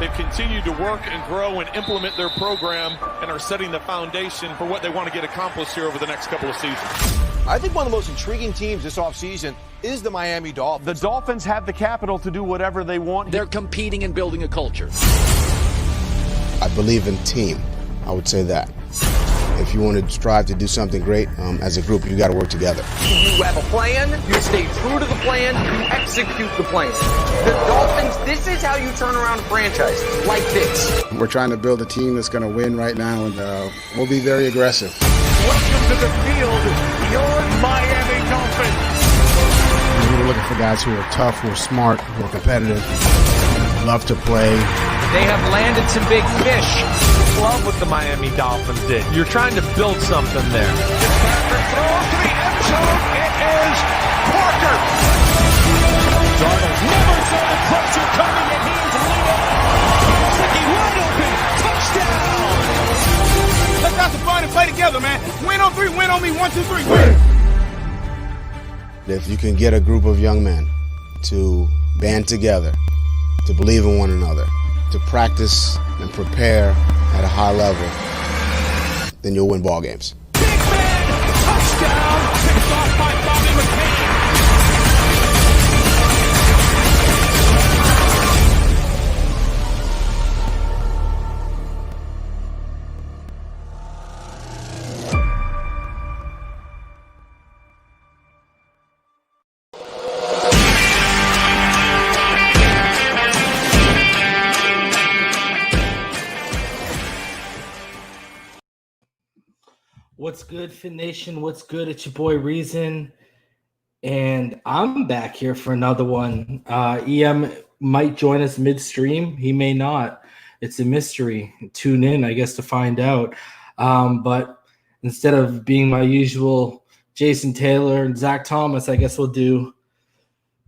They've continued to work and grow and implement their program and are setting the foundation for what they want to get accomplished here over the next couple of seasons. I think one of the most intriguing teams this offseason is the Miami Dolphins. The Dolphins have the capital to do whatever they want. They're competing and building a culture. I believe in team. I would say that. If you want to strive to do something great as a group, you got to work together. You have a plan, you stay true to the plan, you execute the plan. The Dolphins, this is how you turn around a franchise, like this. We're trying to build a team that's going to win right now, and we'll be very aggressive. Welcome to the field, your Miami Dolphins. We're looking for guys who are tough, who are smart, who are competitive, love to play. They have landed some big fish. Love what the Miami Dolphins did. You're trying to build something there. Patrick throws to the end zone. It is Parker. Darnold never saw the pressure coming, and he is leading. Sticky wide open. Touchdown. Let's have some fun and play together, man. Win on three, win on me. 1, 2, 3, win. If you can get a group of young men to band together, to believe in one another, to practice and prepare at a high level, then you'll win ball games. Big man, touchdown, picked off by Bobby McCain. What's good, Fin Nation? What's good? It's your boy Reason, and I'm back here for another one. EM might join us midstream. He may not. It's a mystery. Tune in, I guess, to find out. But instead of being my usual Jason Taylor and Zach Thomas, I guess we'll do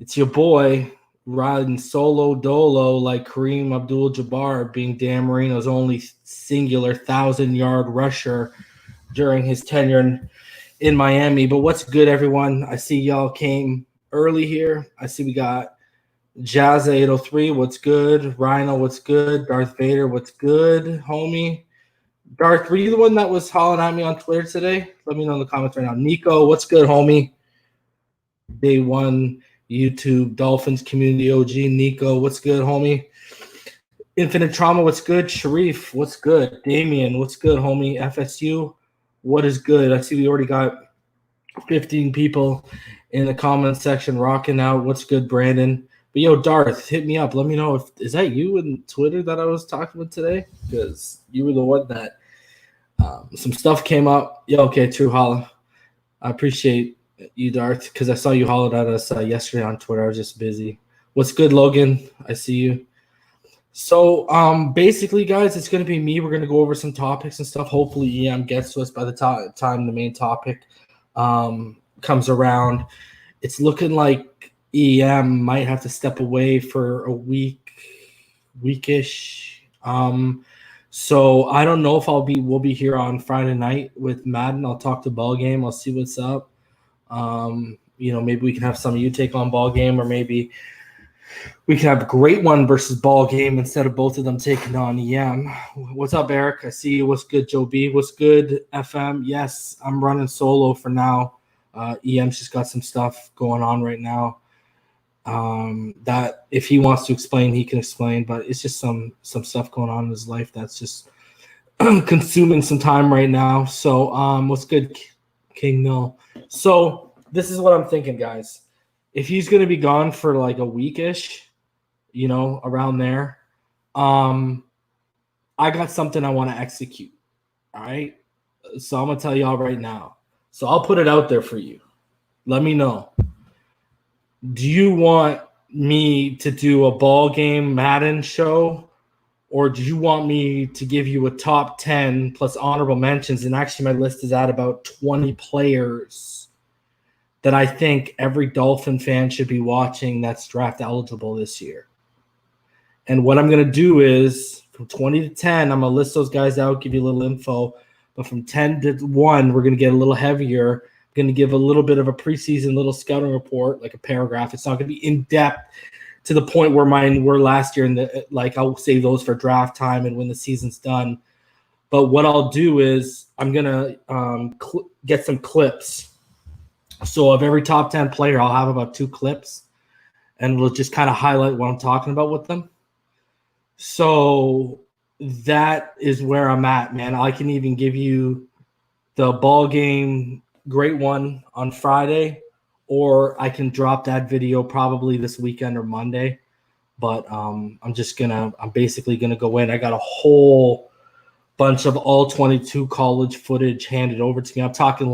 it's your boy riding solo dolo like Kareem Abdul-Jabbar, being Dan Marino's only singular 1,000-yard rusher during his tenure in Miami. But what's good, everyone? I see y'all came early here. I see we got Jazza 803. What's good? Rhino, what's good? Darth Vader, what's good, homie? Darth, were you the one that was hollering at me on Twitter today? Let me know in the comments right now. Nico, what's good, homie? Day one YouTube Dolphins community OG. Nico, what's good, homie? Infinite Trauma, what's good? Sharif, what's good? Damien, what's good, homie? FSU, what is good? I see we already got 15 people in the comment section rocking out. What's good, Brandon? But yo, Darth, hit me up. Let me know is that you in Twitter that I was talking with today? Because you were the one that some stuff came up. Yeah, okay, true, holla. I appreciate you, Darth, because I saw you hollered at us yesterday on Twitter. I was just busy. What's good, Logan? I see you. So basically, guys, it's going to be me. We're going to go over some topics and stuff. Hopefully, EM gets to us by the time the main topic comes around. It's looking like EM might have to step away for a weekish. So I don't know if we'll be here on Friday night with Madden. I'll talk to ball game. I'll see what's up. Maybe we can have some of you take on ball game, or maybe we can have a great one versus ball game instead of both of them taking on EM. What's up, Eric? I see you. What's good, Joe B? What's good, FM? Yes, I'm running solo for now. EM's just got some stuff going on right now. That if he wants to explain, he can explain, but it's just some stuff going on in his life that's just consuming some time right now. So what's good, King Mill? So this is what I'm thinking, guys. If he's going to be gone for like a weekish, around there, I got something I want to execute. All right. So I'm going to tell y'all right now. So I'll put it out there for you. Let me know. Do you want me to do a ball game Madden show, or do you want me to give you a top 10 plus honorable mentions? And actually my list is at about 20 players that I think every Dolphin fan should be watching that's draft eligible this year. And what I'm going to do is from 20 to 10, I'm going to list those guys out, give you a little info. But from 10 to 1, we're going to get a little heavier. I'm going to give a little bit of a preseason little scouting report, like a paragraph. It's not going to be in-depth to the point where mine were last year. And like I'll save those for draft time and when the season's done. But what I'll do is I'm gonna get some clips. So of every top 10 player, I'll have about 2 clips, and we'll just kind of highlight what I'm talking about with them. So that is where I'm at, man. I can even give you the ball game great one on Friday, or I can drop that video probably this weekend or Monday. But I'm basically gonna go in. I got a whole bunch of all 22 college footage handed over to me. I'm talking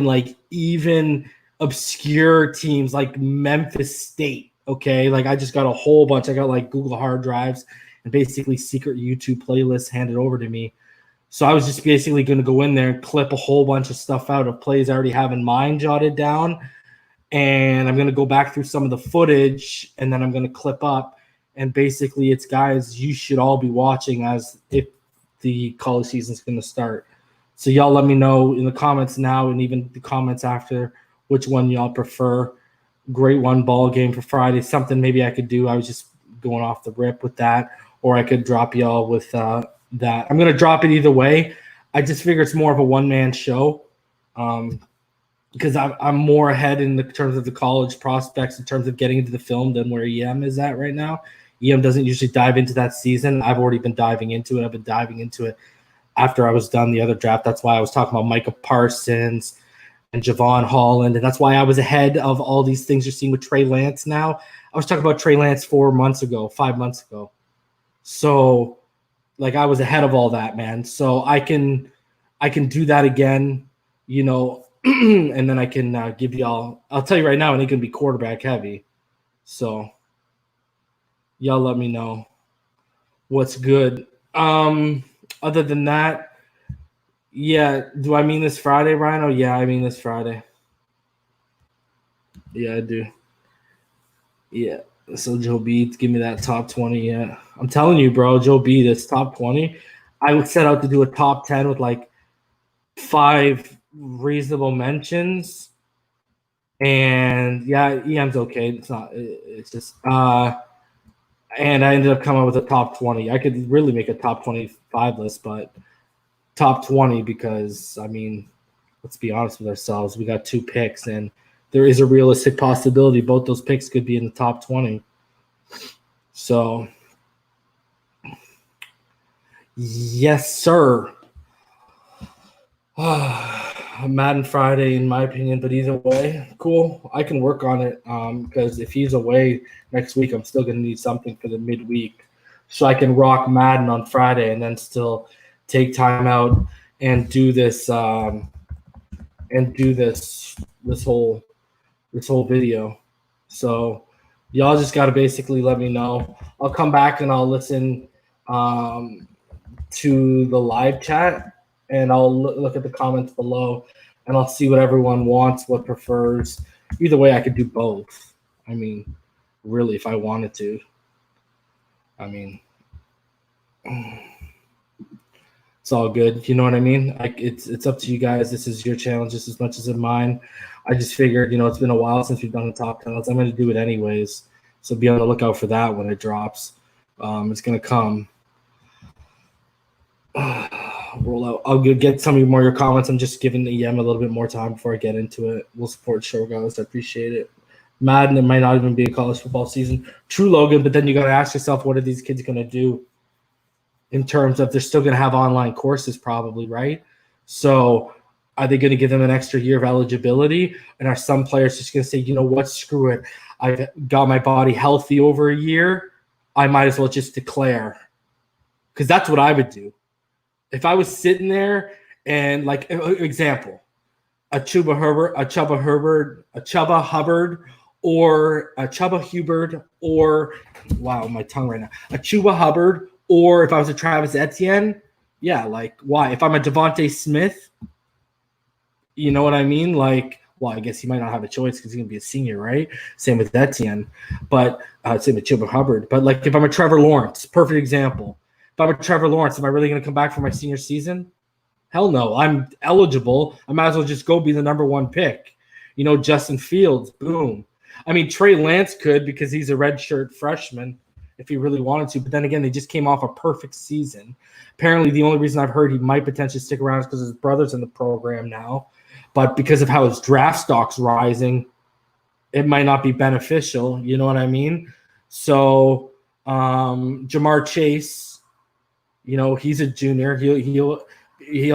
like even obscure teams like Memphis State. Okay, like I just got a whole bunch. I got like Google hard drives and basically secret YouTube playlists handed over to me. So I was just basically going to go in there and clip a whole bunch of stuff out of plays I already have in mind jotted down. And I'm going to go back through some of the footage, and then I'm going to clip up. And basically it's guys you should all be watching as if the college season is going to start. So y'all let me know in the comments now and even the comments after which one y'all prefer. Great one ball game for Friday. Something maybe I could do. I was just going off the rip with that. Or I could drop y'all with that. I'm going to drop it either way. I just figure it's more of a one-man show because I'm more ahead in the terms of the college prospects in terms of getting into the film than where EM is at right now. EM doesn't usually dive into that season. I've already been diving into it. I've been diving into it after I was done the other draft. That's why I was talking about Micah Parsons and Javon Holland, and that's why I was ahead of all these things you're seeing with Trey Lance now. I was talking about Trey Lance 5 months ago. So, like, I was ahead of all that, man. So I can do that again, you know, and then I can give y'all. I'll tell you right now, it ain't gonna be quarterback heavy. So y'all let me know what's good. Other than that, yeah. Do I mean this Friday, Rhino? Yeah, I mean this Friday. Yeah, I do. Yeah. So Joe B, give me that top 20. Yeah, I'm telling you, bro, Joe B, this top 20. I would set out to do a top 10 with like 5 reasonable mentions. And yeah, EM's okay. It's not. It's just. And I ended up coming up with a top 20. I could really make a top 25 list, but top 20 because, I mean, let's be honest with ourselves. We got 2 picks, and there is a realistic possibility both those picks could be in the top 20. So, yes, sir. Madden Friday, in my opinion, but either way, cool. I can work on it because if he's away next week, I'm still going to need something for the midweek. So I can rock Madden on Friday and then still take time out and do this this whole video. So y'all just got to basically let me know. I'll come back and I'll listen to the live chat, and I'll look at the comments below, and I'll see what everyone wants, what prefers. Either way, I could do both. I mean, really, if I wanted to. I mean, it's all good. You know what I mean? It's up to you guys. This is your challenge just as much as mine. I just figured, it's been a while since we've done the top 10. I'm going to do it anyways. So be on the lookout for that when it drops. It's going to come. Roll out. I'll get some more of your comments. I'm just giving the EM a little bit more time before I get into it. We'll support show, guys. I appreciate it. Madden, it might not even be a college football season. True, Logan, but then you got to ask yourself, what are these kids going to do in terms of they're still going to have online courses probably, right? So are they going to give them an extra year of eligibility? And are some players just going to say, you know what, screw it. I've got my body healthy over a year. I might as well just declare. Because that's what I would do. If I was sitting there and, like, example, a Chuba Hubbard, or a Chuba Hubbard, or, wow, my tongue right now, a Chuba Hubbard, or if I was a Travis Etienne, yeah, like, why? If I'm a Devontae Smith, you know what I mean? Like, well, I guess he might not have a choice because he's going to be a senior, right? Same with Etienne, but same with Chuba Hubbard. But, like, if I'm a Trevor Lawrence, perfect example. If I'm a Trevor Lawrence, am I really going to come back for my senior season? Hell no. I'm eligible. I might as well just go be the number 1 pick. Justin Fields, boom. I mean, Trey Lance could because he's a redshirt freshman if he really wanted to. But then again, they just came off a perfect season. Apparently, the only reason I've heard he might potentially stick around is because his brother's in the program now. But because of how his draft stock's rising, it might not be beneficial. You know what I mean? So Jamar Chase, you know, he's a junior. He'll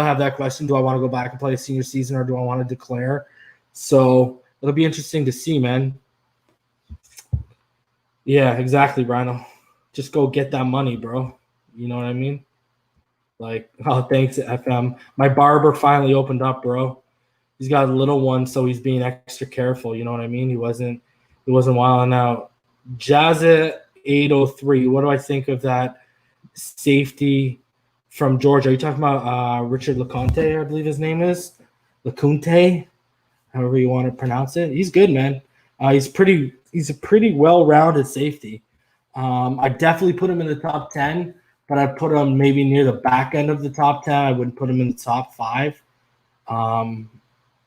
have that question: do I want to go back and play a senior season, or do I want to declare? So it'll be interesting to see, man. Yeah, exactly, Rhino. Just go get that money, bro. You know what I mean? Like, oh, thanks, FM. My barber finally opened up, bro. He's got a little one, so he's being extra careful. You know what I mean? He wasn't wilding out. Jazza 803. What do I think of that safety from Georgia? Are you talking about Richard LeConte? I believe his name is LeConte, however you want to pronounce it. He's good, man. He's a pretty well-rounded safety. I definitely put him in the top 10, but I put him maybe near the back end of the top 10. I wouldn't put him in the top 5.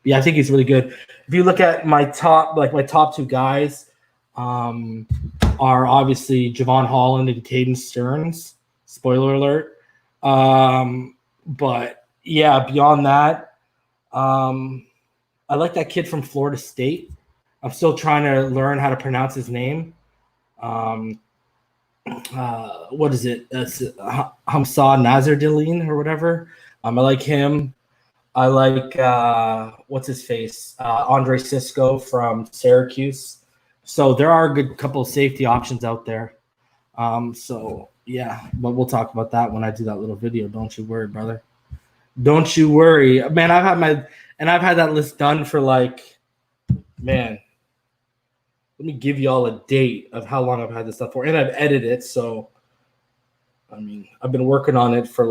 Yeah, I think he's really good. If you look at my top 2 guys are obviously Javon Holland and Caden Stearns. Spoiler alert. But yeah, beyond that, I like that kid from Florida State. I'm still trying to learn how to pronounce his name. What is it? Hamza Nazardiline or whatever. I like him. I like what's his face? Andre Sisco from Syracuse. So there are a good couple of safety options out there. So yeah, but we'll talk about that when I do that little video. Don't you worry, brother. Don't you worry, man. I've had that list done for man. Let me give y'all a date of how long I've had this stuff for, and I've edited it. So, I mean, I've been working on it for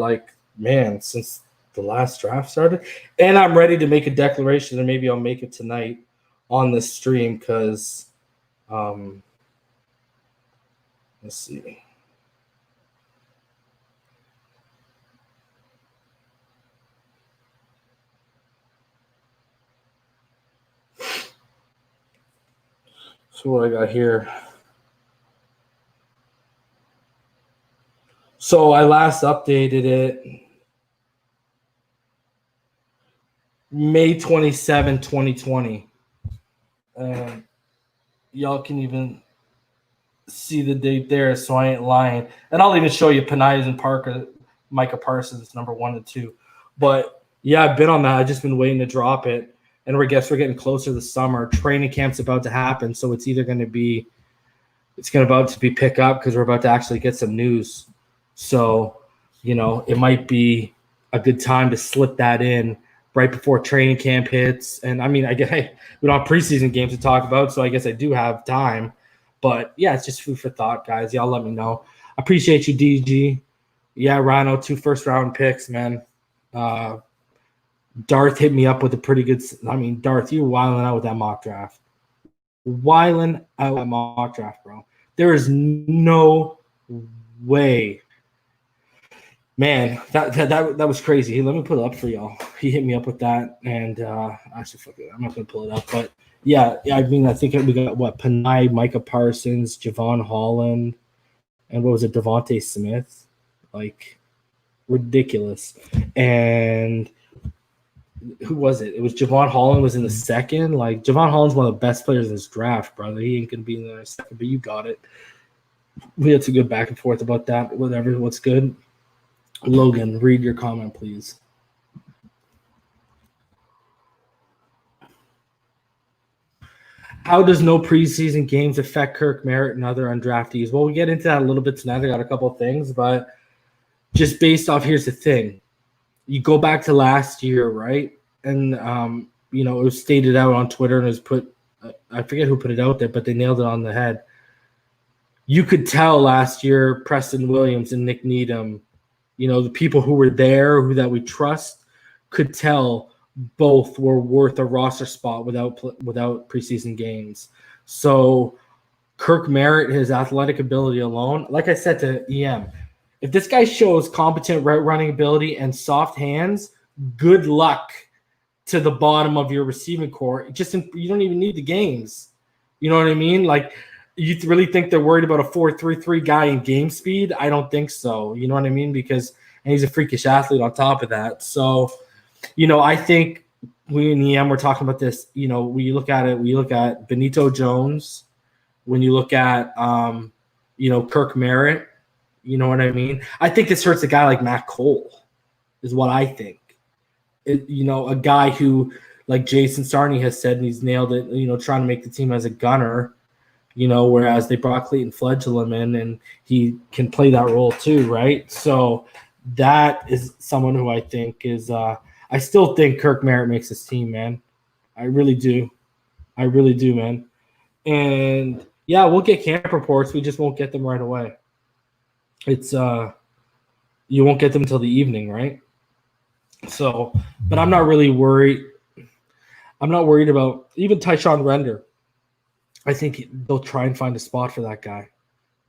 since the last draft started, and I'm ready to make a declaration, and maybe I'll make it tonight on this stream because, let's see. So what I got here. So I last updated it May 27, 2020. Y'all can even see the date there, so I ain't lying. And I'll even show you Panias and Parker, Micah Parsons, number 1 and 2. But yeah, I've been on that. I've just been waiting to drop it. And we're getting closer to the summer. Training camp's about to happen, so it's either going to be pick up because we're about to actually get some news. So, you know, it might be a good time to slip that in right before training camp hits. And I mean, we don't have preseason games to talk about, so I guess I do have time. But yeah, it's just food for thought, guys. Y'all let me know. I appreciate you, DG. Yeah, Rhino, 2 first-round picks, man. Darth hit me up with a pretty good – I mean, Darth, you were wilding out with that mock draft. Wilding out with that mock draft, bro. There is no way. Man, that was crazy. Let me put it up for y'all. He hit me up with that, and actually, fuck it. I'm not going to pull it up. But, yeah, I mean, I think we got, Panay, Micah Parsons, Javon Holland, and what was it, Devontae Smith? Ridiculous. And – who was it? It was Javon Holland was in the second. Javon Holland's one of the best players in this draft, brother. He ain't gonna be in the second, but you got it. We had to go back and forth about that. Whatever. What's good? Logan, read your comment, please. How does no preseason games affect Kirk Merritt and other undraftees? Well, we get into that a little bit tonight. I got a couple of things, but just based off, here's the thing. You go back to last year, right? And, you know, it was stated out on Twitter and it was put – I forget who put it out there, but they nailed it on the head. You could tell last year Preston Williams and Nick Needham, you know, the people who were there, that we trust, could tell both were worth a roster spot without preseason games. So Kirk Merritt, his athletic ability alone, like I said to EM – if this guy shows competent route running ability and soft hands, good luck to the bottom of your receiving core. You don't even need the games. You know what I mean? Like, you really think they're worried about a 4.33 guy in game speed? I don't think so. You know what I mean? Because and he's a freakish athlete on top of that. So, I think we in EM we're talking about this. When you look at it, we look at Benito Jones. When you look at Kirk Merritt, you know what I mean? I think this hurts a guy like Matt Cole, is what I think. A guy who, like Jason Sarney has said, and he's nailed it, trying to make the team as a gunner, whereas they brought Clayton Fledgling in, and he can play that role too, right? So that is someone who I think is I still think Kirk Merritt makes his team, man. I really do. Man. And yeah, we'll get camp reports. We just won't get them right away. It's you won't get them until the evening, right? So, but I'm not really worried. I'm not worried about even Tyshawn Render. I think they'll try and find a spot for that guy.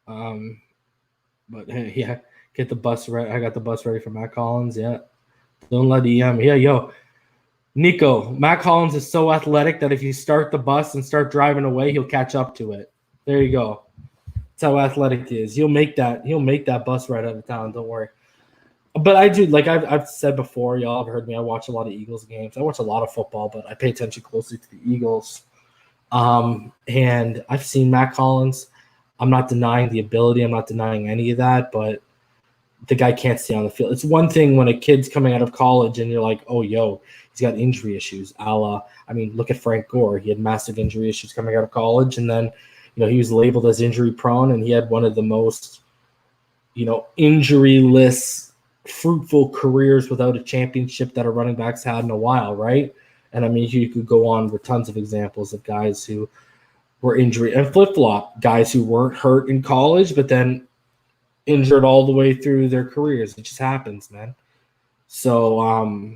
But hey, yeah, get the bus ready. I got the bus ready for Matt Collins. Yeah, don't let EM. Yeah, yo, Nico. Matt Collins is so athletic that if you start the bus and start driving away, he'll catch up to it. There you go. That's how athletic he is. He'll make that bus ride out of town. Don't worry. But I do, like I've said before, y'all have heard me. I watch a lot of Eagles games. I watch a lot of football, but I pay attention closely to the Eagles. And I've seen Matt Collins. I'm not denying the ability. I'm not denying any of that, but the guy can't stay on the field. It's one thing when a kid's coming out of college and you're like, oh, yo, he's got injury issues. Look at Frank Gore. He had massive injury issues coming out of college, and then he was labeled as injury prone, and he had one of the most, injury-less, fruitful careers without a championship that our running backs had in a while, right? And you could go on with tons of examples of guys who were injury and flip-flop, guys who weren't hurt in college, but then injured all the way through their careers. It just happens, man. So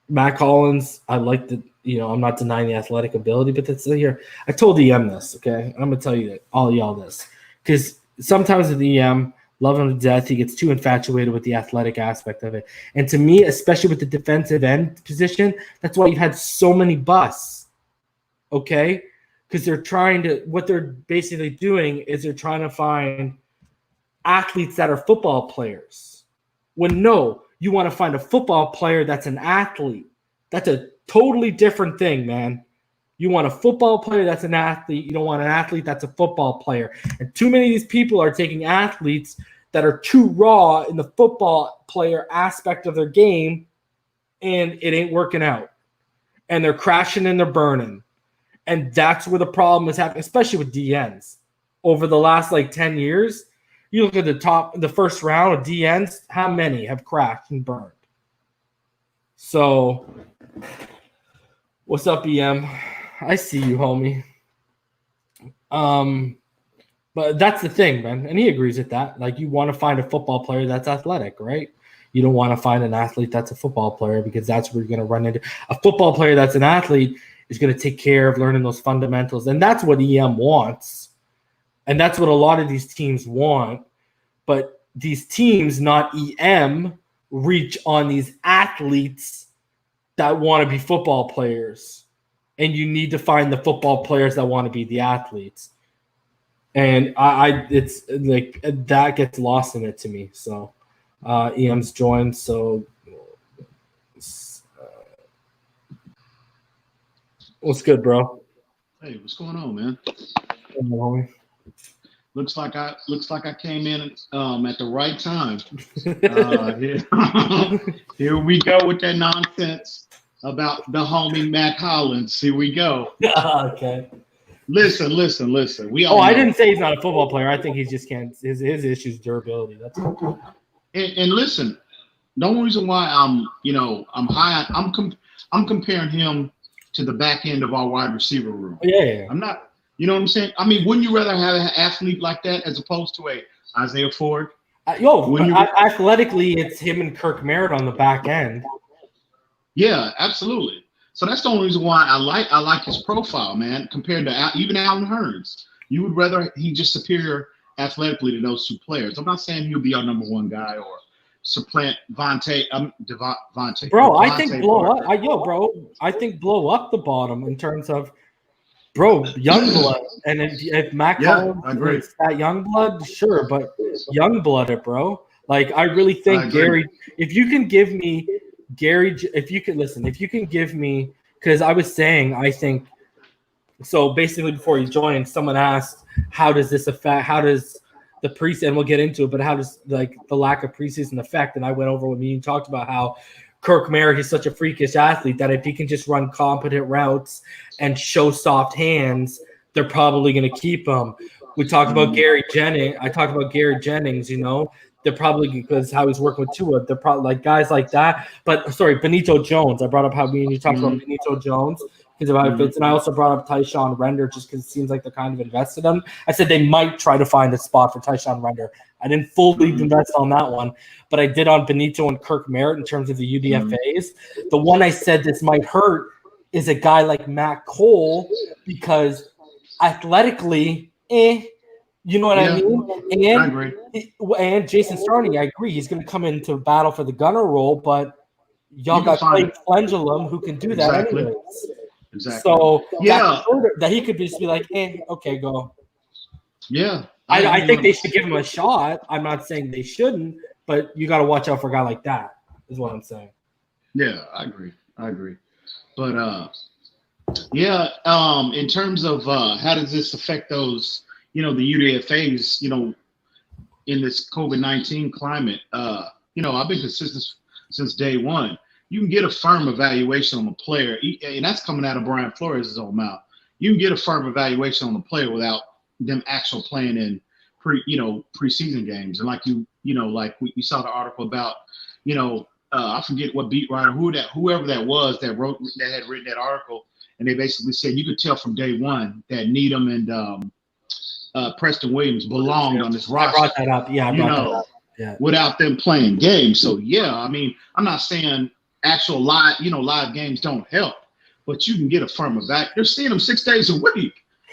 Matt Collins, I like the, I'm not denying the athletic ability, but that's here. I told EM this, okay? I'm going to tell you all y'all this. Because sometimes with EM, love him to death, he gets too infatuated with the athletic aspect of it. And to me, especially with the defensive end position, that's why you've had so many busts, okay? Because what they're basically doing is they're trying to find athletes that are football players. When no, you want to find a football player that's an athlete. That's a totally different thing, man. You want a football player that's an athlete. You don't want an athlete that's a football player. And too many of these people are taking athletes that are too raw in the football player aspect of their game, and it ain't working out. And they're crashing and they're burning. And that's where the problem is happening, especially with DNs. Over the last 10 years, you look at the first round of DNs, how many have crashed and burned? So, what's up, EM? I see you, homie. But that's the thing, man. And he agrees with that. You want to find a football player that's athletic, right? You don't want to find an athlete that's a football player because that's where you're going to run into. A football player that's an athlete is going to take care of learning those fundamentals. And that's what EM wants. And that's what a lot of these teams want. But these teams, not EM, reach on these athletes that want to be football players. And you need to find the football players that want to be the athletes. And it's like that gets lost in it to me. So EM's joined. So what's good, bro? Hey, what's going on, man? Looks like I came in at the right time. Here we go with that nonsense about the homie Matt Collins. Here we go. Okay. Listen. We all I know. didn't say he's not a football player. I think he just can't. His issue is durability. That's all. And listen, the only reason why I'm high. I'm comparing him to the back end of our wide receiver room. Yeah. I'm not. You know what I'm saying? Wouldn't you rather have an athlete like that as opposed to a Isaiah Ford? Athletically, it's him and Kirk Merritt on the back end. Yeah, absolutely. So that's the only reason why I like his profile, man. Compared to even Allen Hurns, you would rather he just superior athletically to those two players. I'm not saying he'll be our number one guy or supplant Vontae. Bro, I think blow up. I think blow up the bottom in terms of bro, Youngblood. And if Matt Collins I agree. is that Youngblood, sure, but Youngblooded, bro. Like, I really think Gary, if you can give me Gary, if you can give me, because I was saying, I think, so basically before you joined, someone asked, how does this affect, how does the preseason, and we'll get into it, but how does like the lack of preseason affect? And I went over with me and talked about how Kirk Merritt is such a freakish athlete that if he can just run competent routes and show soft hands, they're probably going to keep him. We talked about Gary Jennings. I talked about Gary Jennings, you know. They're probably, because how he's working with Tua, they're probably like guys like that. But sorry, Benito Jones. I brought up how me and you talked about Benito Jones because of how it fits. And I also brought up Tyshawn Render just because it seems like they're kind of invested in him. I said they might try to find a spot for Tyshawn Render. I didn't fully invest on that one, but I did on Benito and Kirk Merritt in terms of the UDFAs. The one I said this might hurt is a guy like Matt Cole because athletically, you know what I mean? And I agree. And Jason Starney, I agree. He's going to come into battle for the gunner role, but y'all got Clayton Flengulum who can do that anyways. Exactly. So that he could just be like, okay, go. Yeah. I think they should give him a shot. I'm not saying they shouldn't, but you got to watch out for a guy like that, is what I'm saying. Yeah, I agree. But in terms of how does this affect those, the UDFAs, in this COVID-19 climate, I've been consistent since day one. You can get a firm evaluation on a player, and that's coming out of Brian Flores' own mouth. You can get a firm evaluation on the player without them actual playing in preseason games. And like we saw the article about, I forget what beat writer, whoever that was that had written that article, and they basically said you could tell from day one that Needham and Preston Williams belonged on this roster. I brought that up. Yeah, I brought that up. Yeah. Without them playing games. So I mean, I'm not saying actual live games don't help, but you can get a firm of that. They're seeing them 6 days a week.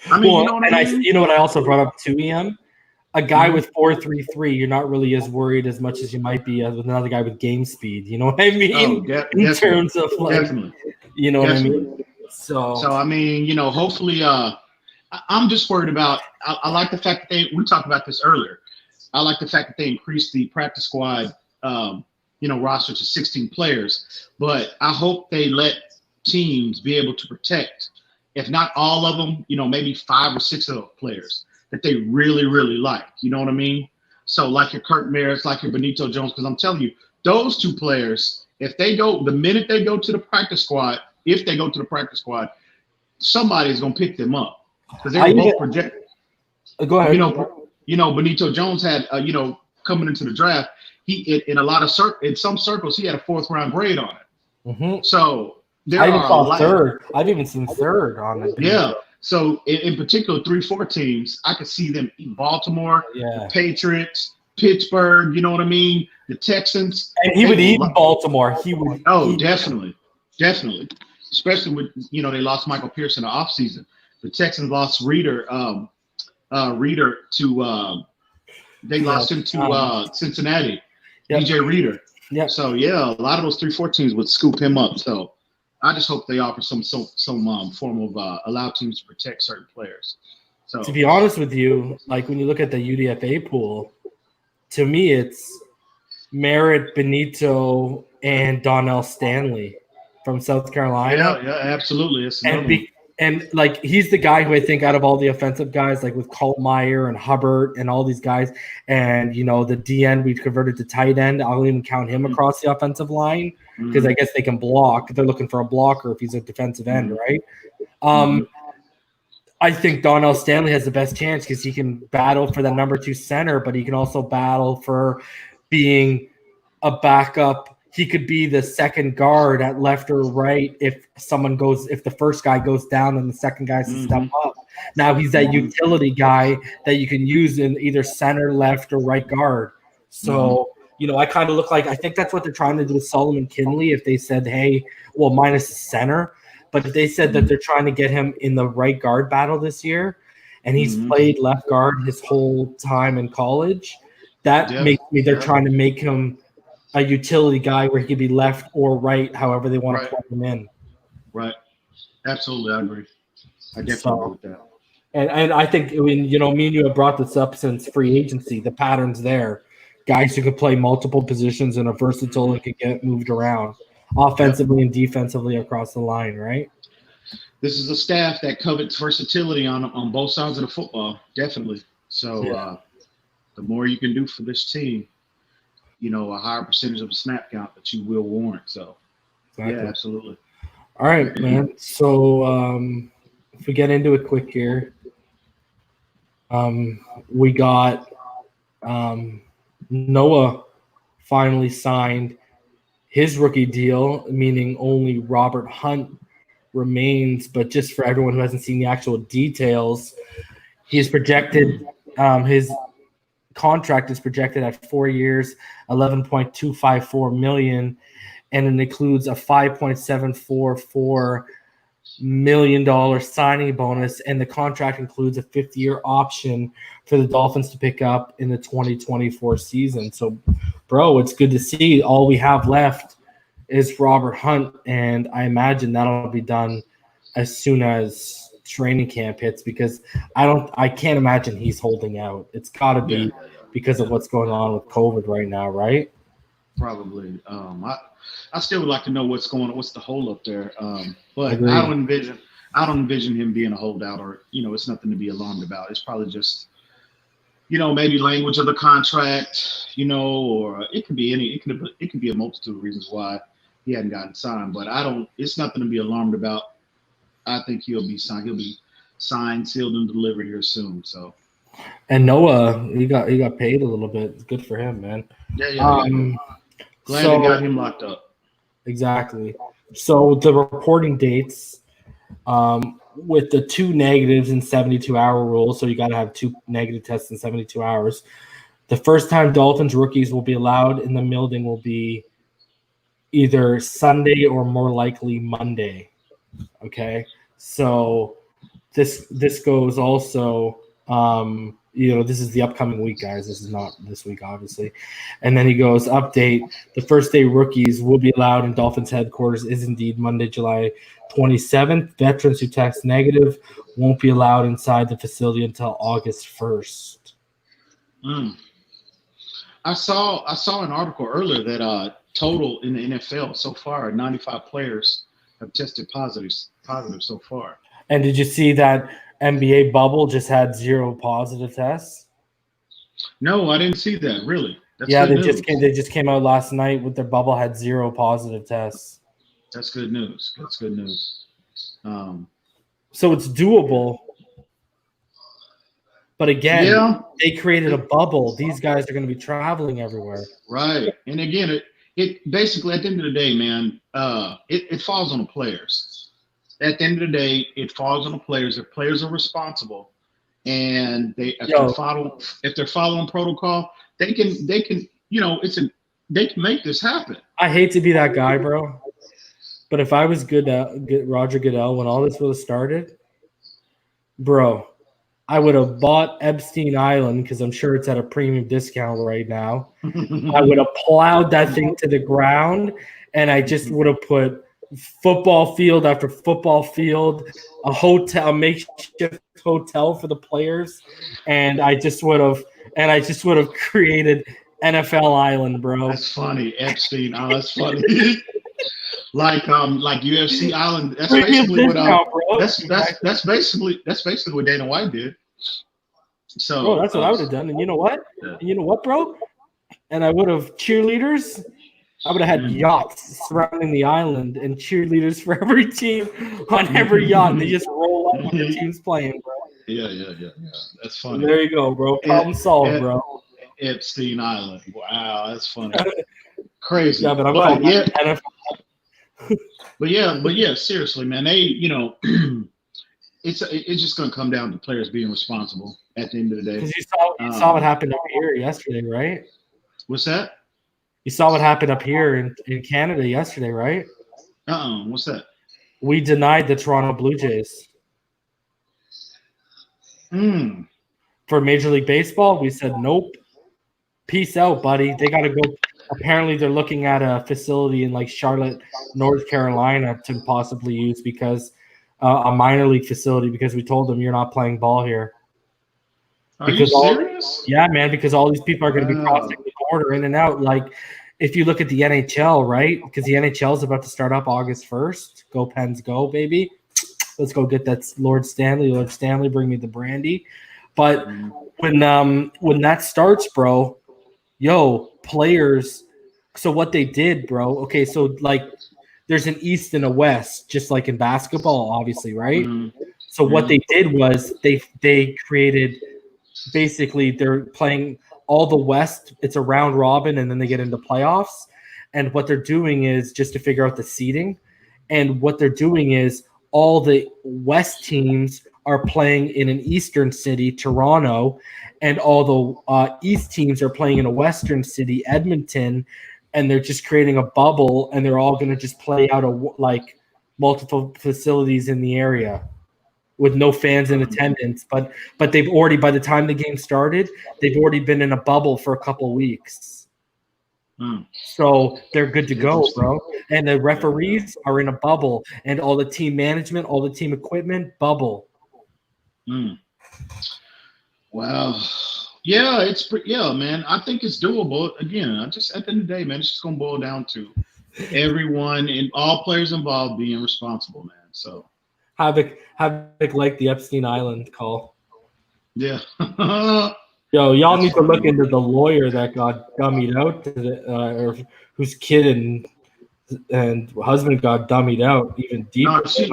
I mean, you know what I mean? You know what I also brought up too, EM? A guy with 4.33, you're not really as worried as much as you might be with another guy with game speed. You know what I mean? In terms of you know what I mean? So I mean, hopefully, I'm just worried about. I like the fact that we talked about this earlier. I like the fact that they increased the practice squad, roster to 16 players. But I hope they let teams be able to protect, if not all of them, maybe 5 or 6 of those players that they really, really like. You know what I mean? So like your Kirk Merritt, like your Benito Jones, because I'm telling you, those 2 players, if they go, the minute they go to the practice squad, somebody's going to pick them up because they're both projected. Go ahead. Benito Jones had, coming into the draft, he in a lot of in some circles he had a 4th round grade on it. Mm-hmm. So there I even saw third. I've even seen third on it. Yeah. So in particular, 3-4 teams, I could see them in Baltimore, the Patriots, Pittsburgh. You know what I mean? The Texans. And he would eat in Baltimore. He would. Oh, definitely. Especially with they lost Michael Pierce in the offseason. The Texans lost Reader to they lost him to Cincinnati. Yep. DJ Reader. Yeah. So a lot of those 3-4 teams would scoop him up. So I just hope they offer some form of allow teams to protect certain players. So to be honest with you, like when you look at the UDFA pool, to me it's Merritt, Benito, and Donnell Stanley from South Carolina. Yeah, absolutely. It's and like he's the guy who I think out of all the offensive guys, like with Colt Meyer and Hubbard and all these guys, and the DN we converted to tight end. I'll even count him across the offensive line because I guess they can block. They're looking for a blocker if he's a defensive end, right? I think Donnell Stanley has the best chance because he can battle for the number 2 center, but he can also battle for being a backup. He could be the second guard at left or right if the first guy goes down and the second guy has to step up. Now he's that utility guy that you can use in either center, left, or right guard. So, I kind of look like, I think that's what they're trying to do with Solomon Kinley. If they said, minus the center, but if they said that they're trying to get him in the right guard battle this year, and he's played left guard his whole time in college, that makes me, they're trying to make him a utility guy where he could be left or right, however they want to plug him in. Right. Absolutely, I agree. I definitely agree with that. And I think, me and you have brought this up since free agency. The pattern's there. Guys who could play multiple positions and are versatile and could get moved around offensively and defensively across the line, right? This is a staff that covets versatility on both sides of the football, definitely. So the more you can do for this team, a higher percentage of the snap count that you will warrant. So, yeah, absolutely. All right, man. So if we get into it quick here, we got Noah finally signed his rookie deal, meaning only Robert Hunt remains. But just for everyone who hasn't seen the actual details, he's projected his contract is projected at 4 years, $11.254 million, and it includes a $5.744 million signing bonus, and the contract includes a 5th-year option for the Dolphins to pick up in the 2024 season. So, bro, it's good to see. All we have left is Robert Hunt, and I imagine that'll be done as soon as training camp hits, because I can't imagine he's holding out. It's got to be because of what's going on with COVID right now, right? Probably. I still would like to know what's going on. What's the hold up there? But Agreed. I don't envision him being a holdout, or it's nothing to be alarmed about. It's probably just maybe language of the contract, or it could be it could be a multitude of reasons why he hadn't gotten signed. But it's nothing to be alarmed about. I think he'll be signed. He'll be signed, sealed, and delivered here soon. So. And Noah, he got paid a little bit. Good for him, man. Yeah. Glad they got him locked up. Exactly. So the reporting dates, with the 2 negatives in 72-hour rule, so you got to have 2 negative tests in 72 hours. The first time Dolphins rookies will be allowed in the building will be either Sunday or more likely Monday. Okay, so this goes also. This is the upcoming week, guys. This is not this week, obviously. And then he goes, update, the first day rookies will be allowed in Dolphins headquarters is indeed Monday, July 27th. Veterans who test negative won't be allowed inside the facility until August 1st. I saw an article earlier that total in the NFL so far, 95 players have tested positive so far. And did you see that NBA bubble just had 0 positive tests? No, I didn't see that. Really? That's they just came out last night with their bubble had 0 positive tests. That's good news. So it's doable. But again, they created a bubble. These guys are going to be traveling everywhere. Right. And again, it basically at the end of the day, man, it falls on the players. At the end of the day, it falls on the players. If players are responsible and if they're following protocol, they can they can make this happen. I hate to be that guy, bro, but if I was Roger Goodell when all this would have started, bro, I would have bought Epstein Island because I'm sure it's at a premium discount right now. I would have plowed that thing to the ground, and I just would have put football field after football field, a makeshift hotel for the players, and I just would have created NFL Island, bro. That's funny, Epstein. Oh, that's funny. like UFC Island. That's basically what Dana White did. So that's what I would have done. And you know what? Yeah. And you know what, bro? And I would have cheerleaders. I would have had yachts surrounding the island and cheerleaders for every team on every yacht. And they just roll up when the team's playing, bro. Yeah. That's funny. There you go, bro. Problem solved, bro. Epstein Island. Wow, that's funny. Crazy. Yeah, but I'm But yeah, seriously, man. They, it's just gonna come down to players being responsible at the end of the day. Because you saw what happened up here yesterday, right? What's that? You saw what happened up here in Canada yesterday, right? What's that? We denied the Toronto Blue Jays. For Major League Baseball, we said nope. Peace out, buddy. They got to go. Apparently, they're looking at a facility in like Charlotte, North Carolina to possibly use because a minor league facility because we told them you're not playing ball here. Are you serious? Yeah, man, because all these people are going to be crossing the border in and out. Like, if you look at the NHL, right? Because the NHL is about to start up August 1st. Go Pens, go, baby. Let's go get that Lord Stanley. Lord Stanley, bring me the brandy. But when that starts, bro, players. So what they did, bro. Okay, so like there's an East and a West, just like in basketball, obviously, right? So what they did was they created. Basically, they're playing all the West. It's a round robin, and then they get into playoffs. And what they're doing is just to figure out the seeding. And what they're doing is all the West teams are playing in an Eastern city, Toronto, and all the East teams are playing in a Western city, Edmonton. And they're just creating a bubble, and they're all going to just play out of like multiple facilities in the area. With no fans in attendance, but they've already, by the time the game started, they've already been in a bubble for a couple weeks. So they're good to go, bro. And the referees are in a bubble, and all the team management, all the team equipment, bubble. Well, yeah, man. I think it's doable. Again, at the end of the day, man, it's just gonna boil down to everyone and all players involved being responsible, man. So. Havoc like the Epstein Island call. Yeah. Y'all need to look into the lawyer that got dummied out, or whose kid and husband got dummied out even deeper. She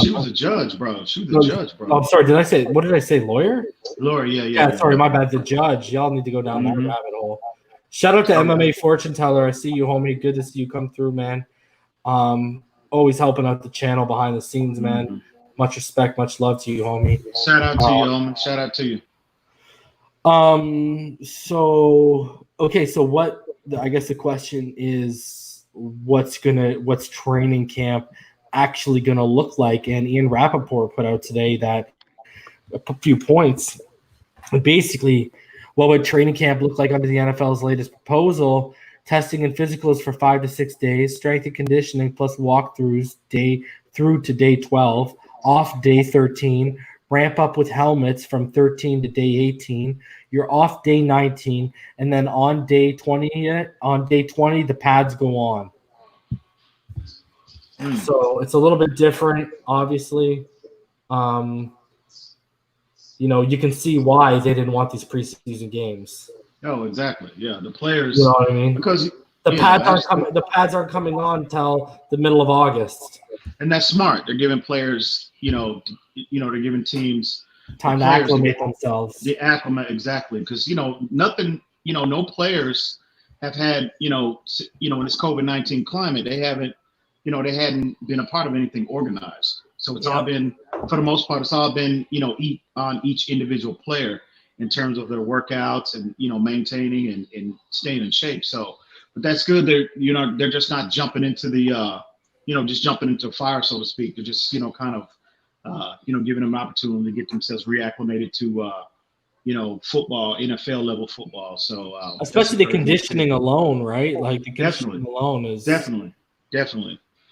was a judge, bro. She was a judge, bro. Oh, I'm sorry. What did I say? Lawyer? Lawyer, yeah. Sorry, my bad. The judge. Y'all need to go down that rabbit hole. Shout out to MMA Fortune Teller. I see you, homie. Good to see you come through, man. Always helping out the channel behind the scenes, man. Much respect, much love to you, homie. Shout out to you, homie. Shout out to you. So what? I guess the question is, what's training camp actually gonna look like? And Ian Rappaport put out today that a few points. Basically, what would training camp look like under the NFL's latest proposal? Testing and physicals for 5 to 6 days, strength and conditioning plus walkthroughs through to day 12, off day 13, ramp up with helmets from 13 to day 18, you're off day 19, and then on day 20, the pads go on. So it's a little bit different, obviously. You can see why they didn't want these preseason games. Oh, exactly. Yeah, the players. You know what I mean? Because the pads aren't coming on until the middle of August. And that's smart. They're giving players, they're giving teams time to acclimate themselves. The acclimate, exactly. Because nothing, no players have had, in this COVID-19 climate, they hadn't been a part of anything organized. So it's all been, for the most part, on each individual player in terms of their workouts and maintaining and staying in shape. So, but that's good. They're just not jumping into the jumping into fire, so to speak. They're just kind of giving them an opportunity to get themselves reacclimated to football, NFL level football. So especially the conditioning alone, right? Like the conditioning alone is definitely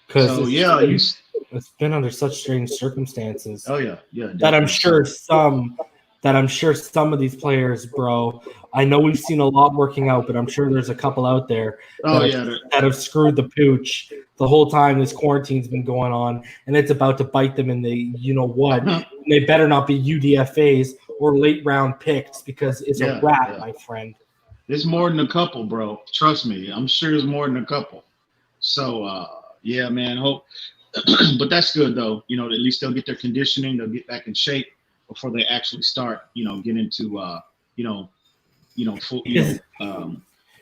because it's been under such strange circumstances. Oh yeah. That I'm sure some of these players, bro, I know we've seen a lot working out, but I'm sure there's a couple out there that have screwed the pooch the whole time this quarantine's been going on, and it's about to bite them in the what. They better not be UDFAs or late round picks because it's a wrap, my friend. There's more than a couple, bro. Trust me. I'm sure there's more than a couple. So, yeah, man, hope. But that's good, though. At least they'll get their conditioning. They'll get back in shape before they actually start, get into, full,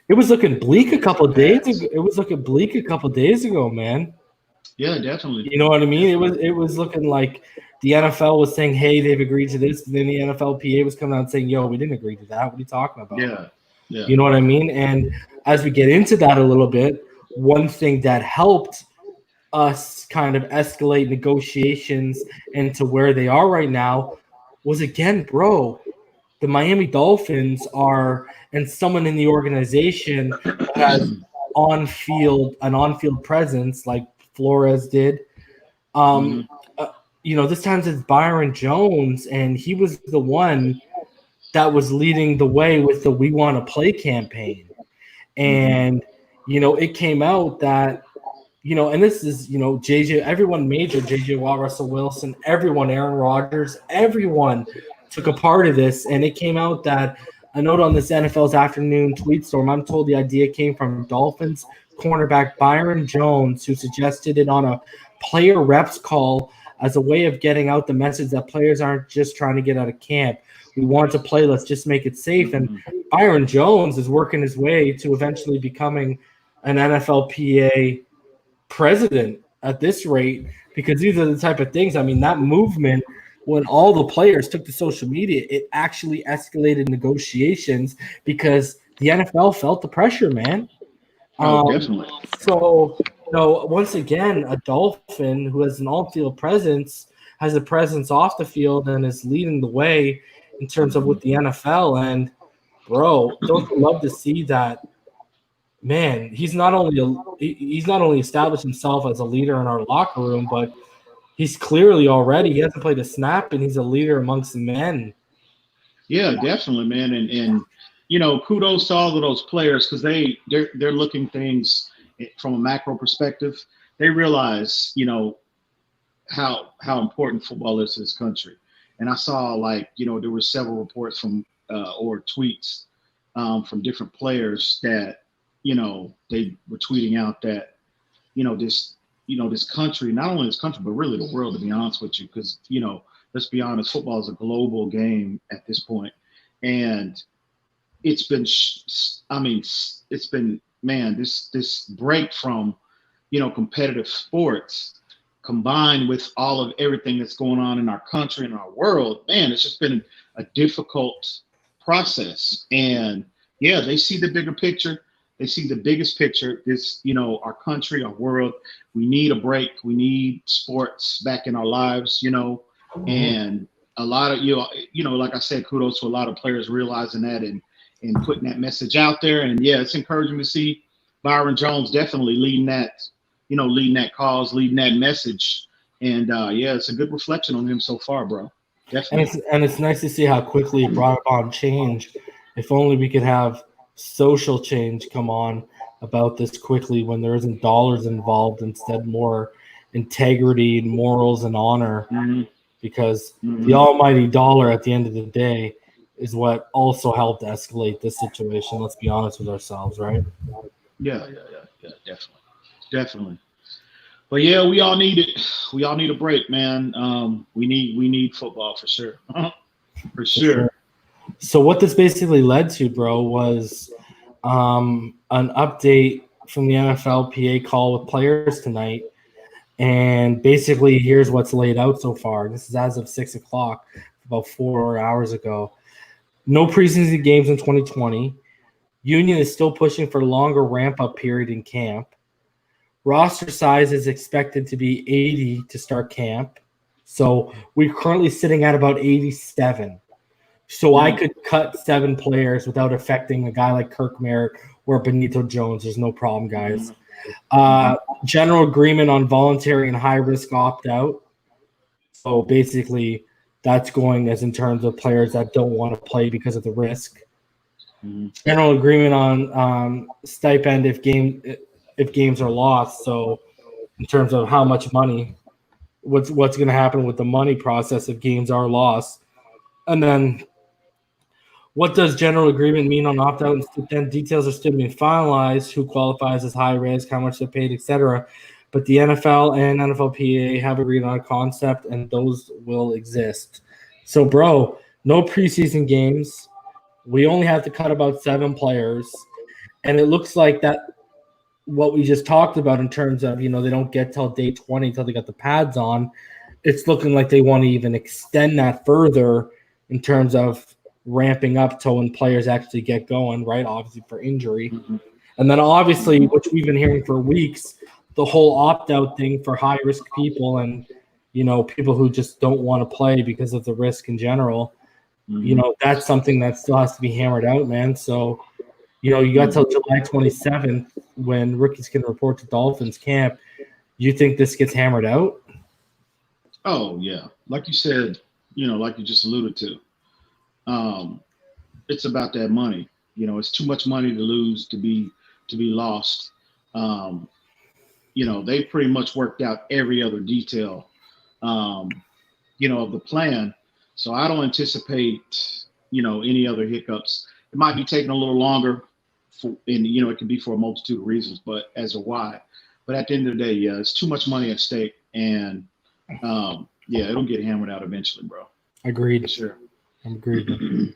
it was looking bleak a couple of days ago. It was looking bleak a couple of days ago, man. Yeah, definitely. You know what I mean? It was looking like the NFL was saying, hey, they've agreed to this. And then the NFLPA was coming out and saying, yo, we didn't agree to that. What are you talking about? Yeah. You know what I mean? And as we get into that a little bit, one thing that helped us kind of escalate negotiations into where they are right now was, again, bro, the Miami Dolphins are, and someone in the organization has an on-field presence like Flores did. this time it's Byron Jones, and he was the one that was leading the way with the We Want to Play campaign. And, it came out that, and this is, JJ, everyone major, JJ Watt, Russell Wilson, everyone, Aaron Rodgers, everyone took a part of this. And it came out that a note on this NFL's afternoon tweet storm, I'm told the idea came from Dolphins cornerback Byron Jones, who suggested it on a player reps call as a way of getting out the message that players aren't just trying to get out of camp. We want to play. Let's just make it safe. And Byron Jones is working his way to eventually becoming an NFLPA president at this rate, because these are the type of things. I mean, that movement, when all the players took to social media, it actually escalated negotiations because the NFL felt the pressure, man. Definitely. So, once again, a Dolphin who has an on-field presence has a presence off the field and is leading the way in terms of with the NFL. And, bro, don't you love to see that? Man, he's not only established himself as a leader in our locker room, but he's clearly already, he hasn't played a snap, and he's a leader amongst the men. Yeah, definitely, man. And kudos to all of those players, because they're looking things from a macro perspective. They realize, how important football is to this country. And I saw, there were several reports from or tweets from different players that, they were tweeting out that, this country, not only this country, but really the world, to be honest with you, because, let's be honest, football is a global game at this point. And it's been, this break from, competitive sports combined with all of everything that's going on in our country and our world, man, it's just been a difficult process. And yeah, they see the bigger picture. They see the biggest picture. This, our country, our world, we need a break. We need sports back in our lives, and a lot of, like I said, kudos to a lot of players realizing that and putting that message out there. And yeah, it's encouraging to see Byron Jones definitely leading that cause, leading that message. And yeah, it's a good reflection on him so far, bro. Definitely. And it's nice to see how quickly it brought on change. If only we could have social change come on about this quickly when there isn't dollars involved, instead more integrity, morals, and honor. Because the almighty dollar at the end of the day is what also helped escalate this situation. Let's be honest with ourselves, right? Yeah, definitely. But yeah, we all need it. We all need a break, man. We need football for sure. For sure. So what this basically led to, bro, was an update from the NFLPA call with players tonight. And basically, here's what's laid out so far. This is as of 6 o'clock, about 4 hours ago. No preseason games in 2020. Union is still pushing for a longer ramp-up period in camp. Roster size is expected to be 80 to start camp. So we're currently sitting at about 87. So I could cut 7 players without affecting a guy like Kirk Merritt or Benito Jones. There's no problem, guys. General agreement on voluntary and high-risk opt-out. So basically, that's going as in terms of players that don't want to play because of the risk. General agreement on stipend if games are lost. So in terms of how much money, what's going to happen with the money process if games are lost. And then what does general agreement mean on opt-out? And then details are still being finalized, who qualifies as high risk, how much they're paid, etc. But the NFL and NFLPA have agreed on a concept, and those will exist. So, bro, no preseason games. We only have to cut about 7 players. And it looks like that what we just talked about in terms of, they don't get till day 20 till they got the pads on. It's looking like they want to even extend that further in terms of ramping up to when players actually get going, right? Obviously for injury. And then obviously, which we've been hearing for weeks, the whole opt-out thing for high-risk people and, people who just don't want to play because of the risk in general. That's something that still has to be hammered out, man. So, you got till July 27th when rookies can report to Dolphins camp. You think this gets hammered out? Oh yeah, like you said, like you just alluded to, it's about that money. It's too much money to lose to be lost. They pretty much worked out every other detail, of the plan. So I don't anticipate, any other hiccups. It might be taking a little longer, it could be for a multitude of reasons, but as a why. But at the end of the day, yeah, it's too much money at stake, and it'll get hammered out eventually, bro. Agreed. For sure. I'm agreed.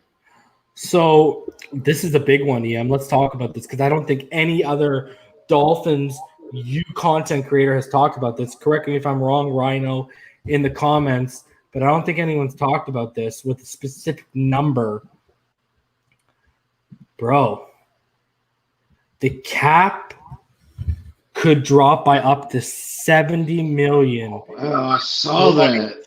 So this is a big one, EM. Let's talk about this because I don't think any other Dolphins content creator has talked about this. Correct me if I'm wrong, Rhino, in the comments, but I don't think anyone's talked about this with a specific number. Bro, the cap could drop by up to $70 million. Oh, I saw that.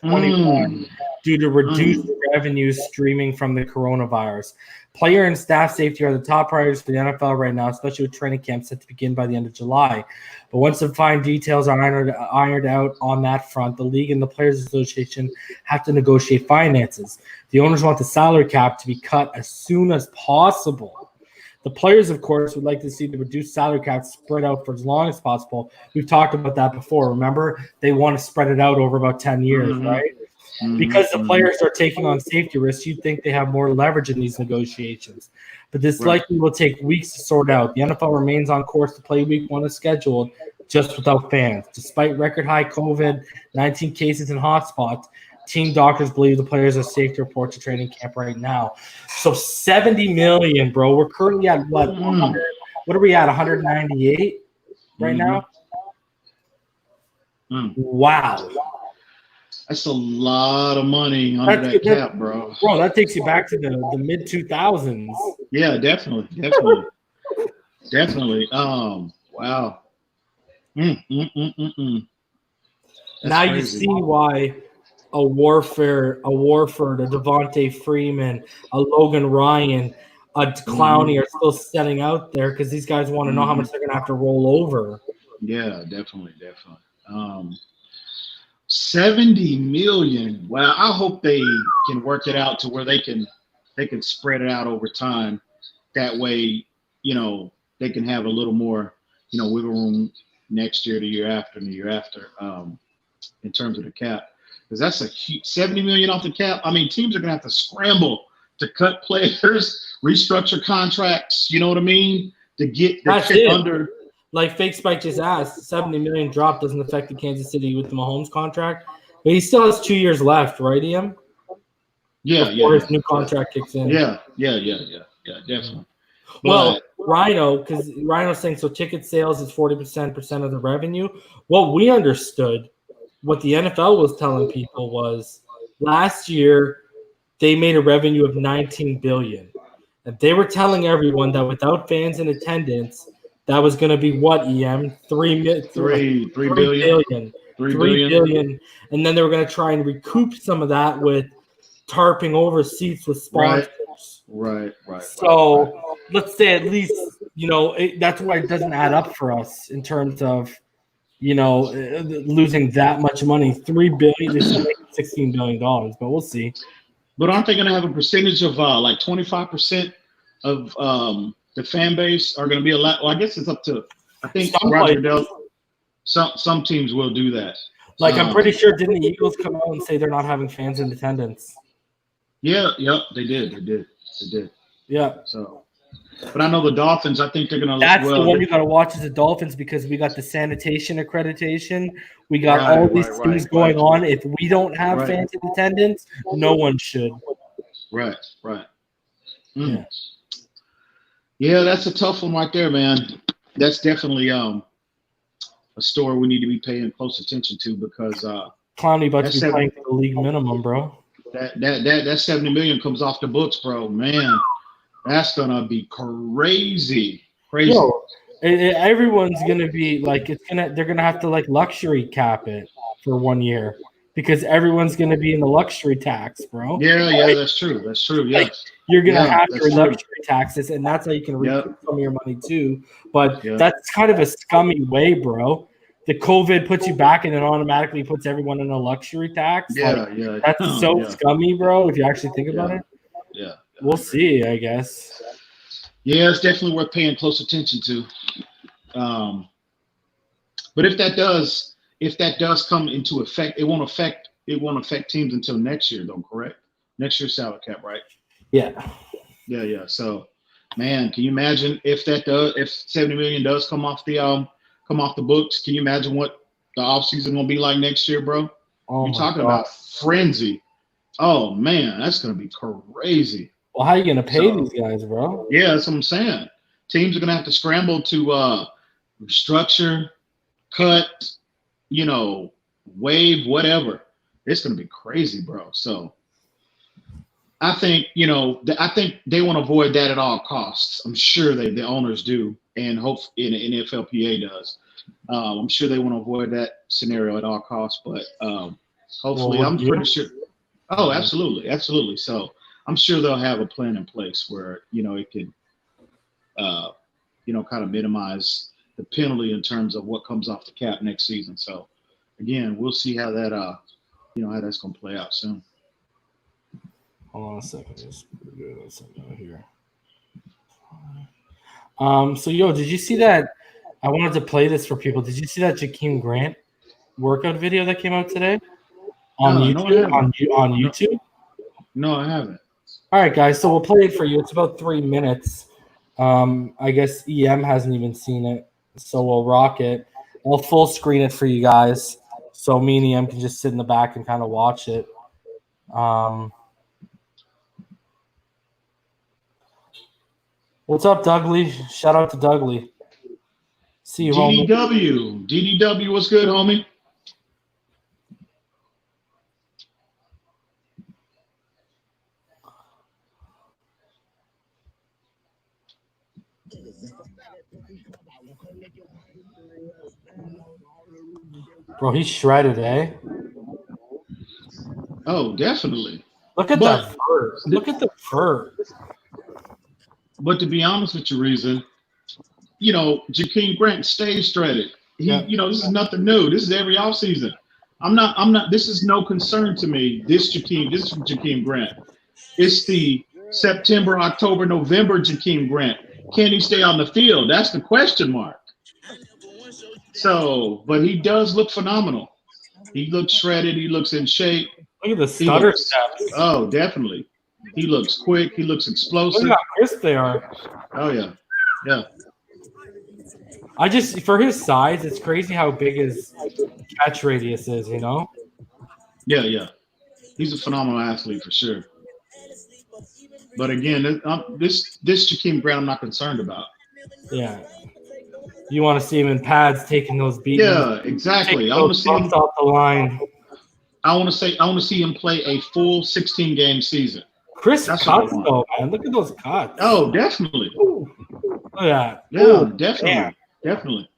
Due to reduced revenues streaming from the coronavirus. Player and staff safety are the top priorities for the NFL right now, especially with training camp set to begin by the end of July. But once the fine details are ironed out on that front, the league and the Players Association have to negotiate finances. The owners want the salary cap to be cut as soon as possible. The players, of course, would like to see the reduced salary cap spread out for as long as possible. We've talked about that before. Remember, they want to spread it out over about 10 years, right? Because the players are taking on safety risks, you'd think they have more leverage in these negotiations. But this likely will take weeks to sort out. The NFL remains on course to play week 1 as scheduled, just without fans. Despite record-high COVID-19 cases and hotspots, team doctors believe the players are safe to report to training camp right now. So $70 million, bro. We're currently at what? 100, what are we at? 198 right now? Wow. That's a lot of money under that cap, bro. Bro, that takes you back to the mid-2000s. Yeah, definitely. Definitely. Wow. Now crazy. You see why a Warford, a Devontae Freeman, a Logan Ryan, a Clowney are still setting out there because these guys want to know how much they're going to have to roll over. Yeah, definitely. 70 million. Well, I hope they can work it out to where they can spread it out over time. That way, they can have a little more, wiggle room next year, the year after, and the year after, in terms of the cap. Because that's a huge 70 million off the cap. I mean, teams are gonna have to scramble to cut players, restructure contracts, you know what I mean? To get the under. Like Fake Spike just asked, 70 million drop doesn't affect the Kansas City with the Mahomes contract. But he still has 2 years left, right, Ian? Before his new contract kicks in. Yeah, definitely. Well, Rhino, because Rhino's saying so ticket sales is 40% of the revenue. What we understood, what the NFL was telling people was last year they made a revenue of $19 billion. And they were telling everyone that without fans in attendance, that was going to be what, EM? $3 billion. And then they were going to try and recoup some of that with tarping over seats with sponsors. Right. So let's say at least, that's why it doesn't add up for us in terms of, losing that much money. $3 billion is $16 billion, but we'll see. But aren't they going to have a percentage of like 25% of the fan base are going to be allowed? Well, I guess it's up to, I think Roger Goodell, some teams will do that. Like, I'm pretty sure, didn't the Eagles come out and say they're not having fans in attendance? Yeah, they did. Yeah. So, but I know the Dolphins, I think they're going to. That's the one you got to watch is the Dolphins because we got the sanitation accreditation. We got all these things going on. If we don't have fans in attendance, no one should. Right. Yeah, that's a tough one right there, man. That's definitely a story we need to be paying close attention to because Clowney about to be playing for the league minimum, bro. That 70 million comes off the books, bro. Man, that's gonna be crazy. Yo, everyone's gonna be like, they're gonna have to like luxury cap it for 1 year because everyone's gonna be in the luxury tax, bro. Yeah, that's true. Yeah, like, you're gonna have your luxury taxes, and that's how you can recoup some of your money too. But that's kind of a scummy way, bro. the COVID puts you back and then automatically puts everyone in a luxury tax. That's so scummy, bro. If you actually think about it. Yeah. We'll see, I guess. Yeah, it's definitely worth paying close attention to. But if that does come into effect, it won't affect teams until next year, though, correct? Next year's salary cap, right? Yeah. Yeah. So, man, can you imagine if $70 million does come off the books? Can you imagine what the offseason gonna be like next year, bro? Oh, you're talking about frenzy. Oh man, that's gonna be crazy. Well, how are you gonna pay these guys, bro? Yeah, that's what I'm saying. Teams are gonna have to scramble to restructure, cut, waive, whatever. It's gonna be crazy, bro. So I think I think they want to avoid that at all costs. I'm sure the owners do, and NFLPA does. I'm sure they want to avoid that scenario at all costs, but hopefully, I'm pretty sure. Oh, absolutely. So I'm sure they'll have a plan in place where it could, kind of minimize the penalty in terms of what comes off the cap next season. So again, we'll see how that how that's gonna play out soon. Hold on a second. Just do something here. So did you see that? I wanted to play this for people. Did you see that Jakeem Grant workout video that came out today on YouTube? On YouTube? No, I haven't. All right, guys. So we'll play it for you. It's about 3 minutes. I guess EM hasn't even seen it, so we'll rock it. I'll full screen it for you guys, so me and EM can just sit in the back and kind of watch it. What's up, Dougley? Shout out to Dougley. See you, homie. DDW, what's good, homie? Bro, he's shredded, eh? Oh, definitely. Look at that fur. Look at the fur. But to be honest with you, Reason, Jakeem Grant stays shredded. This is nothing new. This is every offseason. I'm not. This is no concern to me. This is Jakeem Grant. It's the September, October, November Jakeem Grant. Can he stay on the field? That's the question mark. So, but he does look phenomenal. He looks shredded. He looks in shape. Look at the stutter steps. Oh, definitely. He looks quick. He looks explosive. Look at how crisp they are. Oh, yeah. For his size, it's crazy how big his catch radius is, Yeah. He's a phenomenal athlete for sure. But again, this Jakeem Grant I'm not concerned about. Yeah. You want to see him in pads taking those beats. Yeah, exactly. I want to see him off the line. I want to see him play a full 16-game season. Crisp cuts, though, man. Look at those cuts. Oh, definitely. Ooh. Look at that. Yeah, ooh, definitely.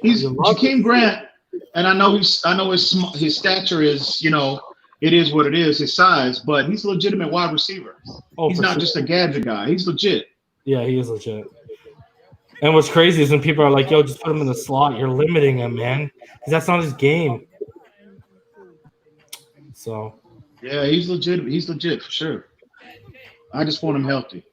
He's Jakeem Grant, and I know his stature is, it is what it is, his size, but he's a legitimate wide receiver. He's not just a gadget guy. He's legit. Yeah, he is legit. And what's crazy is when people are like, yo, just put him in the slot. You're limiting him, man, because that's not his game. So. Yeah, he's legit. He's legit for sure. I just want him healthy.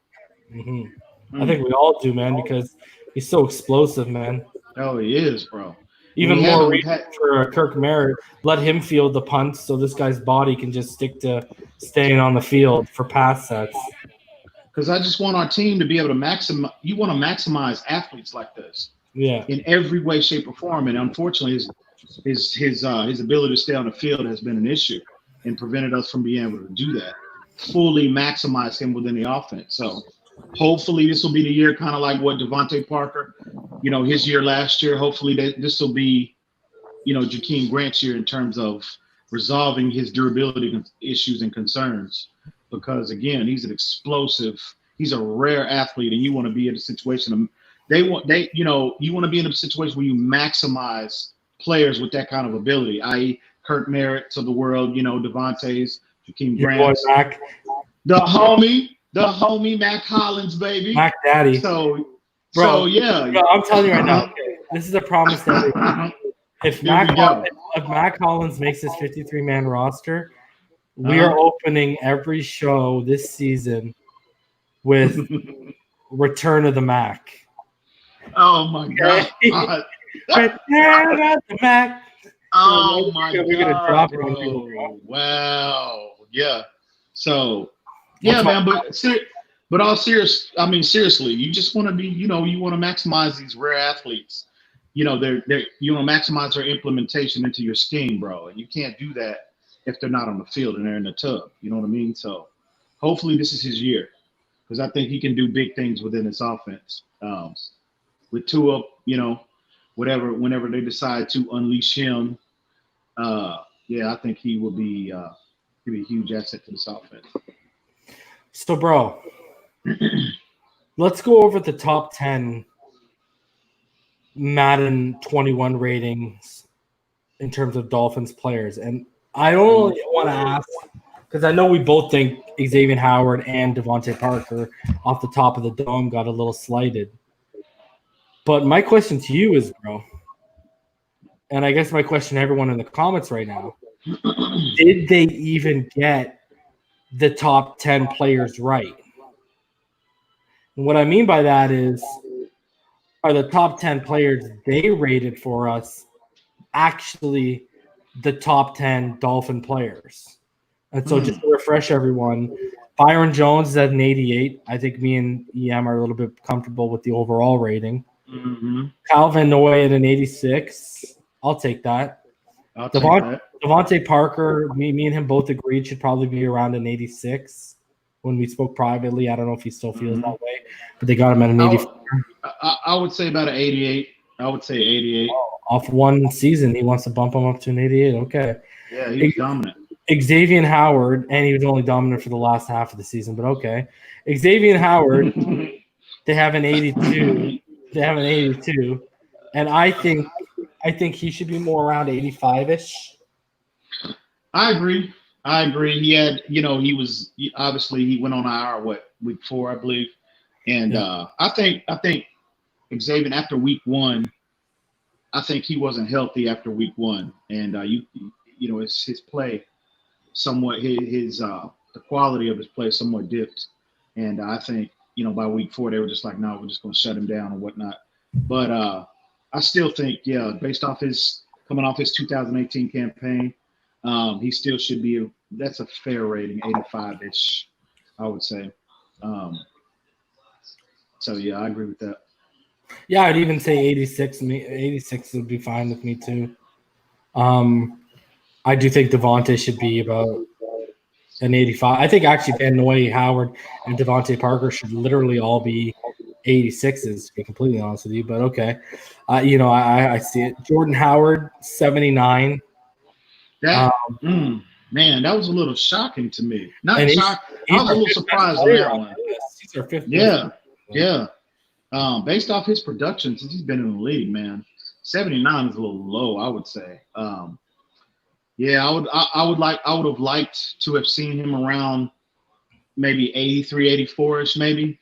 I think we all do, man, because he's so explosive, man. Oh, he is, bro. Even more reason for Kirk Merritt. Let him field the punts so this guy's body can just stick to staying on the field for pass sets. Because I just want our team to be able to maximize. You want to maximize athletes like this. Yeah. In every way, shape, or form. And unfortunately, his ability to stay on the field has been an issue and prevented us from being able to do that. Fully maximize him within the offense. So hopefully this will be the year, kind of like what Devontae Parker, his year last year. Hopefully this will be, Jakeem Grant's year in terms of resolving his durability issues and concerns. Because again, he's an explosive, he's a rare athlete, and you want to be in a situation you want to be in a situation where you maximize players with that kind of ability, i.e. Kirk Merritt's of the world, Devontae's, Jakeem Grant, the homie Mac Hollins, baby, Mac Daddy. So bro, yeah, bro, I'm telling you right now, this is a promise to everyone. If Here we go. Matt Collins makes his 53-man roster, we are opening every show this season with Return of the Mac. Oh my God. Return of the Mac. Oh my God. We're gonna drop it on bro. people. Wow. Yeah. So yeah, man, but all serious, I mean, seriously, you just want to be, you want to maximize these rare athletes. You want to maximize their implementation into your scheme, bro. And you can't do that if they're not on the field and they're in the tub. You know what I mean? So hopefully this is his year, because I think he can do big things within this offense. With Tua, whenever they decide to unleash him, I think he will be a huge asset to this offense. So, bro, let's go over the top 10 Madden 21 ratings in terms of Dolphins players. And I only want to ask, because I know we both think Xavier Howard and Devontae Parker off the top of the dome got a little slighted. But my question to you is, bro, and I guess my question to everyone in the comments right now, did they even get the top 10 players right? And what I mean by that is, are the top 10 players they rated for us actually the top 10 Dolphin players? And so just to refresh everyone, Byron Jones is at an 88. I think me and EM are a little bit comfortable with the overall rating. Kyle Van Noy at an 86. I'll take that. Devontae Parker, me and him both agreed should probably be around an 86. When we spoke privately, I don't know if he still feels that way, but they got him at an 84. I would say about an 88. I would say 88. Off one season, he wants to bump him up to an 88. Okay. Yeah, he's dominant. Xavier Howard, and he was only dominant for the last half of the season, but okay. Xavier Howard, they have an 82. They have an 82, and I think he should be more around 85-ish. I agree. He had, he went on IR week 4, I believe, and I think Xavier after week 1, I think he wasn't healthy after week 1, and his play somewhat the quality of his play somewhat dipped, and I think by week 4 they were just like, no, we're just going to shut him down or whatnot. But I still think, based off coming off his 2018 campaign, he still should be that's a fair rating, 85-ish, I would say. So yeah, I agree with that. Yeah, I'd even say 86. 86 would be fine with me too. I do think Devontae should be about an 85. I think actually Van Noy, Howard, and Devontae Parker should literally all be 86s, to be completely honest with you. But okay, I see it. Jordan Howard, 79. Man, that was a little shocking to me. Not shocked. I was a little surprised on that one. He's our fifth. Yeah. Based off his production since he's been in the league, man, 79 is a little low, I would say. I would have liked to have seen him around maybe 83, 84-ish, maybe.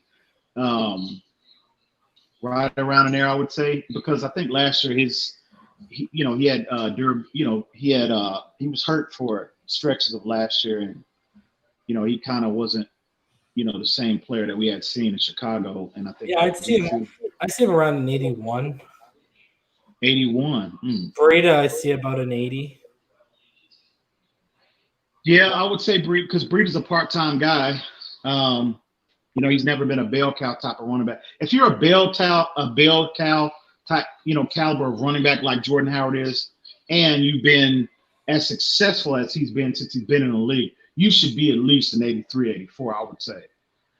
Right around in there, I would say, because I think last year he was hurt for stretches of last year, and he kind of wasn't the same player that we had seen in Chicago. And I think I'd see him around an 81. 81. Breda, I see about an 80. Yeah, I would say Breed, because Breed is a part-time guy. He's never been a bell cow type of running back. If you're a bell cow type, caliber of running back like Jordan Howard is, and you've been as successful as he's been since he's been in the league, you should be at least an 83, 84, I would say.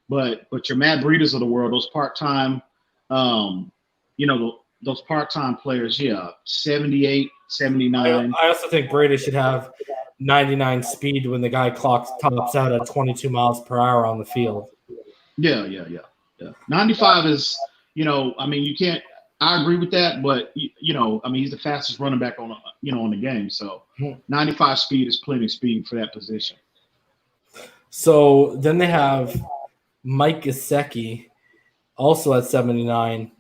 But your Matt Breeders of the world, those part-time, those part-time players, 78, 79. I also think Breda should have 99 speed when the guy tops out at 22 miles per hour on the field. Yeah. 95 is, you can't. I agree with that, but he's the fastest running back on the game. So 95 speed is plenty of speed for that position. So then they have Mike Gesicki, also at 79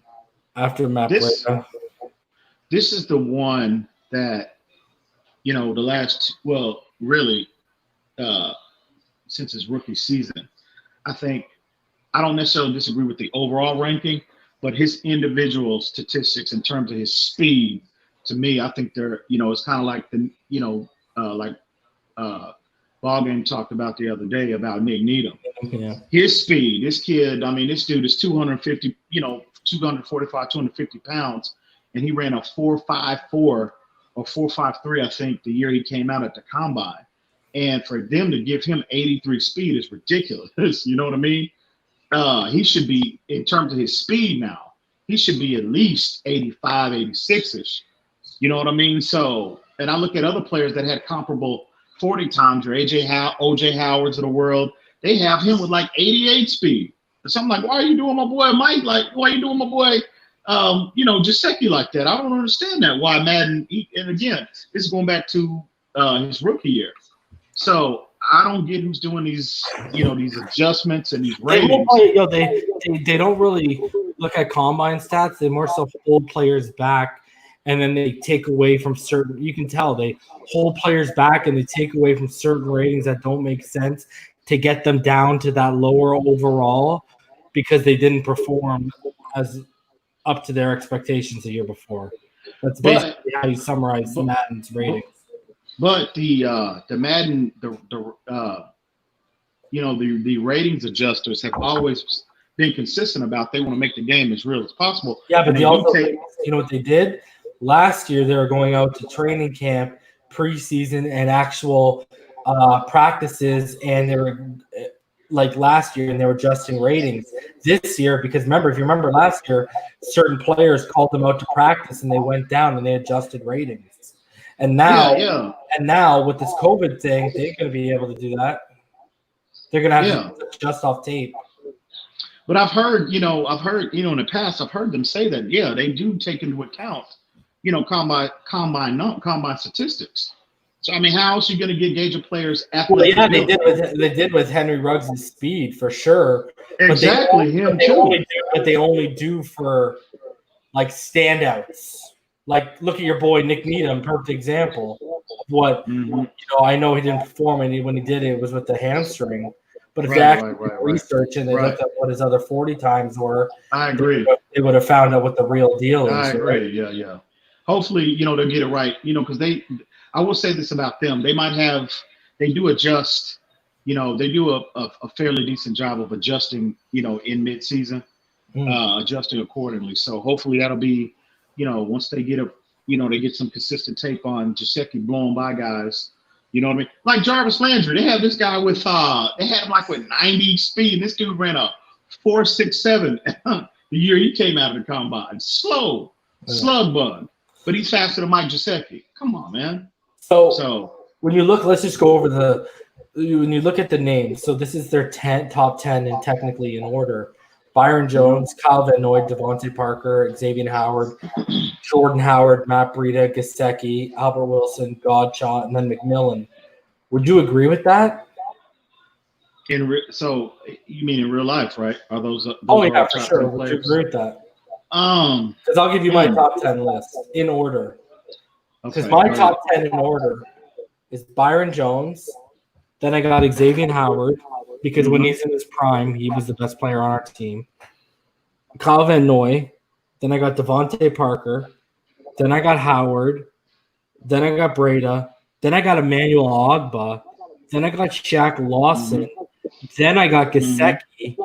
after Matt Breda. This is the one that, the last, really, since his rookie season, I don't necessarily disagree with the overall ranking, but his individual statistics in terms of his speed, to me, I think they're, it's kind of like Ballgame talked about the other day about Nick Needham. Yeah. His speed, this kid, this dude is 250, 245, 250 pounds, and he ran a 4.54 or 4.53, I think, the year he came out at the combine. And for them to give him 83 speed is ridiculous. You know what I mean? He should be, in terms of his speed now, he should be at least 85, 86-ish. You know what I mean? So, and I look at other players that had comparable 40 times, or OJ Howards of the world, they have him with like 88 speed. So I'm like, why are you doing my boy Mike? Like, why are you doing my boy, Gesicki like that? I don't understand that. Why Madden, and again, this is going back to his rookie year. So I don't get who's doing these, these adjustments and these ratings. They don't really look at combine stats. They more so hold players back, and then they take away from certain. You can tell they hold players back and they take away from certain ratings that don't make sense to get them down to that lower overall because they didn't perform as up to their expectations the year before. That's basically how you summarize Madden's ratings. But the Madden, the ratings adjusters have always been consistent about they want to make the game as real as possible. Yeah, but they also, you know what they did? Last year, they were going out to training camp, preseason, and actual practices, and they were like last year, and they were adjusting ratings. This year, because if you remember last year, certain players called them out to practice, and they went down, and they adjusted ratings. And now, with this COVID thing, they're going to be able to do that. They're going to have to adjust off tape. But I've heard, in the past, I've heard them say that, they do take into account, combine statistics. So, how else are you going to gauge a player's athletic ability? They did with Henry Ruggs' speed, for sure. Exactly, but they only do for, like, standouts. Like, look at your boy Nick Needham, perfect example of what, I know he didn't perform, and when he did it was with the hamstring. But if they actually research and they looked at what his other 40 times were, I agree. They would have found out what the real deal is. I agree. Right? Yeah. Hopefully, they'll get it right. Because I will say this about them: they do adjust. They do a fairly decent job of adjusting. In mid-season, adjusting accordingly. So hopefully that'll be, once they get they get some consistent tape on Gesicki blowing by guys. You know what I mean? Like Jarvis Landry, they have this guy with they had him like with 90 speed. This dude ran a 4.67 the year he came out of the combine. Slow, slug bug, but he's faster than Mike Gesicki. Come on, man. So when you look, let's just go over when you look at the names. So this is their top 10 and technically in order. Byron Jones, Kyle Benoit, Devontae Parker, Xavier Howard, Jordan Howard, Matt Breida, Gesicki, Albert Wilson, Godshot, and then McMillan. Would you agree with that? So you mean in real life, right? Are those for sure. Would you agree with that? Because I'll give you my top 10 list in order. Because my top 10 in order is Byron Jones. Then I got Xavier Howard. Because when he's in his prime, he was the best player on our team. Kyle Van Noy. Then I got Devontae Parker. Then I got Howard. Then I got Breida. Then I got Emmanuel Ogbah. Then I got Shaq Lawson. Then I got Gesicki.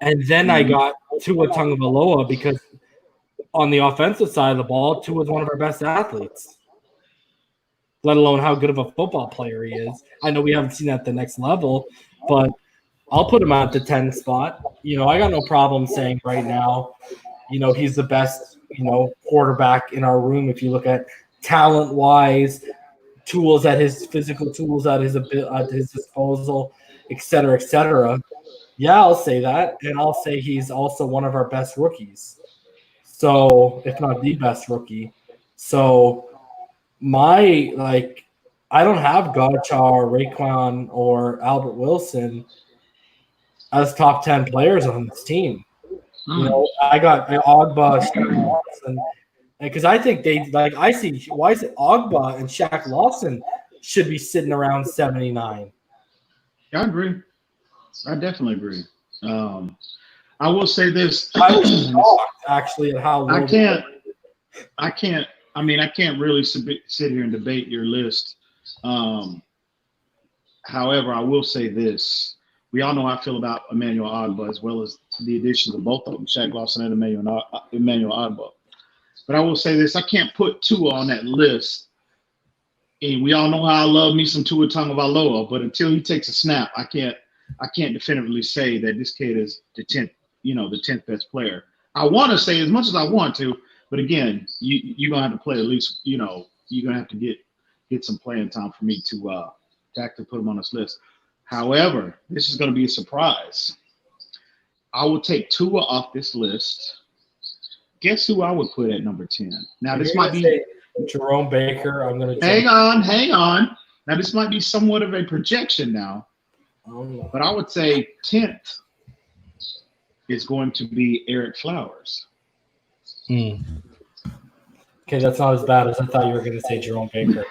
And then I got Tua Tagovailoa because on the offensive side of the ball, Tua is one of our best athletes. Let alone how good of a football player he is. I know we haven't seen that at the next level, but I'll put him at the 10 spot. I got no problem saying right now, he's the best, quarterback in our room. If you look at talent-wise, physical tools at his disposal, et cetera, et cetera. Yeah, I'll say that. And I'll say he's also one of our best rookies. So, if not the best rookie. So, I don't have Godchar or Raekwon or Albert Wilson as top 10 players on this team. I got Ogbah, Shaq Lawson, because I think I see why is it Ogba and Shaq Lawson should be sitting around 79. I agree. I definitely agree. I will say this. I was shocked actually at how low I can't really sit here and debate your list. However, I will say this. We all know how I feel about Emmanuel Ogbah, as well as the additions of both of them, Shaq Lawson and Emmanuel Ogbah. But I will say this. I can't put Tua on that list. And we all know how I love me some Tua Tagovailoa, but until he takes a snap, I can't definitively say that this kid is the 10th best player. I want to say as much as I want to, but again, you're gonna have to play at least, you're gonna have to get some playing time for me to actually put him on this list. However, this is gonna be a surprise. I will take Tua off this list. Guess who I would put at number 10? Now this might be Jerome Baker. I'm gonna hang on. Now this might be somewhat of a projection now, but I would say 10th is going to be Eric Flowers. Okay, that's not as bad as I thought you were going to say Jerome Baker.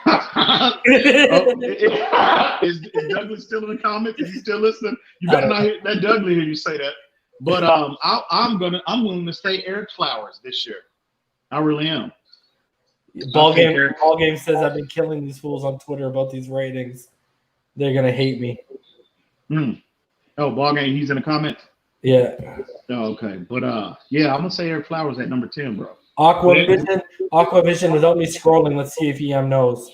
Is Douglas still in the comments? Is he still listening? You better not hear that Douglas hear you say that. But I'm willing to say Eric Flowers this year. I really am. Ball game says I've been killing these fools on Twitter about these ratings. They're gonna hate me. Oh, ball game. He's in the comments. Yeah. Oh, okay. But yeah, I'm gonna say Eric Flowers at number 10, bro. Aquavision. Without me scrolling, let's see if EM knows.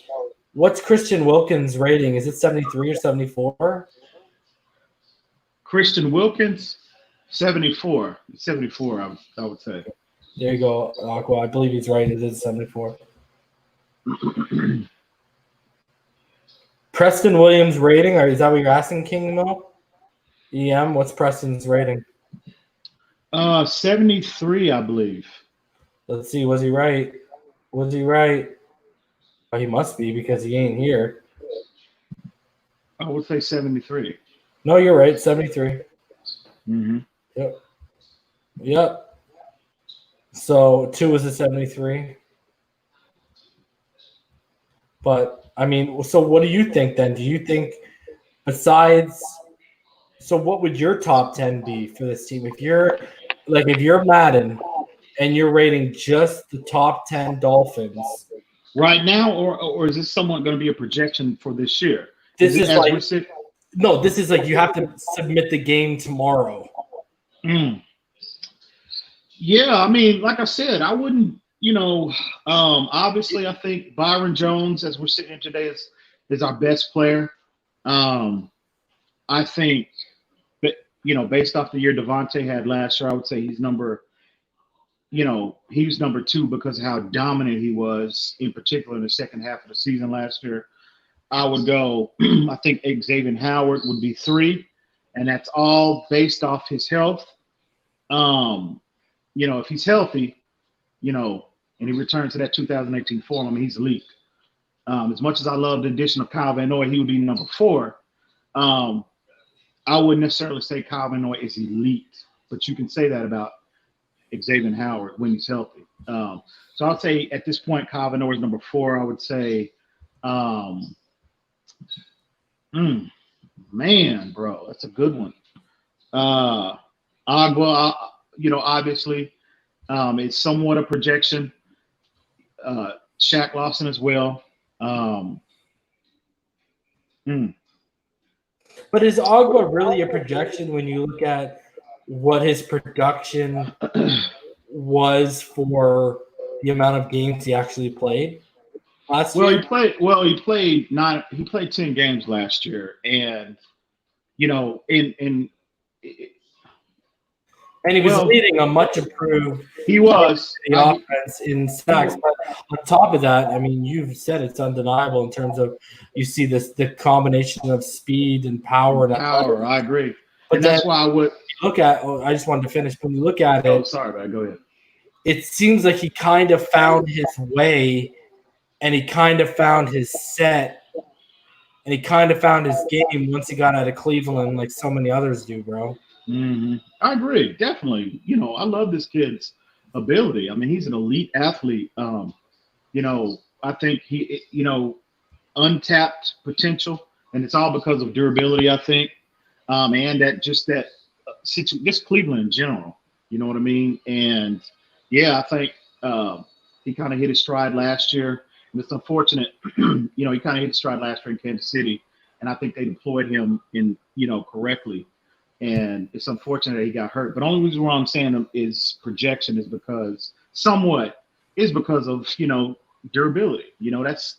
What's Christian Wilkins' rating? Is it 73 or 74? Christian Wilkins, 74. 74, I would say. There you go, Aqua. I believe he's right. It is 74. Preston Williams' rating, or is that what you're asking, King Mo? EM, what's Preston's rating? 73, I believe. Let's see. Was he right? Was he right? Oh, he must be because he ain't here. I would say 73. No, you're right. 73. Mm-hmm. Yep. So 2 is a 73. But I mean, so what do you think then? Do you think besides? So what would your top 10 be for this team? If you're Madden and you're rating just the top 10 Dolphins right now, or is this somewhat going to be a projection for this year? This is like you have to submit the game tomorrow. Yeah, I mean, like I said, I wouldn't. Obviously, I think Byron Jones, as we're sitting here today, is our best player. I think that based off the year Devontae had last year, I would say he's number 2 because of how dominant he was, in particular in the second half of the season last year. I would go, I think Xavier Howard would be 3, and that's all based off his health. If he's healthy, and he returns to that 2018 form, I mean, he's elite. As much as I love the addition of Kyle Van Noy, he would be number 4. I wouldn't necessarily say Kyle Van Noy is elite, but you can say that about Xavier Howard when he's healthy. So I'd say at this point, Kyle Van Noy is number 4. I would say, man, bro, that's a good one. Agua, obviously, it's somewhat a projection. Shaq Lawson as well. But is Agua really a projection when you look at what his production was for the amount of games he actually played last year? He played 10 games last year, and and he was leading a much improved. He was the offense in sacks. But on top of that, I mean, you've said it's undeniable in terms of you see the combination of speed and power. Power, I agree. But that's why I would look at. Oh, I just wanted to finish. When you look at it, oh, sorry, man. Go ahead. It seems like he kind of found his way, and he kind of found his set, and he kind of found his game once he got out of Cleveland, like so many others do, bro. Mm-hmm. I agree, definitely. I love this kid's ability. I mean, he's an elite athlete. I think he, untapped potential, and it's all because of durability, I think, and just Cleveland in general. You know what I mean? And yeah, I think he kind of hit his stride last year. And it's unfortunate, he kind of hit his stride last year in Kansas City, and I think they deployed him in, correctly. And it's unfortunate that he got hurt. But the only reason why I'm saying is projection is because of, durability.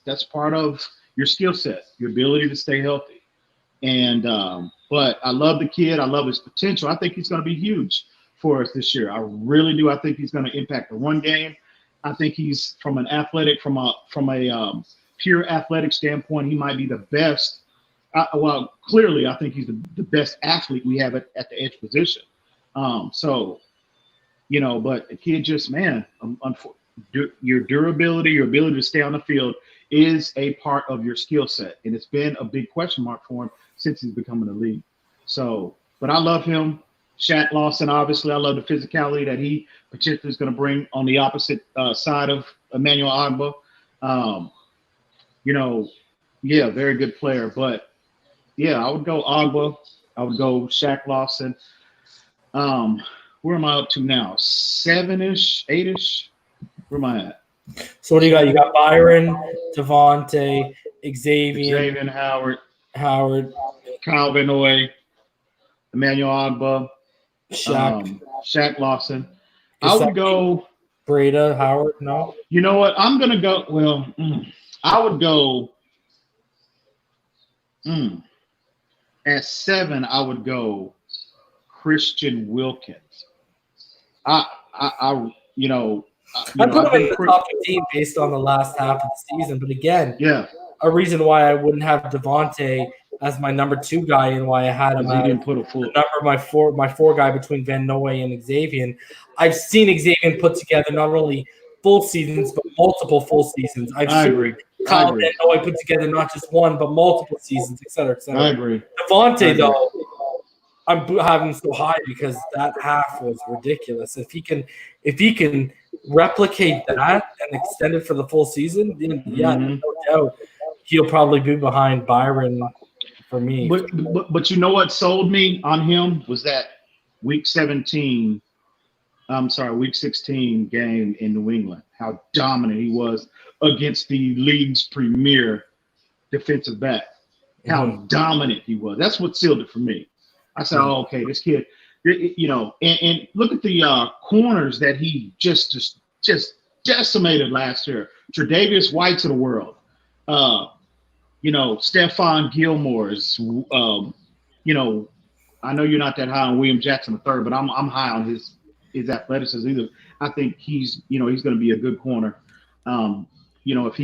That's part of your skill set, your ability to stay healthy. And but I love the kid. I love his potential. I think he's going to be huge for us this year. I really do. I think he's going to impact the run game. I think he's from a pure athletic standpoint, he might be the best. Clearly, I think he's the best athlete we have at the edge position. But the kid just, your durability, your ability to stay on the field is a part of your skill set. And it's been a big question mark for him since he's become in the league. So, but I love him. Shaq Lawson, obviously, I love the physicality that he potentially is going to bring on the opposite side of Emmanuel Ogbah. Very good player. But, yeah, I would go Ogbah. I would go Shaq Lawson. Where am I up to now? 7-ish, 8-ish? Where am I at? So what do you got? You got Byron, Devontae, Xavier, Howard, Kyle Benoit, Emmanuel Ogbah, Shaq Lawson. I would go Breda, Howard. No. You know what? I'm gonna go. Well, I would go. At 7, I would go Christian Wilkins. I put him in the top 15 based on the last half of the season. But again, a reason why I wouldn't have Devontae as my number 2 guy and why I had him my four guy between Van Noy and Xavier. I've seen Xavier put together not only full seasons but multiple full seasons. I agree. Kyle Van Noy put together not just one but multiple seasons, et cetera, et cetera. I agree. Devontae, though, I'm having him so high because that half was ridiculous. If he can replicate that and extend it for the full season, then no doubt he'll probably be behind Byron for me. But you know what sold me on him was that week 16 game in New England, how dominant he was against the league's premier defensive back. How dominant he was. That's what sealed it for me. I said, oh, okay, this kid, and look at the corners that he just decimated last year. Tre'Davious White's of the world. Stephon Gilmore's, I know you're not that high on William Jackson III, but I'm high on his athleticism either. I think he's going to be a good corner. If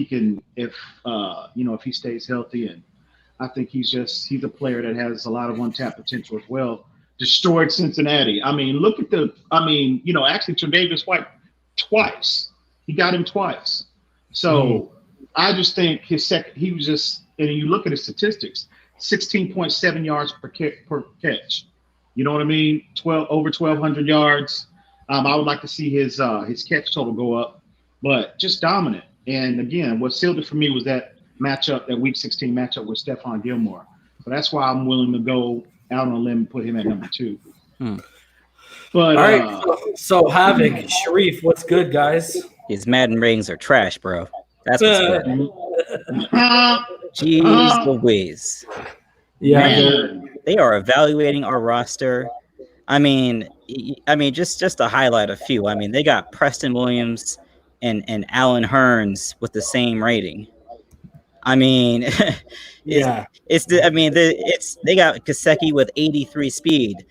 he stays healthy, and I think he's a player that has a lot of untapped potential as well. Destroyed Cincinnati. I mean, actually Tre'Davious White twice. He got him twice. So I just think he was just, and you look at his statistics, 16.7 yards per catch. You know what I mean? Over 1,200 yards. I would like to see his catch total go up, but just dominant. And again, what sealed it for me was that week 16 matchup with Stephon Gilmore. So that's why I'm willing to go out on a limb and put him at number 2. But all right, so Havoc, Sharif, what's good, guys? His Madden ratings are trash, bro. That's what's good. Jeez Louise. Yeah, they are evaluating our roster. I mean, just to highlight a few. I mean, they got Preston Williams and Alan Hearns with the same rating. I mean, they got Gesicki with 83 speed.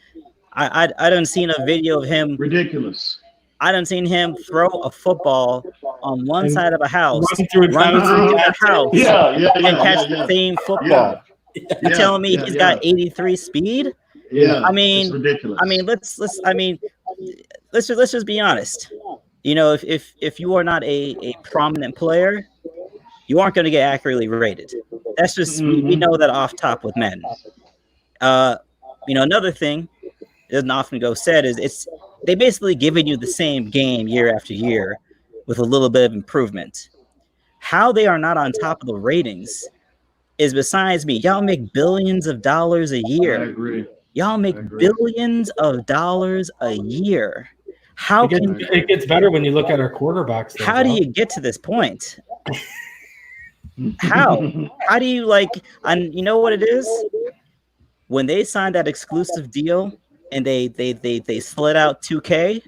I done seen a video of him. Ridiculous. I done seen him throw a football on one side of a house, run through the house, and catch the same football. You telling me he's got 83 speed? Yeah, I mean, it's ridiculous. I mean, let's just be honest. If you are not a prominent player, you aren't going to get accurately rated. That's just we know that off top with Madden. Another thing doesn't often go said is they basically giving you the same game year after year with a little bit of improvement. How they are not on top of the ratings is besides me. Y'all make billions of dollars a year. I agree. Y'all make billions of dollars a year. How it gets better when you look at our quarterbacks. Though, how do you get to this point? How do you and you know what it is? When they signed that exclusive deal and they split out 2K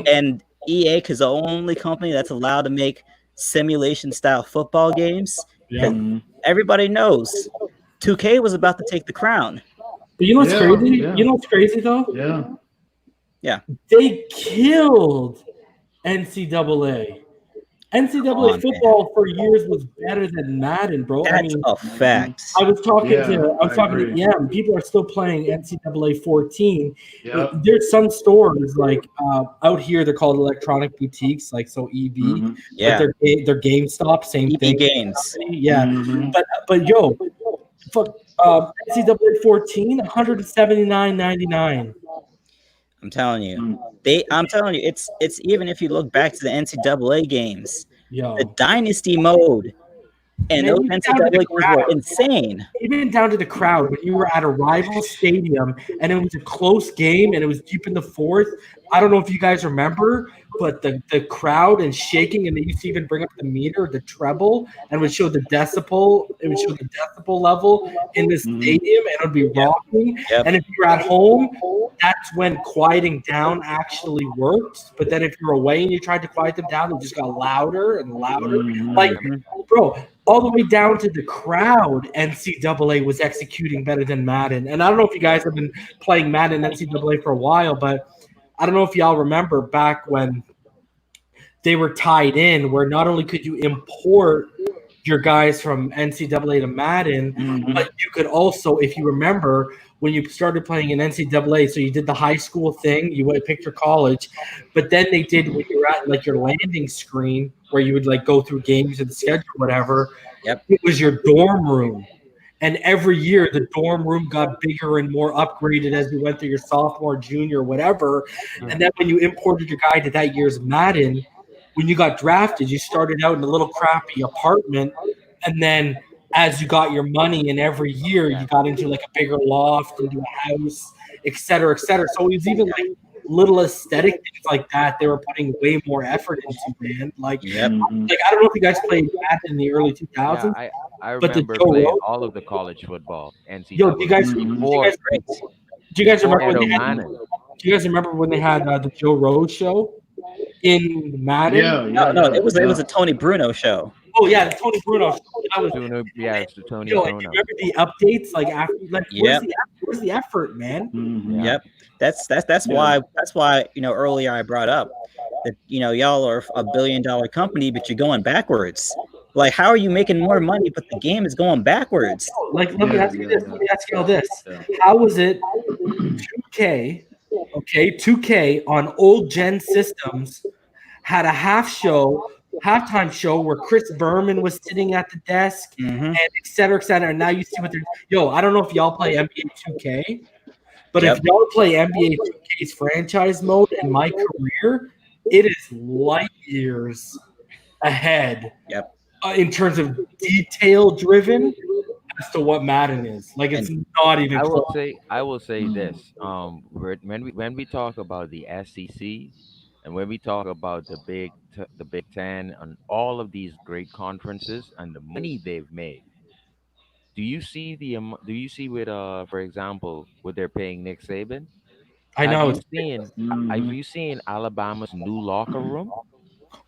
and EA, because the only company that's allowed to make simulation style football games, everybody knows 2K was about to take the crown. But you know what's crazy? Yeah. You know what's crazy though? Yeah. They killed NCAA. NCAA football for years was better than Madden, bro. That's a fact. I was talking to EM. People are still playing NCAA 14. Yep. There's some stores like out here. They're called electronic boutiques, like so EB. Yeah, but they're GameStop, same EB thing. Games. Yeah, but yo, fuck NCAA 14, $179.99. I'm telling you, it's even if you look back to the NCAA games, the dynasty mode and those NCAA games were insane. Even down to the crowd, when you were at a rival stadium and it was a close game and it was deep in the fourth. I don't know if you guys remember, but the crowd and shaking, and they used to even bring up the meter, the treble, and would show the decibel. It would show the decibel level in the stadium, and it would be rocking. And if you're at home, that's when quieting down actually worked. But then if you're away and you tried to quiet them down, it just got louder and louder. Like, bro, all the way down to the crowd, NCAA was executing better than Madden. And I don't know if you guys have been playing Madden NCAA for a while, but I don't know if y'all remember back when they were tied in, where not only could you import your guys from NCAA to Madden, but you could also, if you remember, when you started playing in NCAA, so you did the high school thing, you would pick your college, but then they did when you're at like your landing screen where you would like go through games and schedule whatever. It was your dorm room. And every year, the dorm room got bigger and more upgraded as you went through your sophomore, junior, whatever. And then when you imported your guy to that year's Madden, when you got drafted, you started out in a little crappy apartment. And then as you got your money in every year, you got into like a bigger loft, into a house, et cetera, et cetera. So it was even like little aesthetic things like that they were putting way more effort into, man. Like, like I don't know if you guys played Madden in the early 2000s. Yeah, I remember playing all of the college football. NCAA. Yo, do you guys remember when they had? Do you guys remember when they had the Joe Rose show in Madden? No, it was a Tony Bruno show. Oh yeah, the Tony Bruno show. It's the Tony Bruno. Bruno. Remember the updates? Like after, like where's the effort, man? That's why earlier I brought up that y'all are a $1 billion company, but you're going backwards. Like, how are you making more money, but the game is going backwards? Like, let me ask you this. Let me ask you all this. How was it 2K, 2K on old gen systems had a halftime show where Chris Berman was sitting at the desk and et cetera, and now you see what they're I don't know if y'all play NBA 2K, but if y'all play NBA 2K's franchise mode in my career, it is light years ahead in terms of detail driven as to what Madden is. Like, it's not even close. I will say this. When we talk about the SEC and when we talk about the Big Ten and all of these great conferences and the money they've made, do you see with for example, what they're paying Nick Saban? I know. Have you seen Alabama's new locker room?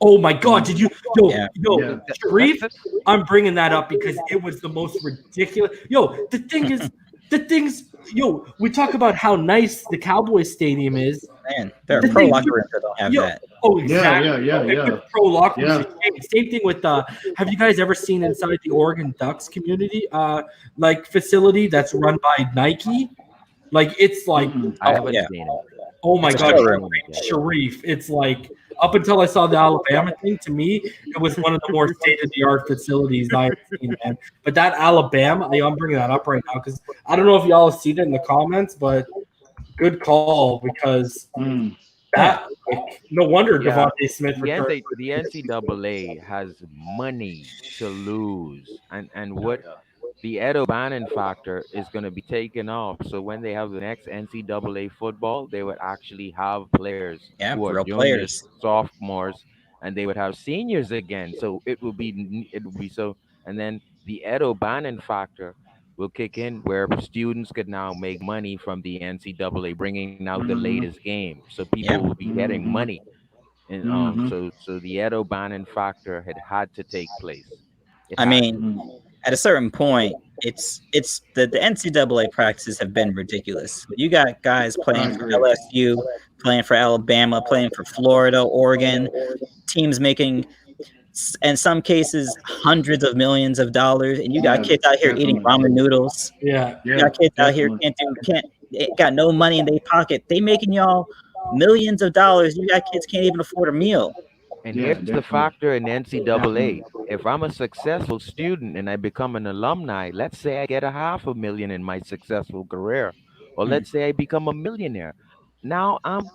Oh my God! Did you? Yo, Sharif, I'm bringing that up because it was the most ridiculous. Yo, the things. Yo, we talk about how nice the Cowboys Stadium is. Man, there are pro locker rooms that don't have that. Oh, exactly. Yeah. Pro locker rooms. Same thing with. Have you guys ever seen inside the Oregon Ducks community, like facility that's run by Nike? Like, it's like. I haven't seen it. Oh my God, Sharif! It's like. Up until I saw the Alabama thing, to me, it was one of the more state-of-the-art facilities I've seen, man. But that Alabama, I'm bringing that up right now because I don't know if y'all have seen it in the comments, but good call because that no wonder Devontae Smith returned. The NCAA has money to lose, and what the Ed O'Bannon factor is going to be taken off. So when they have the next NCAA football, they would actually have players who are real juniors, players. sophomores, and they would have seniors again. So it will be so. And then the Ed O'Bannon factor will kick in, where students could now make money from the NCAA, bringing out the latest game. So people will be getting money. And so the Ed O'Bannon factor had to take place. I mean, at a certain point, it's the NCAA practices have been ridiculous. You got guys playing for LSU, playing for Alabama, playing for Florida, Oregon, teams making, in some cases, hundreds of millions of dollars, and you got kids out here eating ramen noodles. You got kids out here got no money in their pocket. They making y'all millions of dollars. You got kids can't even afford a meal. And here's the factor in NCAA. If I'm a successful student and I become an alumni, let's say I get $500,000 in my successful career, or let's say I become a millionaire. Now I'm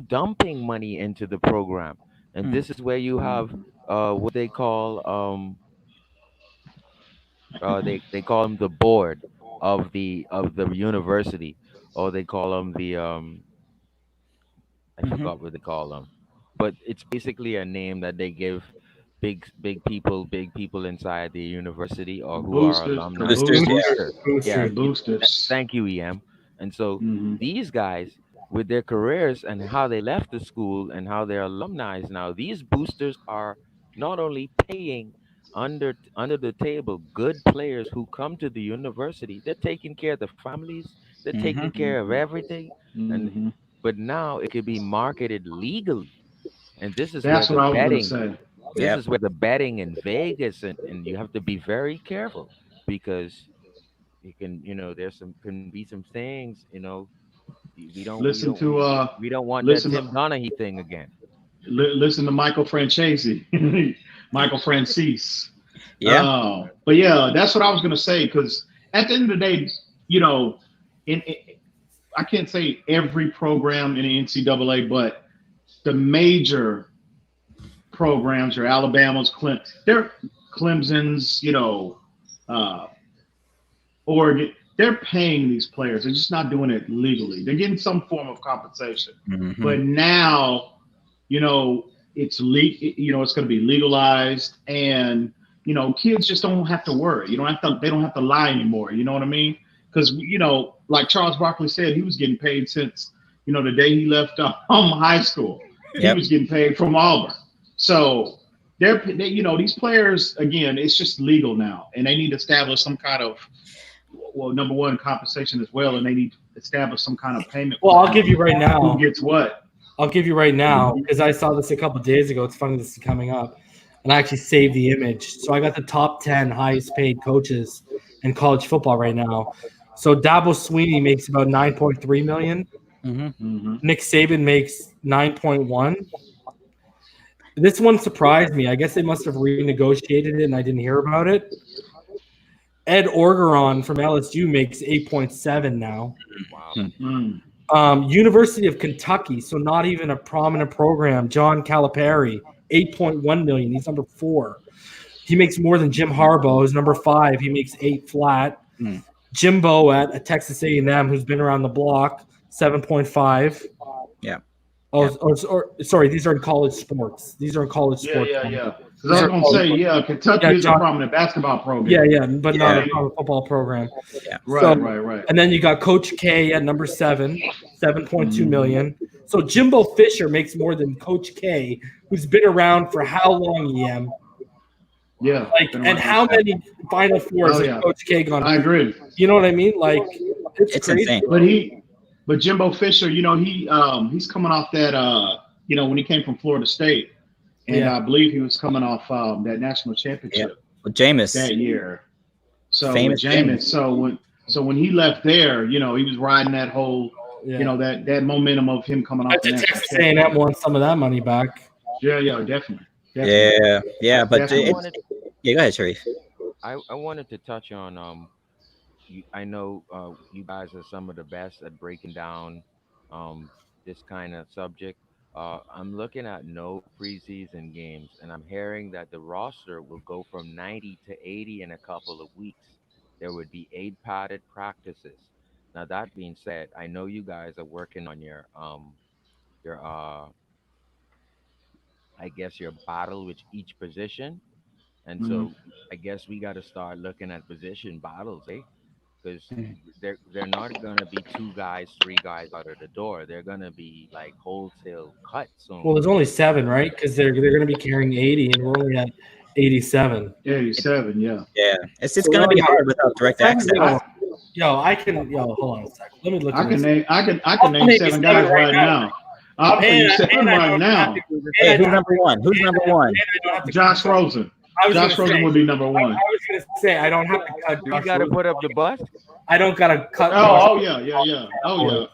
dumping money into the program. And this is where you have what they call they call them the board of the university, or they call them the I forgot what they call them, but it's basically a name that they give big people inside the university, or who are alumni. Boosters. Thank you, EM. And so these guys, with their careers and how they left the school and how they're alumni now, these boosters are not only paying under the table good players who come to the university. They're taking care of the families. They're taking care of everything. And but now it could be marketed legally, and this is That's where what the I was betting. going to say. This is where the betting in Vegas, and you have to be very careful, because you can, can be some things, we don't want that Tim Donaghy thing again. Listen to Michael Francese, Michael Francis. Yeah. But yeah, that's what I was going to say, because at the end of the day, I can't say every program in the NCAA, but the major programs are Alabama's, Clemson's, Oregon. They're paying these players. They're just not doing it legally. They're getting some form of compensation. But now, it's it's going to be legalized, and kids just don't have to worry. They don't have to lie anymore. You know what I mean? Because like Charles Barkley said, he was getting paid since the day he left high school. He was getting paid from Auburn. So they these players, again, it's just legal now, and they need to establish some kind of, number one, compensation as well, and they need to establish some kind of payment. Well, I'll give you right now. Who gets what? I'll give you right now, because I saw this a couple of days ago. It's funny this is coming up, and I actually saved the image. So I got the top 10 highest paid coaches in college football right now. So Dabo Swinney makes about $9.3 million. Nick Saban makes 9.1. This one surprised me. I guess they must have renegotiated it, and I didn't hear about it. Ed Orgeron from LSU makes 8.7 now. Wow. University of Kentucky, so not even a prominent program. John Calipari, 8.1 million. He's number 4. He makes more than Jim Harbaugh, who's number 5. He makes 8 flat. Jimbo at Texas A&M, who's been around the block, 7.5. Yeah. Sorry, these are in college sports. Yeah. Because I was going to say, Kentucky is a prominent basketball program. Yeah, but not a prominent football program. Yeah. Right. And then you got Coach K at number 7, 7.2 million. So Jimbo Fisher makes more than Coach K, who's been around for how long, EM? Yeah. And how many Final Fours has Coach K gone? I agree. You know what I mean? It's crazy. Insane. But Jimbo Fisher, he's coming off that, when he came from Florida State, and I believe he was coming off that national championship with Jameis that year. So famous Jameis. So when he left there, he was riding that whole, that momentum of him coming off. Texas A&M wants some of that money back. Yeah, definitely. Yeah, but go ahead, Sharif. I wanted to touch on I know you guys are some of the best at breaking down um, this kind of subject. I'm looking at no preseason games, and I'm hearing that the roster will go from 90 to 80 in a couple of weeks. There would be 8 padded practices. Now, that being said, I know you guys are working on your I guess your battle with each position, and Mhm. so I guess we got to start looking at position battles, eh? Because they're not gonna be 2 guys, 3 guys out of the door. They're gonna be like wholesale cut Well, soon. there's only 7, right? Because they're going to be carrying 80, and we're only at 87. 87, yeah. Yeah, it's So going to we're be only hard without direct access. Hold on a second. Let me look. I at can this. name I can I'll name name 7 you guys 7 right now. I'll tell you 7 right now. Hey, who's number one? Who's number one? Josh Rosen. Josh Rosen would be number 1. I was going to say I don't have to cut. You got to put up the bus. I don't got to cut. Oh yeah. Oh yeah.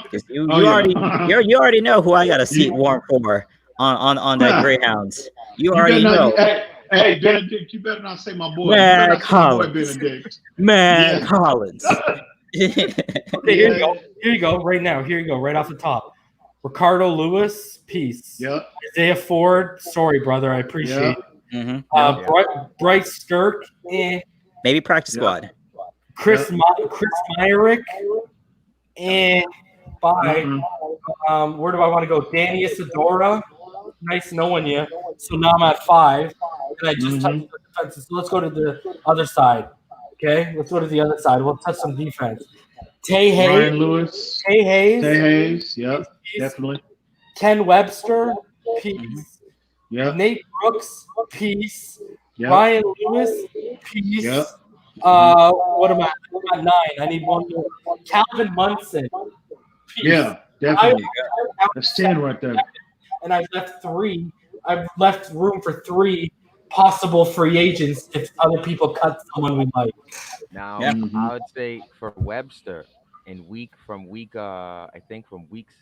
Because you already know who I got a seat warm for on that Greyhounds. You already know. Hey, Benedict, you better not say my boy. Man Collins. Man Yeah. Collins. Okay, here you go. Here you go. Right now. Here you go. Right off the top. Ricardo Lewis, peace. Yep. Isaiah Ford, sorry, brother. I appreciate it. Mm-hmm. Bryce Stirk, Maybe practice squad. Chris Myrick, and bye. Where do I want to go? Danny Isadora. Nice knowing you. So now I'm at 5, and I just touched the defenses. So let's go to the other side. Okay, let's go to the other side. We'll touch some defense. Tay Hayes. Ryan Lewis. Tay Hayes. Tay Hayes. Yep. Definitely. Ken Webster. Peace. Yep. Nate Brooks. Peace. Yep. Ryan Lewis. Peace. Yep. What am I? I'm at 9. I need one more. Calvin Munson. Peace. Yeah, definitely. That's 10 right there. And I left 3. I've left room for 3 possible free agents if other people cut someone we like. Now, I would say for Webster, from week I think from weeks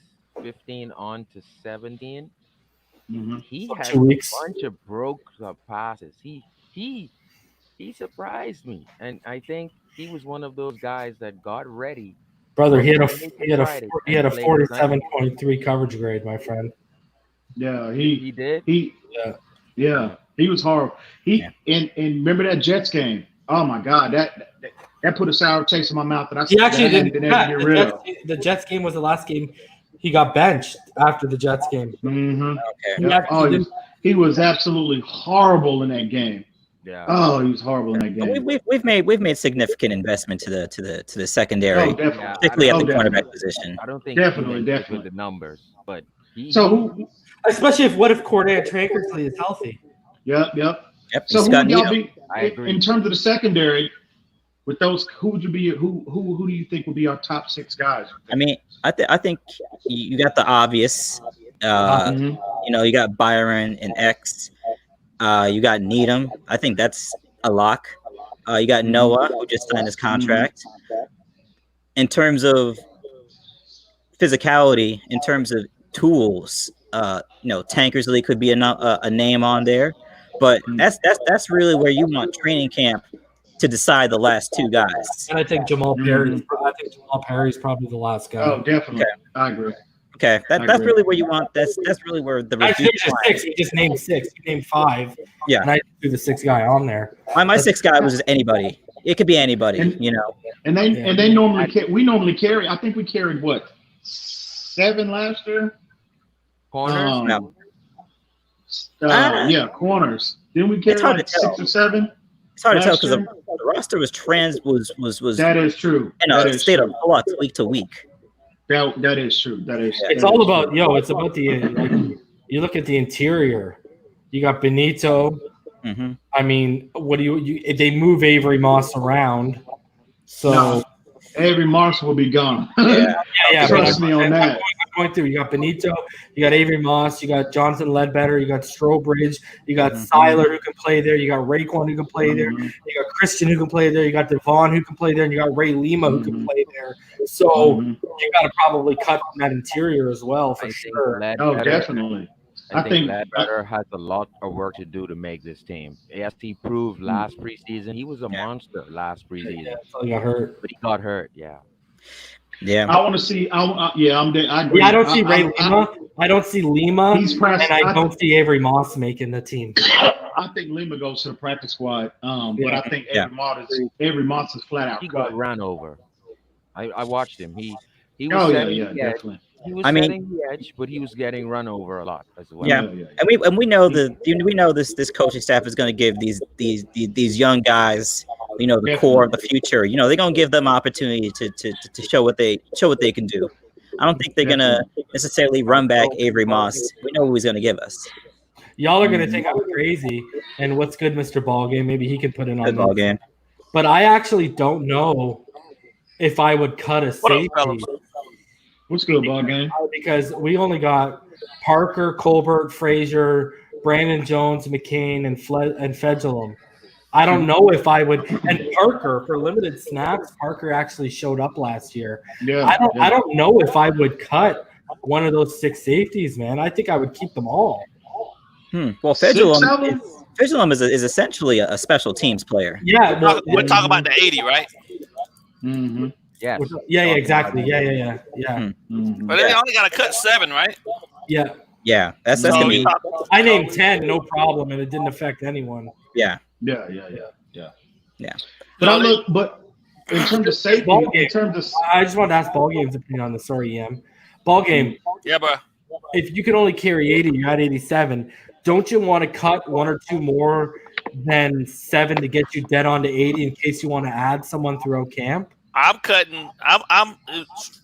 15 on to 17, he had 2 weeks. a bunch of broke passes. He surprised me, and I think he was one of those guys that got ready. Brother, he had a 47.3 coverage grade, my friend. Yeah, he did. Yeah, he was horrible. And remember that Jets game? Oh my God, that put a sour taste in my mouth. That He actually didn't. get rid of. The Jets game was the last game. He got benched after the Jets game. Okay. He was absolutely horrible in that game. Yeah. Oh, he was horrible in that game. We've made significant investment to the secondary, Oh, definitely. particularly at the cornerback position. I don't think Definitely. with the numbers, but especially what if Corday Trankersley is healthy? Yep. So who would y'all be I agree. in terms of the secondary? With those, who do you think would be our top 6 guys? I mean, I think you got the obvious. You know, you got Byron and X. You got Needham. I think that's a lock. You got Noah, who just signed his contract. In terms of physicality, in terms of tools, Tankersley could be a name on there, but that's really where you want training camp to decide the last 2 guys. And I think Jamal Perry. I think Jamal Perry is probably the last guy. Oh, definitely. Okay. I agree. Okay, that's really where you want. That's really where the I think just 6. We just named 6. You named 5. Yeah, and I threw the 6th guy on there. My 6th guy was just anybody. It could be anybody, you know. And they normally we normally carry. I think we carried what 7 last year. Corners. Yeah, corners. Didn't we carry like 6 or 7? It's hard to tell because the roster was was. That is true. In a state of flux week to week. That is true. It's all about it's about the you look at the interior. You got Benito. I mean, what do you they move Avery Moss around? So Avery Moss will be gone. Yeah. Trust me on that. I'm going through. You got Benito, you got Avery Moss, you got Jonathan Ledbetter, you got Strobridge, you got Seiler who can play there, you got Raekwon who can play there, you got Christian who can play there, you got Devon who can play there, and you got Ray Lima who can play there. So you got to probably cut from that interior as well for sure. Oh, definitely. I think Ledbetter has a lot of work to do to make this team. Yes, he proved last preseason. He was a monster last preseason. He got hurt. But he got hurt, yeah. Yeah. I want to see. I agree. Yeah, I don't see Ray Lima. I don't see Lima. He's pressed. And I don't see Avery Moss making the team. I think Lima goes to the practice squad. But I think Avery Moss is flat out. He got run over. I watched him. He was definitely. He was setting the edge, but he was getting run over a lot as well. Yeah, and we know this coaching staff is going to give these young guys, the core of the future. They're going to give them opportunity to show what they can do. I don't think they're going to necessarily run back Avery Moss. We know who he's going to give us. Y'all are going to think I'm crazy. And what's good, Mr. Ballgame? Maybe he can put it on ball game. But I actually don't know if I would cut a safety. What's good, ball game? Because we only got Parker, Colbert, Frazier, Brandon Jones, McCain, and Fedulum. I don't know if I would. And Parker, for limited snaps, Parker actually showed up last year. Yeah, I don't know if I would cut one of those 6 safeties, man. I think I would keep them all. Well, Fedulum is essentially a special teams player. Yeah, we're talking about the 80, right? Mm-hmm. Yeah. Yeah, exactly. Yeah. But they only got to cut 7, right? Yeah. Yeah, that's gonna be. I named 10, no problem, and it didn't affect anyone. Yeah. Yeah. But in terms of safety, I just wanted to ask Ballgame's opinion on this. Sorry, EM. Ballgame. Yeah, bro. If you can only carry 80, you're at 87. Don't you want to cut 1 or 2 more than 7 to get you dead on to 80 in case you want to add someone throughout camp? I'm cutting. I'm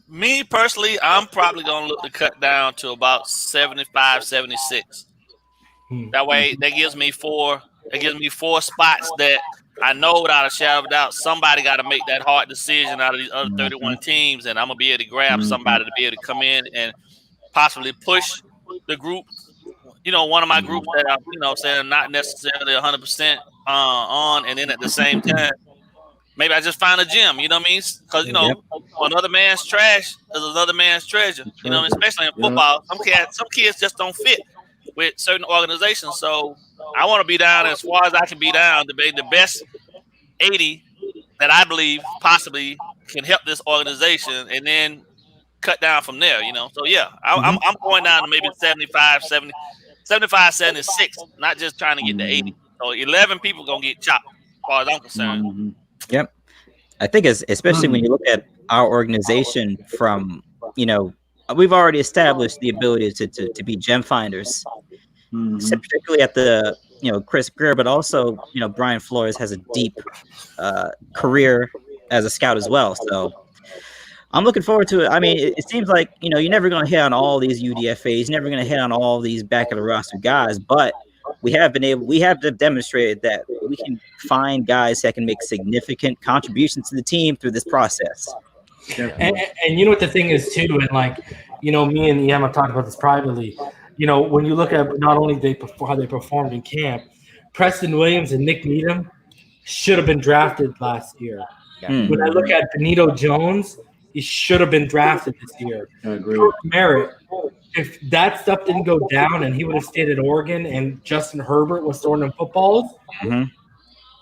me personally. I'm probably gonna look to cut down to about 75, 76. That way, that gives me 4. It gives me 4 spots that I know without a shadow of a doubt somebody got to make that hard decision out of these other 31 teams, and I'm gonna be able to grab somebody to be able to come in and possibly push the group. One of my groups that I'm, saying not necessarily 100% on, and then at the same time. Maybe I just find a gem, you know what I mean? Because, another man's trash is another man's treasure, especially in football. Some kids just don't fit with certain organizations. So I want to be down as far as I can be down to be the best 80 that I believe possibly can help this organization and then cut down from there, So, yeah, I'm going down to maybe 75, 76, not just trying to get to 80. So 11 people going to get chopped as far as I'm concerned. Yep. I think especially when you look at our organization from, we've already established the ability to be gem finders, particularly at the, Chris Greer, but also, Brian Flores has a deep career as a scout as well. So I'm looking forward to it. I mean, it seems like, you're never going to hit on all these UDFAs, you're never going to hit on all these back of the roster guys, but we have demonstrated that we can find guys that can make significant contributions to the team through this process. And you know what the thing is too, and me and EM have talked about this privately. When you look at not only how they performed in camp, Preston Williams and Nick Needham should have been drafted last year. When I look at Benito Jones, he should have been drafted this year. I agree. Merritt, if that stuff didn't go down and he would have stayed at Oregon and Justin Herbert was throwing him footballs,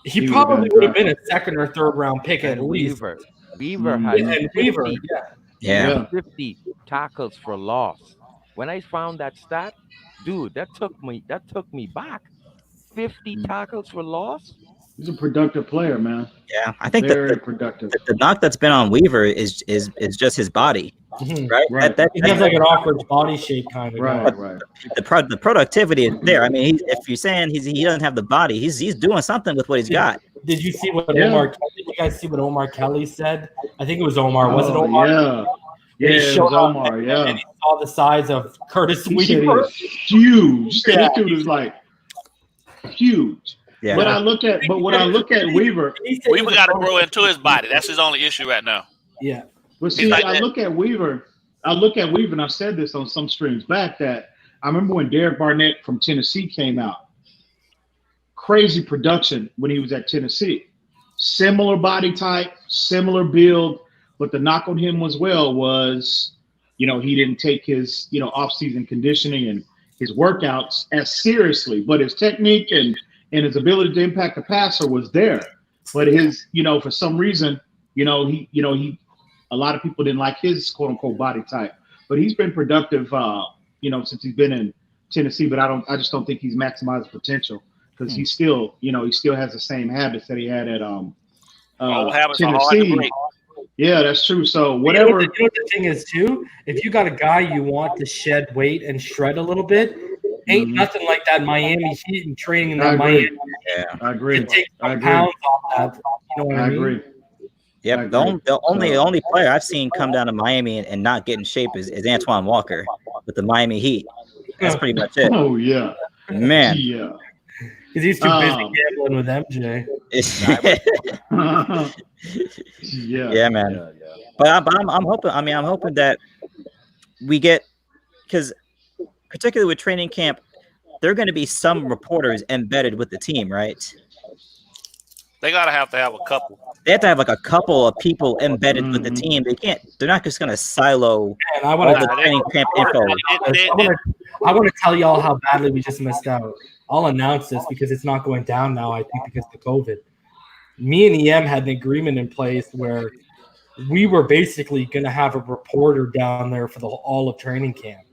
he probably would have been a 2nd or 3rd round pick at least. Beaver had 50 tackles for loss. When I found that stat, dude, that took me back. 50 tackles for loss. He's a productive player, man. Yeah, I think very productive. The knock that's been on Weaver is just his body, right? He has like an awkward body shape kind of. Right. The productivity is there. I mean, if you're saying he doesn't have the body, he's doing something with what he's got. Did you see what Omar? Did you guys see what Omar Kelly said? I think it was Omar. Was it Omar? Yeah, it was Omar. And he saw the size of Curtis Weaver. Huge. This dude is like huge. Yeah. When I look at Weaver, Weaver got to grow into his body. That's his only issue right now. Yeah. But see, I look at Weaver, and I've said this on some streams back that I remember when Derek Barnett from Tennessee came out. Crazy production when he was at Tennessee. Similar body type, similar build, but the knock on him was he didn't take his, off-season conditioning and his workouts as seriously, but his technique and his ability to impact the passer was there. But his, for some reason, he a lot of people didn't like his quote unquote body type, but he's been productive, since he's been in Tennessee. But I just don't think he's maximized potential because he still has the same habits that he had at Tennessee. Yeah, that's true. So whatever. You know what the thing is too? If you got a guy you want to shed weight and shred a little bit, ain't nothing like that Miami Heat and training in that Miami. Yeah, I agree. To take some pounds off that. You know what I mean? agree. Yep. The only player I've seen come down to Miami and not get in shape is Antoine Walker with the Miami Heat. That's pretty much it. Oh yeah, man. Yeah. Because he's too busy gambling with MJ. Yeah, man. Yeah. But I'm hoping. I mean, I'm hoping that we get, because particularly with training camp, there are going to be some reporters embedded with the team, right? They gotta have a couple. They have to have like a couple of people embedded with the team. They're not just going to silo all the training camp info. I want to tell y'all how badly we just missed out. I'll announce this because it's not going down now, I think, because of COVID. Me and EM had an agreement in place where we were basically going to have a reporter down there for all of training camp.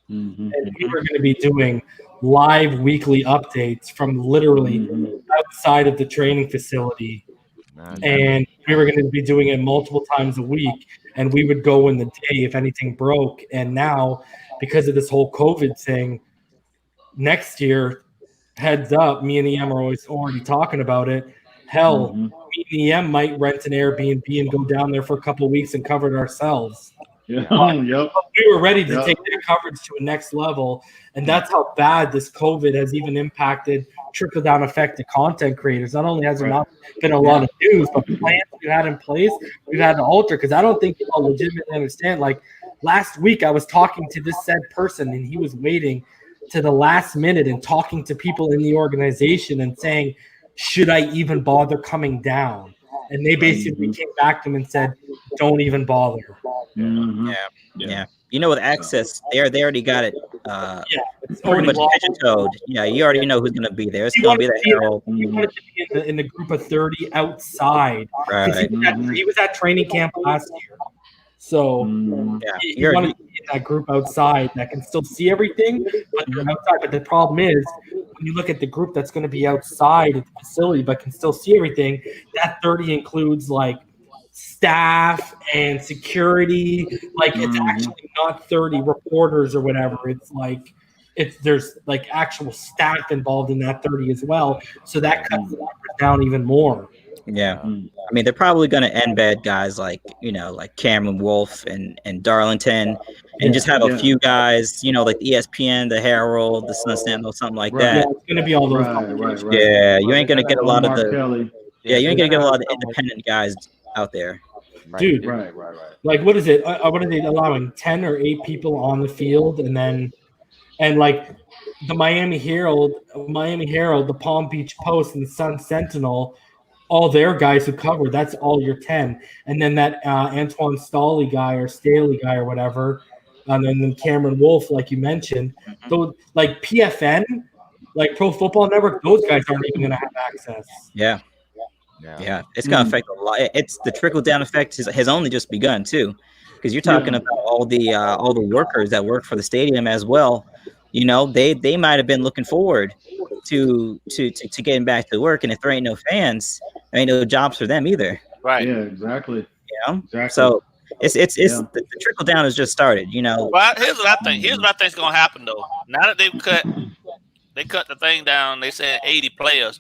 And we were going to be doing live weekly updates from literally outside of the training facility. And we were going to be doing it multiple times a week. And we would go in the day if anything broke. And now, because of this whole COVID thing, next year, heads up, me and EM are already talking about it. Hell, me and EM might rent an Airbnb and go down there for a couple of weeks and cover it ourselves. Yeah. We were ready to take their coverage to a next level, and that's how bad this COVID has even impacted trickle-down effect to content creators. Not only has there not been a lot of news, but the plans we had in place, we've had to alter, because I don't think people legitimately understand. Like, last week I was talking to this said person, and he was waiting to the last minute and talking to people in the organization and saying, should I even bother coming down? And they basically came back to him and said, don't even bother. Yeah. You know, with Access, they already got it it's pretty much pigeon-toed. Yeah, you already know who's going to be there. It's going to be the Herald. He wanted to be in the group of 30 outside. Right. He was at training camp last year. So he wanted to be in that group outside that can still see everything, but they're outside. But the problem is, when you look at the group that's going to be outside at the facility but can still see everything, that 30 includes like staff and security. Like, it's actually not 30 reporters or whatever. It's like there's like actual staff involved in that 30 as well. So that cuts the numbers down even more. Yeah. I mean, they're probably going to embed guys like, like Cameron Wolf and Darlington, and just have a few guys, like the ESPN, the Herald, the Sun Sentinel, something like that. Yeah, it's going to be all those. Yeah, you ain't going to get a lot of the independent guys out there. Dude, right. Like, what is it? What are they allowing? 10 or 8 people on the field, and like the Miami Herald, the Palm Beach Post, and the Sun Sentinel, all their guys who cover, that's all your 10. And then that Antoine Staley guy or Staley guy or whatever, and then Cameron Wolf, like you mentioned, those, like PFN, like Pro Football Network, those guys aren't even going to have access. Yeah, it's going to affect a lot. It's the trickle down effect has only just begun too, because you're talking about all the workers that work for the stadium as well. They might have been looking forward to getting back to work, and if there ain't no fans, there ain't no jobs for them either. Right. Yeah, exactly. Exactly. So it's the trickle down has just started. Well, here's what I think. Here's what I think is going to happen though. Now that they've cut the thing down, they said 80 players.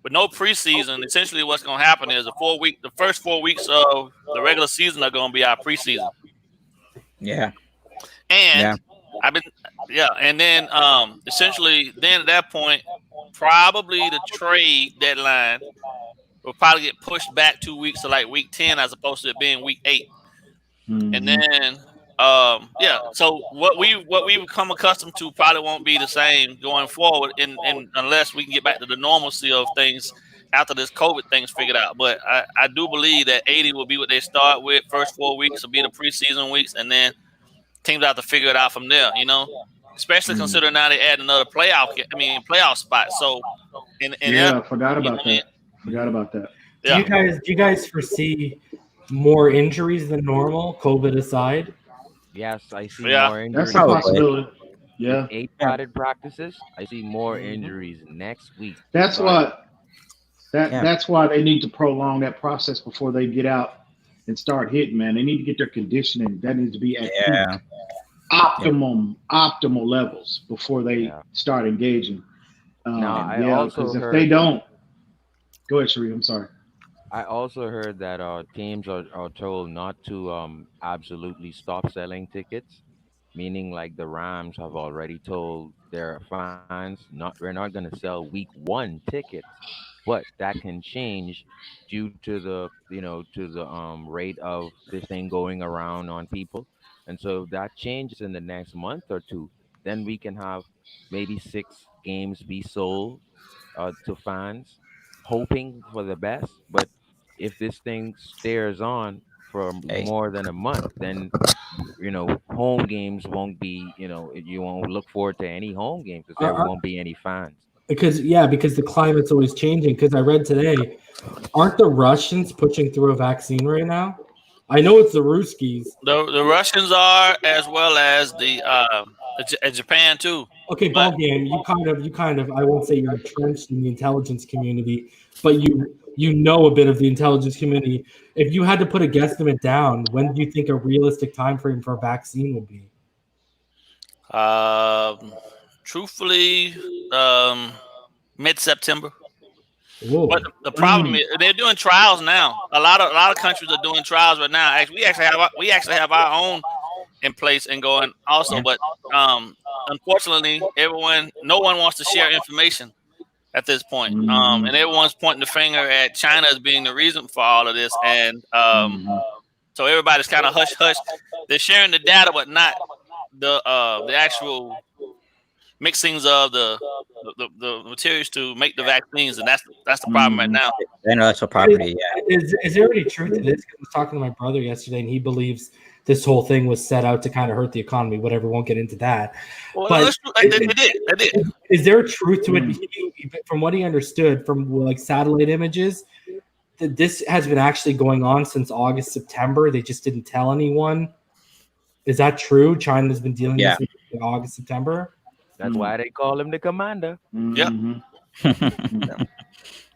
With no preseason, essentially what's going to happen is the first 4 weeks of the regular season are going to be our preseason. Yeah. And and then essentially then at that point, probably the trade deadline will probably get pushed back 2 weeks to like week 10 as opposed to it being week 8. And then so what we've become accustomed to probably won't be the same going forward in unless we can get back to the normalcy of things after this COVID thing's figured out. But I do believe that 80 will be what they start with. First 4 weeks will be the preseason weeks, and then teams have to figure it out from there, especially considering now they add another playoff spot. So, I forgot about that. Yeah. Do you guys foresee more injuries than normal, COVID aside? Yes, I see more injuries. That's a possibility. Yeah. With 8 padded practices, I see more injuries next week. That's why they need to prolong that process before they get out and start hitting, man. They need to get their conditioning. That needs to be at peak, optimal levels before they start engaging. Because if they don't, go ahead, Sheree. I'm sorry. I also heard that teams are told not to absolutely stop selling tickets, meaning like the Rams have already told their fans we're not going to sell week 1 tickets, but that can change due to the rate of this thing going around on people. And so if that changes in the next month or two, then we can have maybe 6 games be sold to fans, hoping for the best. But if this thing stares on for more than a month, then home games won't be, you won't look forward to any home games because there won't be any fans. Because the climate's always changing. Because I read today, aren't the Russians pushing through a vaccine right now? I know it's the Ruskies. The Russians are, as well as the Japan too. Okay, ball game. You kind of. I won't say you're entrenched in the intelligence community, but you know a bit of the intelligence community. If you had to put a guesstimate down, when do you think a realistic time frame for a vaccine would be? Truthfully, mid-September. Whoa. But the problem is they're doing trials now. A lot of countries are doing trials right now. We actually have our own in place and going also. But unfortunately, no one wants to share information at this point. And everyone's pointing the finger at China as being the reason for all of this. And so everybody's kind of hush. They're sharing the data, but not the actual mixings of the materials to make the vaccines, and that's the problem right now. Intellectual property, Is there any truth to this? I was talking to my brother yesterday, and he believes this whole thing was set out to kind of hurt the economy. Whatever, won't get into that. Well, but they did. Is there truth to it? From what he understood from like satellite images, that this has been actually going on since August, September. They just didn't tell anyone. Is that true? China's been dealing with this in August, September. That's why they call him the commander. Yeah. So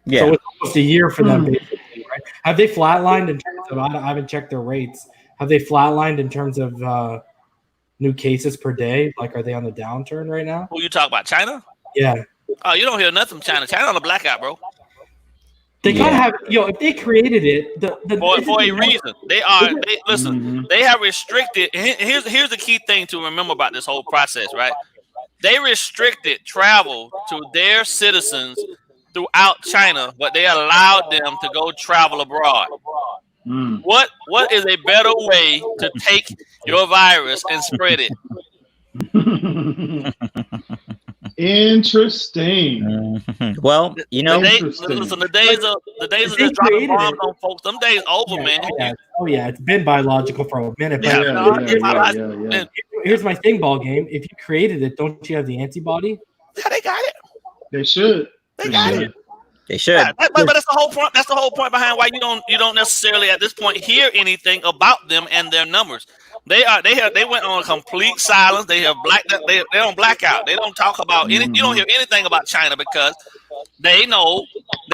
it's almost a year for them, basically, right? Have they flatlined in terms of? I haven't checked their rates. Have they flatlined in terms of new cases per day? Like, are they on the downturn right now? Who you talk about? China? Yeah. Oh, you don't hear nothing from China. China on the blackout, bro. They gotta have, if they created it, for a reason. They have restricted. Here's the key thing to remember about this whole process, right? They restricted travel to their citizens throughout China, but they allowed them to go travel abroad. What is a better way to take your virus and spread it? Interesting. Well, the days of just dropping bombs on folks, them days over, man. It's been biological for a minute. Here's my thing, ball game. If you created it, don't you have the antibody? Yeah, they got it. They should. They got it. They should. Yeah, but that's the whole point. That's the whole point behind why you don't necessarily at this point hear anything about them and their numbers. They went on complete silence. They have they don't blackout. They don't talk about any. You don't hear anything about China because they know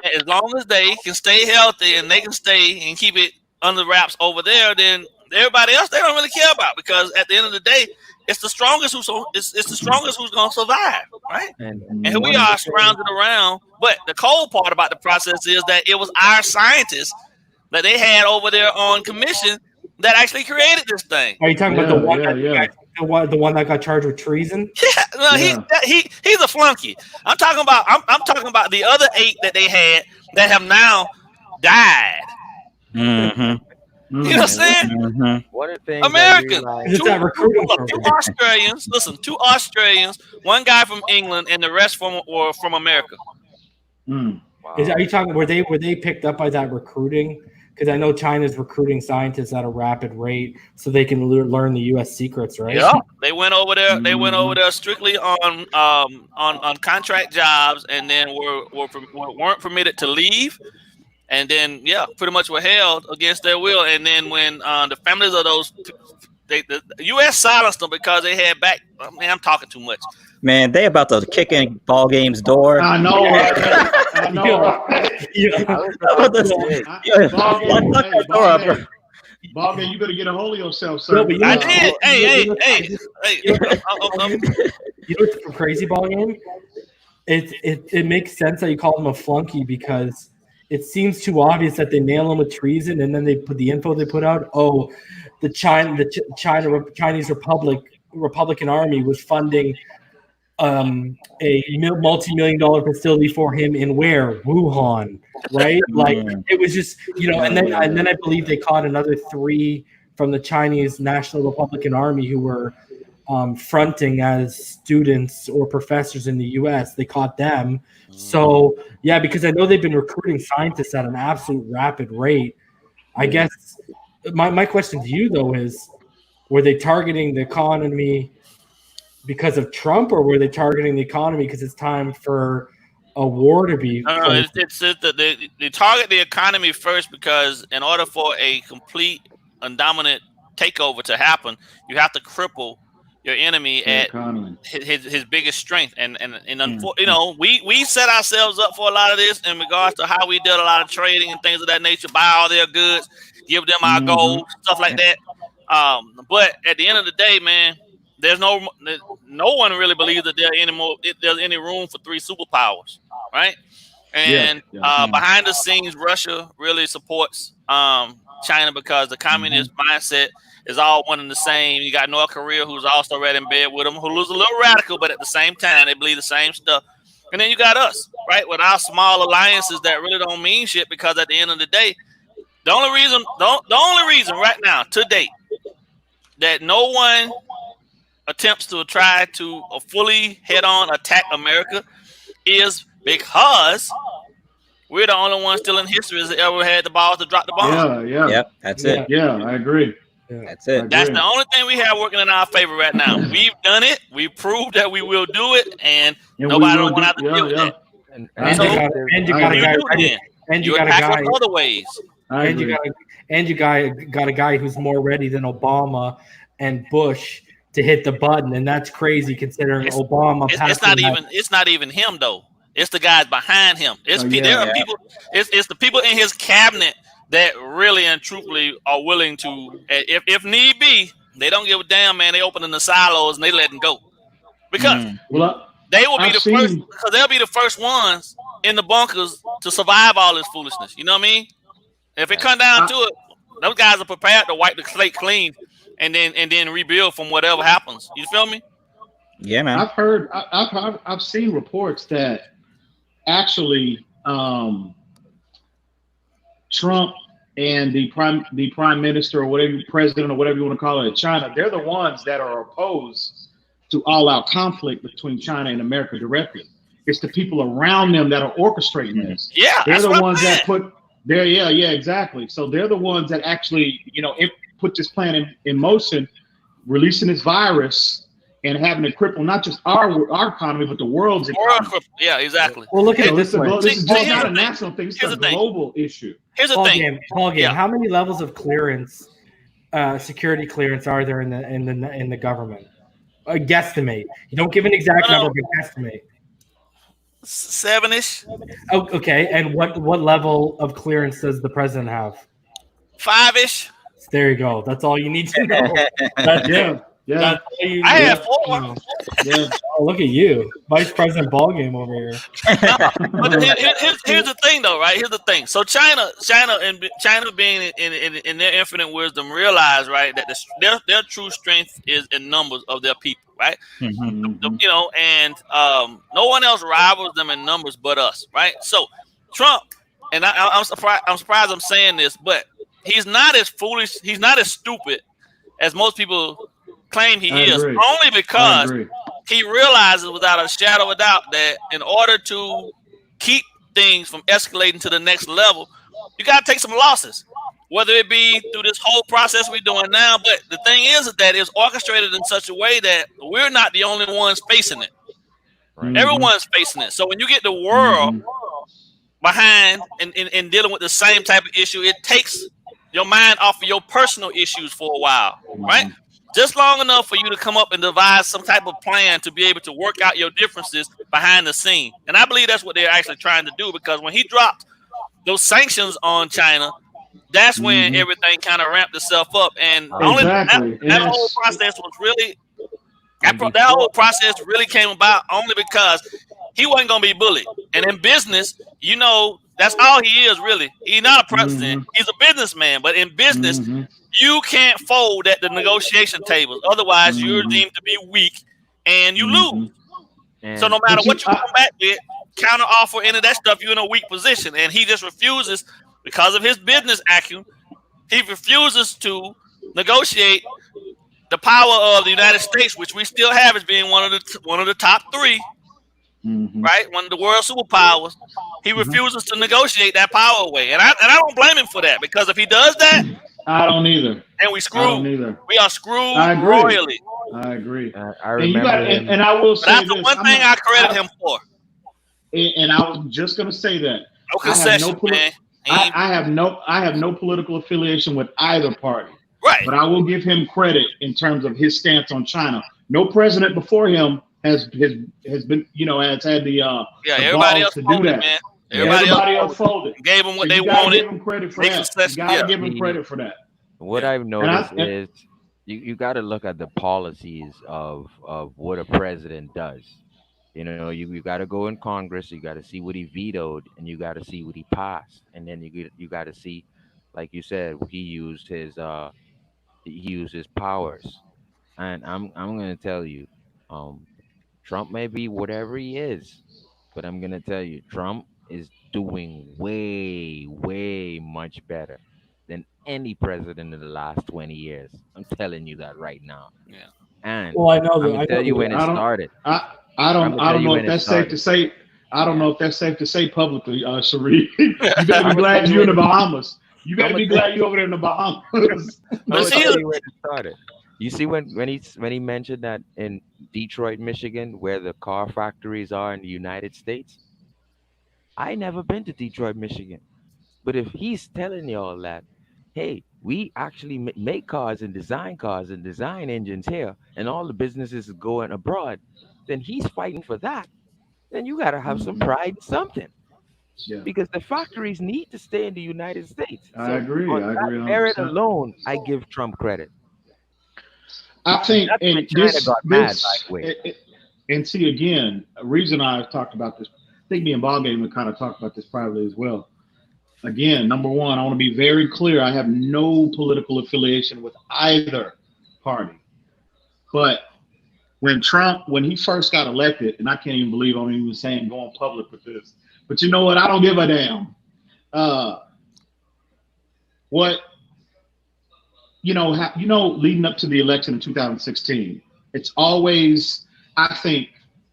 that as long as they can stay healthy and they can stay and keep it under wraps over there, then everybody else they don't really care about, because at the end of the day, it's the strongest who's going to survive, right? And here we are surrounded around. But the cold part about the process is that it was our scientists that they had over there on commission that actually created this thing. Are you talking about the one that got charged with treason? Yeah, no, he's a flunky. I'm talking about the other 8 that they had that have now died. Mm-hmm. You know what I'm saying? Mm-hmm. What are things Americans, two Australians, one guy from England, and the rest from America. Wow. Are you talking? Were they picked up by that recruiting? Because I know China's recruiting scientists at a rapid rate so they can learn the U.S. secrets, right? Yeah, they went over there. They went over there strictly on contract jobs, and then weren't permitted to leave, and then pretty much were held against their will. And then when the families of those, the U.S. silenced them because they had back. Man, I'm talking too much. Man, they about to kick in ball game's door. I know. I know. Ball game, you better get a hold of yourself, sir. No, but I did. Hey. You know what's crazy, ball game? It makes sense that you call him a flunky because it seems too obvious that they nail him with treason, and then they put the info they put out. Oh, the Chinese Republican Army was funding a multi-million-dollar facility for him in where? Wuhan, right? Like it was just, and then I believe they caught another 3 from the Chinese National Republican Army who were fronting as students or professors in the U.S. They caught them. So because I know they've been recruiting scientists at an absolute rapid rate. I guess my question to you though is, were they targeting the economy because of Trump, or were they targeting the economy because it's time for a war to be? No, they target the economy first because in order for a complete and dominant takeover to happen, you have to cripple your enemy at his biggest strength. And we set ourselves up for a lot of this in regards to how we did a lot of trading and things of that nature, buy all their goods, give them our gold, stuff like that. But at the end of the day, man, there's no one really believes that there's any room for 3 superpowers, right? And behind the scenes, Russia really supports China because the communist mindset is all one and the same. You got North Korea, who's also right in bed with them, who's a little radical, but at the same time, they believe the same stuff. And then you got us, right, with our small alliances that really don't mean shit because at the end of the day, the only reason right now to date that no one attempts to try to fully head-on attack America is because we're the only ones still in history that ever had the balls to drop the bomb. Yep, that's it. Yeah, I agree. That's it. That's the only thing we have working in our favor right now. We've done it. We proved that we will do it, and nobody don't want to deal with that. And you got a guy other ways. And you got a guy who's more ready than Obama and Bush to hit the button, and that's crazy considering Obama. It's not even him though. It's the guys behind him. There are people. It's the people in his cabinet that really and truthfully are willing to, if need be, they don't give a damn, man. They opening the silos and they let them go because they will be the first. Because they'll be the first ones in the bunkers to survive all this foolishness. You know what I mean? If it come down to it, those guys are prepared to wipe the slate clean and then rebuild from whatever happens. You feel me? Yeah, man. I've seen reports that actually Trump and the prime minister or whatever, president or whatever you want to call it, China, they're the ones that are opposed to all-out conflict between China and America directly. It's the people around them that are orchestrating this. Yeah, they're the ones that put there. Yeah, exactly. So they're the ones that actually, put this plan in motion, releasing this virus and having it cripple not just our economy, but the world's economy. Yeah, exactly. Well, look at it this way. This is just not a national thing. This is a global issue. Here's the thing. Paul game. How many levels of clearance, security clearance, are there in the government? A guesstimate. You don't give an exact number, but guesstimate. 7-ish. Oh, okay. And what level of clearance does the president have? 5-ish. There you go. That's all you need to know. That's That's all you I have 4. Yeah. Oh, look at you, Vice President ballgame over here. But here's the thing, though, right? Here's the thing. So China being in their infinite wisdom, realize, right, that their true strength is in numbers of their people, right? Mm-hmm. And no one else rivals them in numbers but us, right? So Trump, and I'm surprised I'm saying this, but he's not as foolish, he's not as stupid as most people claim he is, only because he realizes without a shadow of a doubt that in order to keep things from escalating to the next level, you got to take some losses. whether it be through this whole process we're doing now. But the thing is that it's orchestrated in such a way that we're not the only ones facing it. Right. Everyone's facing it. So when you get the world behind in dealing with the same type of issue, it takes your mind off of your personal issues for a while, right? Just long enough for you to come up and devise some type of plan to be able to work out your differences behind the scene. And I believe that's what they're actually trying to do, because when he dropped those sanctions on China, that's when everything kind of ramped itself up. And only that whole process was really that whole process really came about only because he wasn't going to be bullied. And in business, you know, that's all he is, really. He's not a president. He's a businessman. But in business, you can't fold at the negotiation tables. Otherwise, you're deemed to be weak and you lose. So no matter what you come back with, counter offer, any of that stuff, you're in a weak position. And he just refuses, because of his business acumen, he refuses to negotiate the power of the United States, which we still have as being one of the top three, right? One of the world superpowers. He refuses to negotiate that power away, and I don't blame him for that, because if he does that, I don't either. And we screwed. We are screwed royally. I agree. I remember. And I will say that's the one thing I credit him for. And I was just going to say that. No concession, man. I have no political affiliation with either party. Right. But I will give him credit in terms of his stance on China. No president before him has been, has had the everybody else to folded, do that. Man. Everybody else folded. Gave them what So they wanted. Give him credit for that. You gotta give him credit for that. What I've noticed is you got to look at the policies of what a president does. You know, you got to go in Congress, you got to see what he vetoed, and you got to see what he passed, and then you got to see, like you said, he used his powers. And I'm gonna tell you, Trump may be whatever he is, but I'm gonna tell you, Trump is doing way much better than any president in the last 20 years. I'm telling you that right now. Yeah. And I know I'm gonna tell you when it started. I don't know if that's safe to say. I don't know if that's safe to say publicly, Sharif. You better be glad you're in the Bahamas. You better be glad you're over there in the Bahamas. You see when he mentioned that in Detroit, Michigan, where the car factories are in the United States. I never been to Detroit, Michigan, but if he's telling y'all that, hey, we actually make cars and design engines here, and all the businesses are going abroad, then he's fighting for that. Then you got to have some pride in something. Yeah. Because the factories need to stay in the United States. I agree. On that merit alone, I give Trump credit. I think and see again, a reason I talked about this, I think me and Ballgame would kind of talk about this privately as well. Again, number one, I want to be very clear. I have no political affiliation with either party. But when he first got elected, and I can't even believe I'm even saying going public with this, but you know what? I don't give a damn. Leading up to the election in 2016, it's always, I think,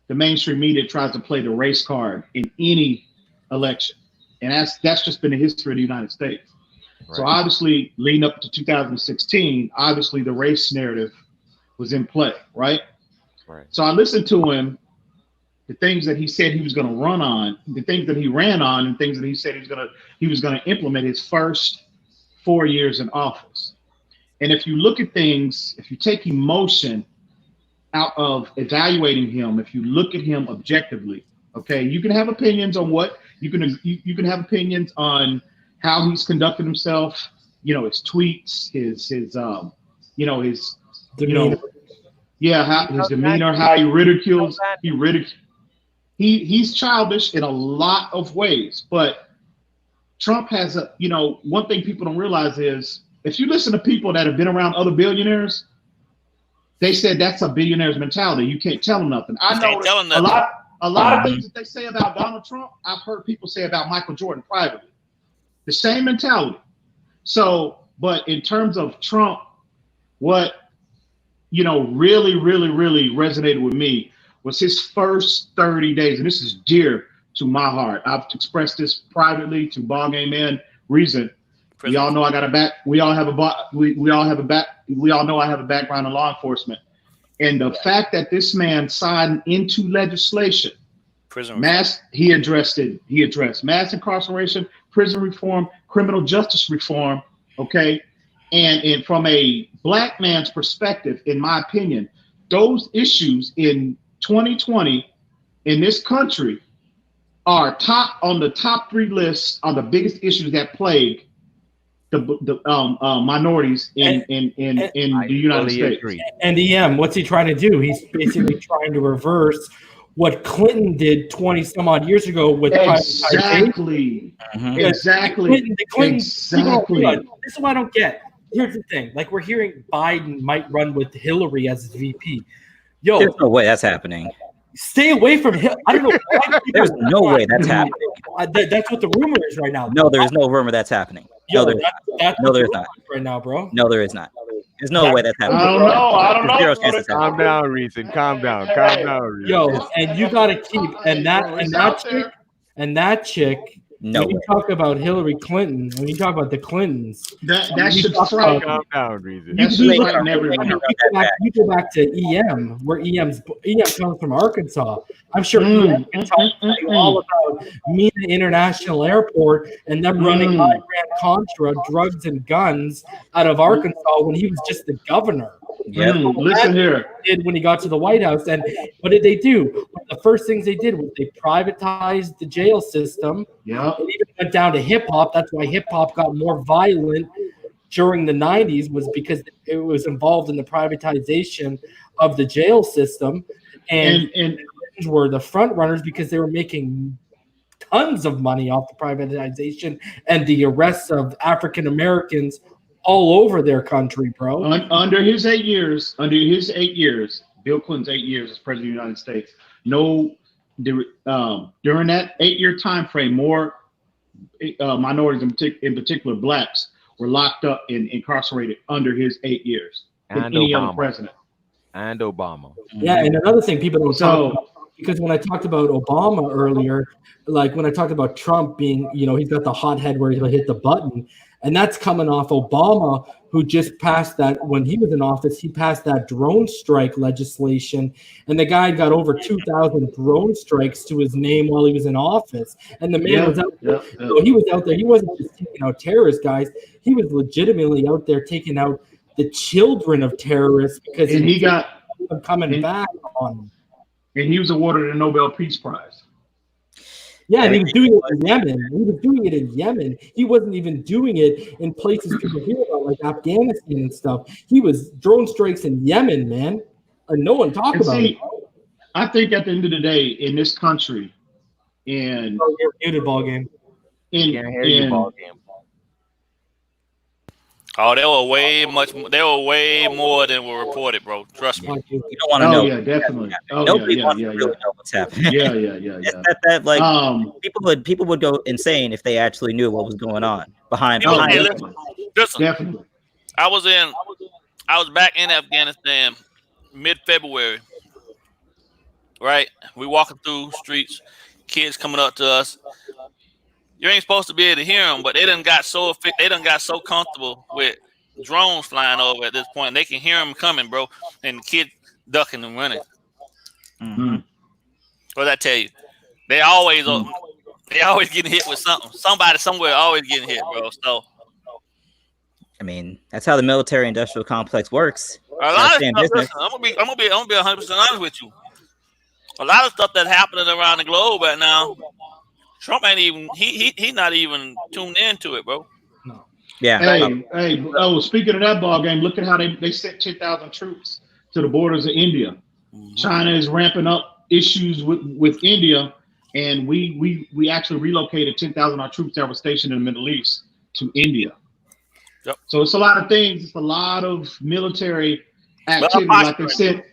the mainstream media tries to play the race card in any election. And that's just been the history of the United States. Right. So obviously, leading up to 2016, obviously the race narrative was in play, right? Right. So I listened to him, the things that he said he was going to run on, the things that he ran on, and things that he said he was going to implement his first 4 years in office. And if you look at things, if you take emotion out of evaluating him, if you look at him objectively, okay, you can have opinions on what you can have opinions on how he's conducted himself, his tweets, his demeanor, how he ridicules, he's childish in a lot of ways. But Trump has one thing people don't realize is, if you listen to people that have been around other billionaires, they said that's a billionaire's mentality. You can't tell them nothing. I know a lot of things that they say about Donald Trump, I've heard people say about Michael Jordan privately. The same mentality. So, but in terms of Trump, what really resonated with me was his first 30 days, and this is dear to my heart. I've expressed this privately to Ballgame Man Reason. We all know I got a back. We all have a we all have a back. We all know I have a background in law enforcement, and the fact that this man signed into legislation, he addressed mass incarceration, prison reform, criminal justice reform. Okay, and from a black man's perspective, in my opinion, those issues in 2020 in this country are on the top 3 lists on the biggest issues that plague the minorities in the United States. Agree. And what's he trying to do? He's basically trying to reverse what Clinton did 20 some odd years ago with exactly. Clinton, this is what I don't get. Here's the thing: like, we're hearing Biden might run with Hillary as VP. Yo, there's no way that's happening. Stay away from him. I don't know. There's no way that's happening. That's what the rumor is right now. No, there's no rumor that's happening. Yo, no, there's not. Right now, bro. No, there is not. There's no way that's happening. I don't know. Calm down, Reason. Calm down. Reason. Yo, and you gotta keep that chick. No. When you talk about Hillary Clinton, when you talk about the Clintons, that should frighten. Calm down, Reason. You go back to EM, where EM comes from Arkansas. I'm sure EM can tell you all about Mina International Airport and them running Iran-Contra drugs and guns out of Arkansas when he was just the governor. Listen here. Did when he got to the White House, and what did they do? The first things they did was they privatized the jail system. Yeah, it even went down to hip hop. That's why hip hop got more violent during the 90s, was because it was involved in the privatization of the jail system, and were the front runners because they were making tons of money off the privatization and the arrests of African Americans all over their country, bro. Under his 8 years, Bill Clinton's 8 years as president of the United States, during that 8-year time frame, more minorities, in particular blacks, were locked up and incarcerated under his 8 years than any other president. And Obama. Yeah, and another thing people don't talk about, because when I talked about Obama earlier, like when I talked about Trump being, he's got the hot head where he'll hit the button. And that's coming off Obama, who just passed that when he was in office. He passed that drone strike legislation, and the guy got over 2,000 drone strikes to his name while he was in office. And the man was out there. So he was out there. He wasn't just taking out terrorist guys. He was legitimately out there taking out the children of terrorists because he got them coming back on him. And he was awarded a Nobel Peace Prize. Yeah, and he was doing it in Yemen. He wasn't even doing it in places people hear about, like Afghanistan and stuff. He was drone strikes in Yemen, man. And no one talks about it. I think at the end of the day, in this country, you're muted, ball game. Can't hear you, ball game. Oh, they were way more than were reported, bro. Trust me. You don't want to know. Oh yeah, definitely. Nobody wants to really know what's happening. People would go insane if they actually knew what was going on behind. Definitely. I was back in Afghanistan mid-February. Right, we walking through streets, kids coming up to us. You ain't supposed to be able to hear them, but they done got so comfortable with drones flying over at this point. They can hear them coming, bro, and the kids ducking and running. Mm-hmm. What did I tell you? They always getting hit with something. Somebody somewhere always getting hit, bro. So, I mean, that's how the military-industrial complex works. A lot of stuff. Listen, I'm gonna be 100% honest with you. A lot of stuff that's happening around the globe right now. Trump ain't even he not even tuned into it, bro. No. Yeah. Speaking of that ball game, look at how they sent 10,000 troops to the borders of India. Mm-hmm. China is ramping up issues with India, and we actually relocated 10,000 of our troops that were stationed in the Middle East to India. Yep. So it's a lot of things. It's a lot of military activity, like they said.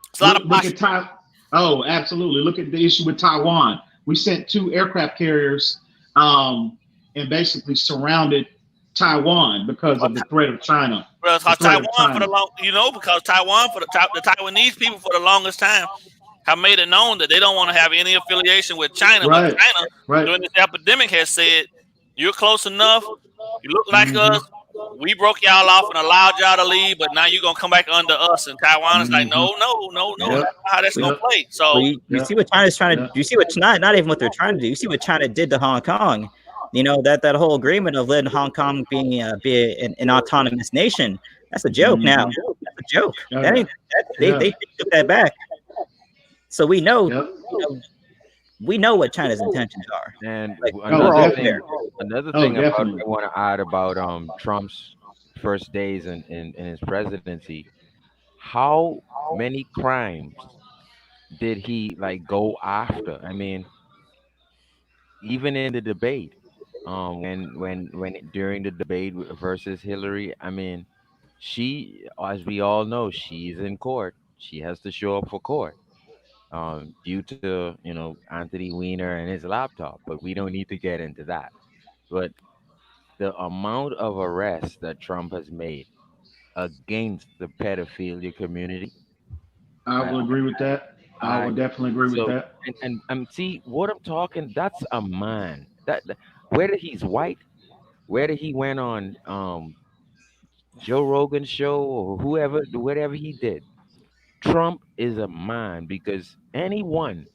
It's a lot of look at Oh, absolutely. Look at the issue with Taiwan. We sent 2 aircraft carriers and basically surrounded Taiwan because of the threat of China. Well, because Taiwan for the Taiwanese people for the longest time have made it known that they don't want to have any affiliation with China. Right. But China, during this epidemic, has said, you're close enough, You look like us. We broke y'all off and allowed y'all to leave, but now you're gonna come back under us. And Taiwan is like, no. That's not how that's gonna play. So you see what China's trying to. You see what not even what they're trying to do. You see what China did to Hong Kong. You know that whole agreement of letting Hong Kong be an autonomous nation. That's a joke now. That's a joke. They took that back. So we know. We know what China's intentions are. And like, another thing I want to add about Trump's first days in his presidency, how many crimes did he like go after? I mean, even in the debate, when during the debate versus Hillary, I mean, she, as we all know, she's in court. She has to show up for court. Due to Anthony Weiner and his laptop, but we don't need to get into that. But the amount of arrests that Trump has made against the pedophilia community, I will agree with that. I would definitely agree with that. And see what I'm talking. That's a man. That whether he's white, whether he went on Joe Rogan's show or whatever he did. Trump is a man, because anyone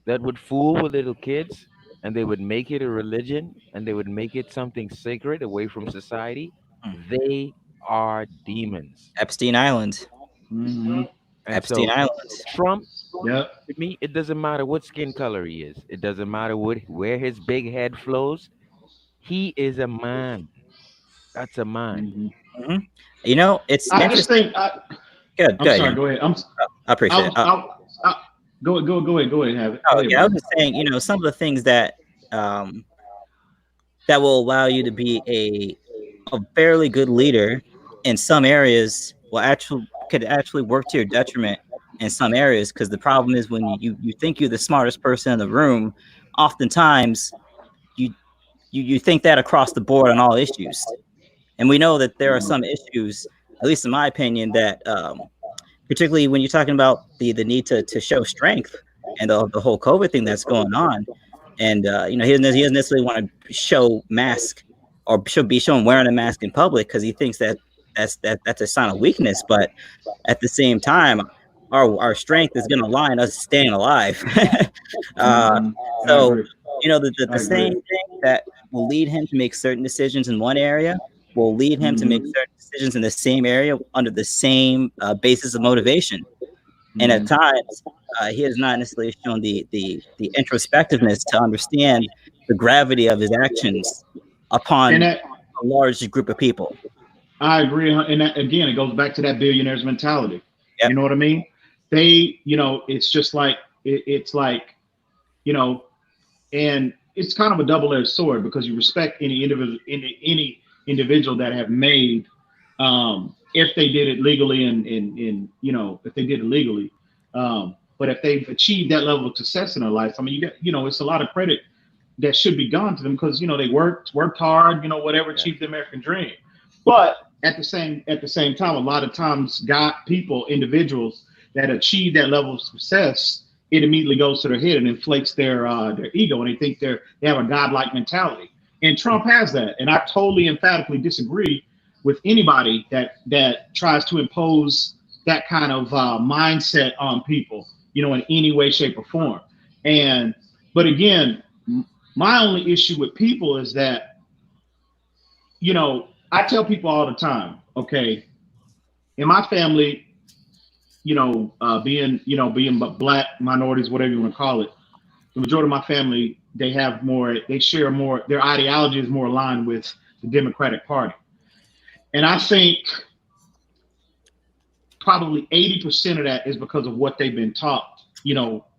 that would fool with little kids and they would make it a religion and they would make it something sacred away from society, they are demons. Epstein Island. Epstein Island. Trump, to me, it doesn't matter what skin color he is. It doesn't matter where his big head flows. He is a man. That's a man. You know, it's I just think. Good. Sorry. Go ahead. I appreciate it. Go ahead. Have it. Oh, yeah, I was just saying, some of the things that that will allow you to be a fairly good leader in some areas could actually work to your detriment in some areas, because the problem is when you think you're the smartest person in the room, oftentimes you think that across the board on all issues. And we know that there are some issues, at least in my opinion, that particularly when you're talking about the need to show strength and the whole COVID thing that's going on. And, he doesn't necessarily want to show mask or should be shown wearing a mask in public because he thinks that's a sign of weakness. But at the same time, our strength is going to lie in us staying alive. So, the same thing that will lead him to make certain decisions in one area will lead him to make certain decisions in the same area under the same basis of motivation. And at times, he has not necessarily shown the introspectiveness to understand the gravity of his actions upon a large group of people. I agree. And that, again, it goes back to that billionaire's mentality. Yep. You know what I mean? They, it's just like, it's like, and it's kind of a double-edged sword, because you respect any individual that have made, if they did it legally and if they did it legally, but if they've achieved that level of success in their life, I mean, it's a lot of credit that should be gone to them, because they worked hard, achieved the American dream. But at the same time, a lot of times individuals that achieve that level of success, it immediately goes to their head and inflates their ego, and they think they have a godlike mentality. And Trump has that. And I totally emphatically disagree with anybody that tries to impose that kind of mindset on people, in any way, shape, or form. But again, my only issue with people is that, I tell people all the time, okay, in my family, being black, minorities, whatever you want to call it, the majority of my family, they share more, their ideology is more aligned with the Democratic Party. And I think probably 80% of that is because of what they've been taught,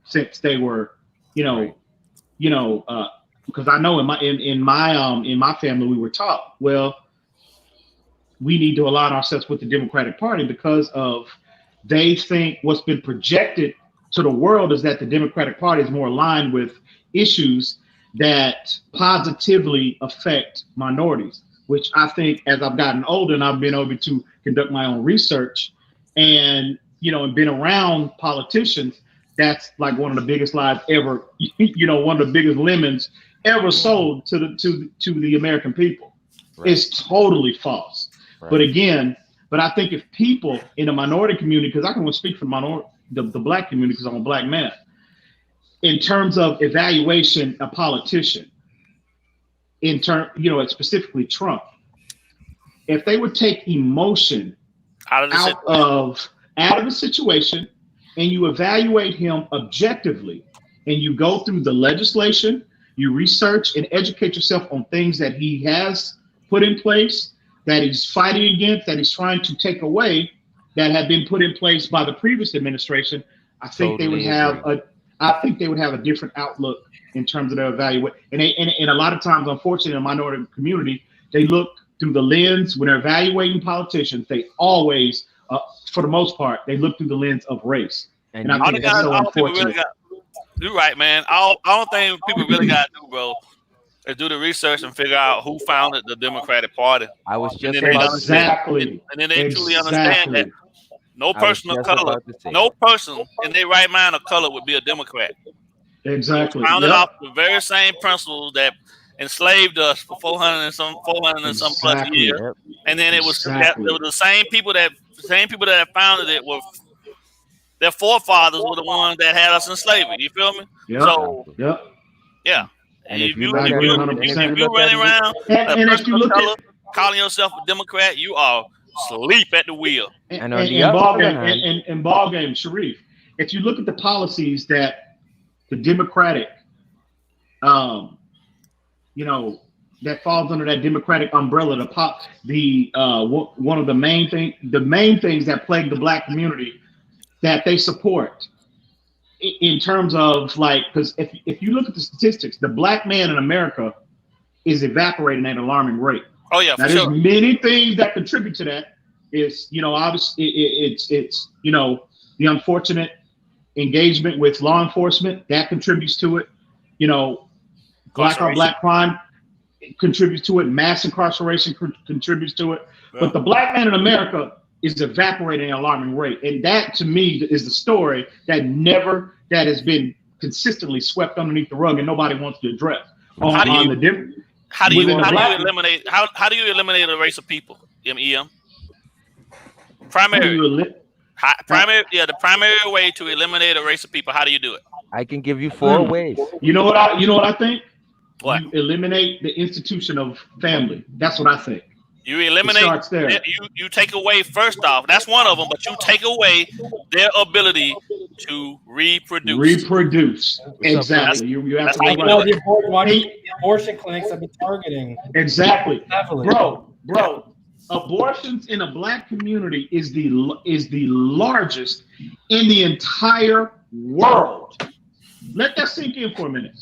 since they were, because I know in my family, we were taught, well, we need to align ourselves with the Democratic Party because of, they think what's been projected to the world is that the Democratic Party is more aligned with issues that positively affect minorities, which I think as I've gotten older and I've been able to conduct my own research and, and been around politicians, that's like one of the biggest lies ever, one of the biggest lemons ever sold to the American people. is totally false. But again, I think if people in the minority community, because I can only speak for the black community because I'm a black man, in terms of evaluation, a politician, specifically Trump, if they would take emotion out of the situation and you evaluate him objectively and you go through the legislation, you research and educate yourself on things that he has put in place, that he's fighting against, that he's trying to take away, that have been put in place by the previous administration, I think they would have a different outlook in terms of their evaluation. And a lot of times, unfortunately, in the minority community, they look through the lens when they're evaluating politicians. They always, for the most part, they look through the lens of race. And I think that's so unfortunate. You're right, man. All thing people really got to do, bro, is do the research and figure out who founded the Democratic Party. I was just exactly. And then they truly understand that no person of color, no person in their right mind of color would be a Democrat. Exactly. Founded off the very same principles that enslaved us for 400 and some plus years, and then it was the same people that founded it were their forefathers were the ones that had us in slavery. You feel me? Yep. So yeah. And if you running around if you look at calling yourself a Democrat, you are asleep at the wheel. And ball game, Sharif, if you look at the policies that the Democratic, that falls under that Democratic umbrella, one of the main things that plague the black community that they support, in terms of because if you look at the statistics, the black man in America is evaporating at an alarming rate. Oh yeah, now, there's many things that contribute to that. Is obviously it's the unfortunate engagement with law enforcement that contributes to it. Black on black crime contributes to it. Mass incarceration contributes to it. Yeah. But the black man in America is evaporating at an alarming rate, and that to me is the story that has been consistently swept underneath the rug and nobody wants to address. How do you eliminate a race of people? EM. The primary way to eliminate a race of people. How do you do it? I can give you 4 ways. You know what I think? What? You eliminate the institution of family. That's what I think. You eliminate. You take away, first off, that's one of them, but you take away their ability to reproduce. Exactly. You have to the abortion clinics have been targeting. Exactly. Bro. Abortions in a black community is the largest in the entire world. Let that sink in for a minute.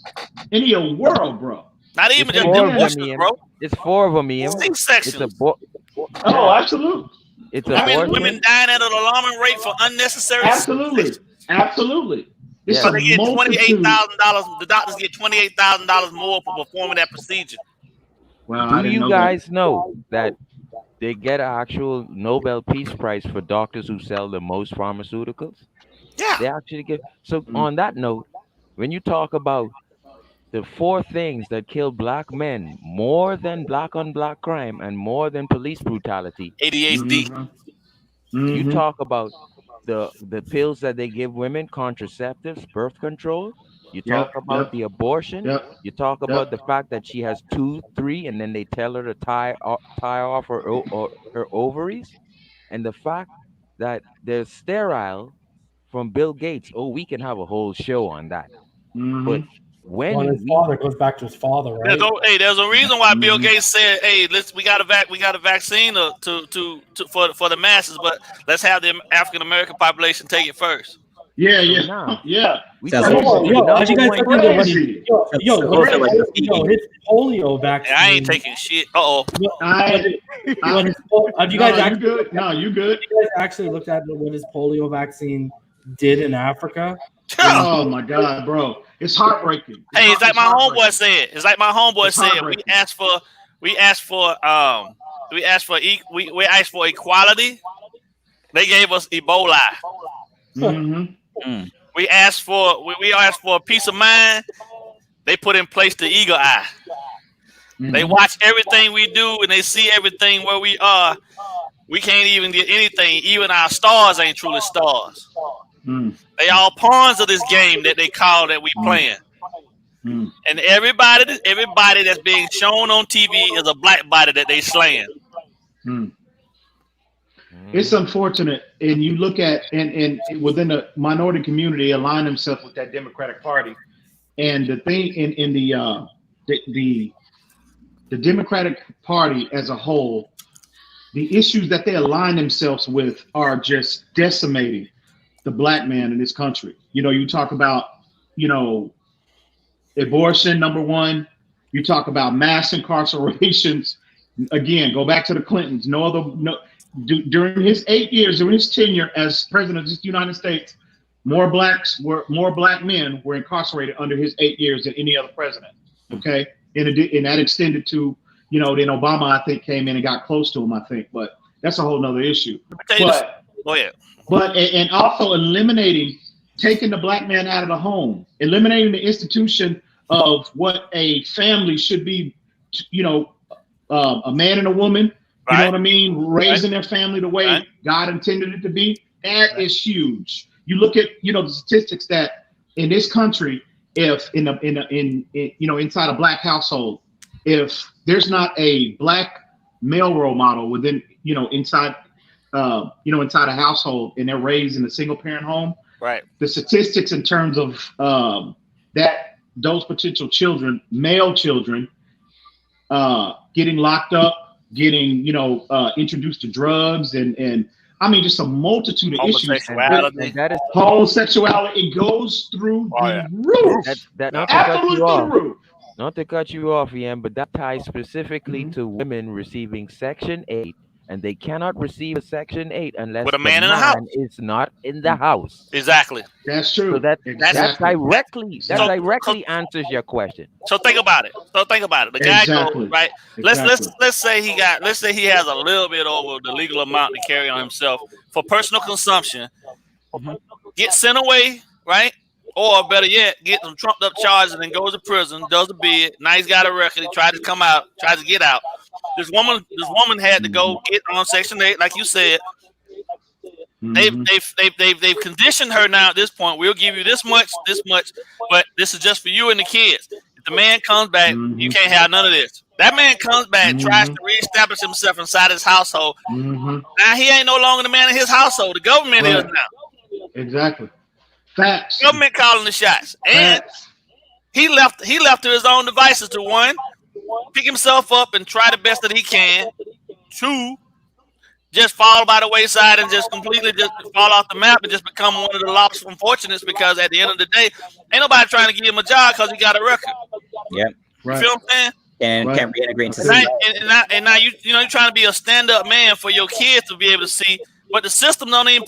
In the world, bro. Not even just abortions, bro. It's 4 of them, Ian. C-sections. Oh, absolutely. It's women dying at an alarming rate for unnecessary. Absolutely. So they get $28,000. The doctors get $28,000 more for performing that procedure. Well, do you guys know that they get an actual Nobel Peace Prize for doctors who sell the most pharmaceuticals? Yeah. They actually get. So on that note, when you talk about the 4 things that kill black men more than black on black crime and more than police brutality, ADHD. You talk about the pills that they give women, contraceptives, birth control. You talk about the abortion. You talk about the fact that she has 2, 3, and then they tell her to tie off her ovaries, and the fact that they're sterile from Bill Gates. Oh, we can have a whole show on that. But when his father goes back to his father, right? There's a reason why Bill Gates said, "Hey, we got a vaccine for the masses, but let's have the African American population take it first." Yeah. His polio vaccine. I ain't taking shit. Have you guys good? No, you good? You guys actually looked at what his polio vaccine did in Africa? Oh my God, bro. It's heartbreaking. It's like my homeboy said. We asked for equality. They gave us Ebola. We asked for peace of mind. They put in place the eagle eye. They watch everything we do, and they see everything where we are. We can't even get anything. Even our stars ain't truly stars. They all pawns of this game that they call that we playing. And everybody that's being shown on TV is a black body that they slaying. It's unfortunate, and you look at and within the minority community align themselves with that Democratic Party, and the thing in the Democratic Party as a whole, the issues that they align themselves with are just decimating the black man in this country. You know, you talk about, you know, abortion, number one. You talk about mass incarcerations. Again, go back to the Clintons. During his 8 years, during his tenure as president of the United States, more black men were incarcerated under his 8 years than any other president. Okay, and that extended to, you know, then Obama, I think, came in and got close to him, I think, but that's a whole nother issue. But and also taking the black man out of the home, eliminating the institution of what a family should be, you know, a man and a woman, you know what I mean? Raising their family the way God intended it to be. That is huge. You look at, you know, the statistics that in this country, if inside a black household, if there's not a black male role model within, you know, inside a household, and they're raised in a single parent home, the statistics in terms of those potential children, male children, getting locked up, getting, you know, introduced to drugs, and I mean, just a multitude of issues. Homosexuality, it goes through the roof. Absolutely through the roof. Not to cut you off, but that ties specifically to women receiving Section 8, and they cannot receive a Section 8 unless with a man in the house is not in the house. Exactly. That's true. So that directly answers your question. So think about it. The guy goes, right. Let's say he has a little bit over the legal amount to carry on himself for personal consumption. Get sent away, right? Or better yet, get some trumped up charges and then goes to prison, does a bid. Now he's got a record. He tried to come out, tried to get out. This woman had to go get on Section 8, like you said. They've conditioned her now at this point. We'll give you this much, but this is just for you and the kids. If the man comes back, you can't have none of this. That man comes back, tries to reestablish himself inside his household. Now he ain't no longer the man in his household. The government is now. Exactly. Facts. Government calling the shots, and he left to his own devices to one, pick himself up and try the best that he can. Two, just fall by the wayside and just completely just fall off the map and just become one of the lost unfortunates, because at the end of the day, ain't nobody trying to give him a job because he got a record. Yep. You feel what I'm saying? And can't reintegrate into society. And now you're trying to be a stand-up man for your kids to be able to see. But the system don't even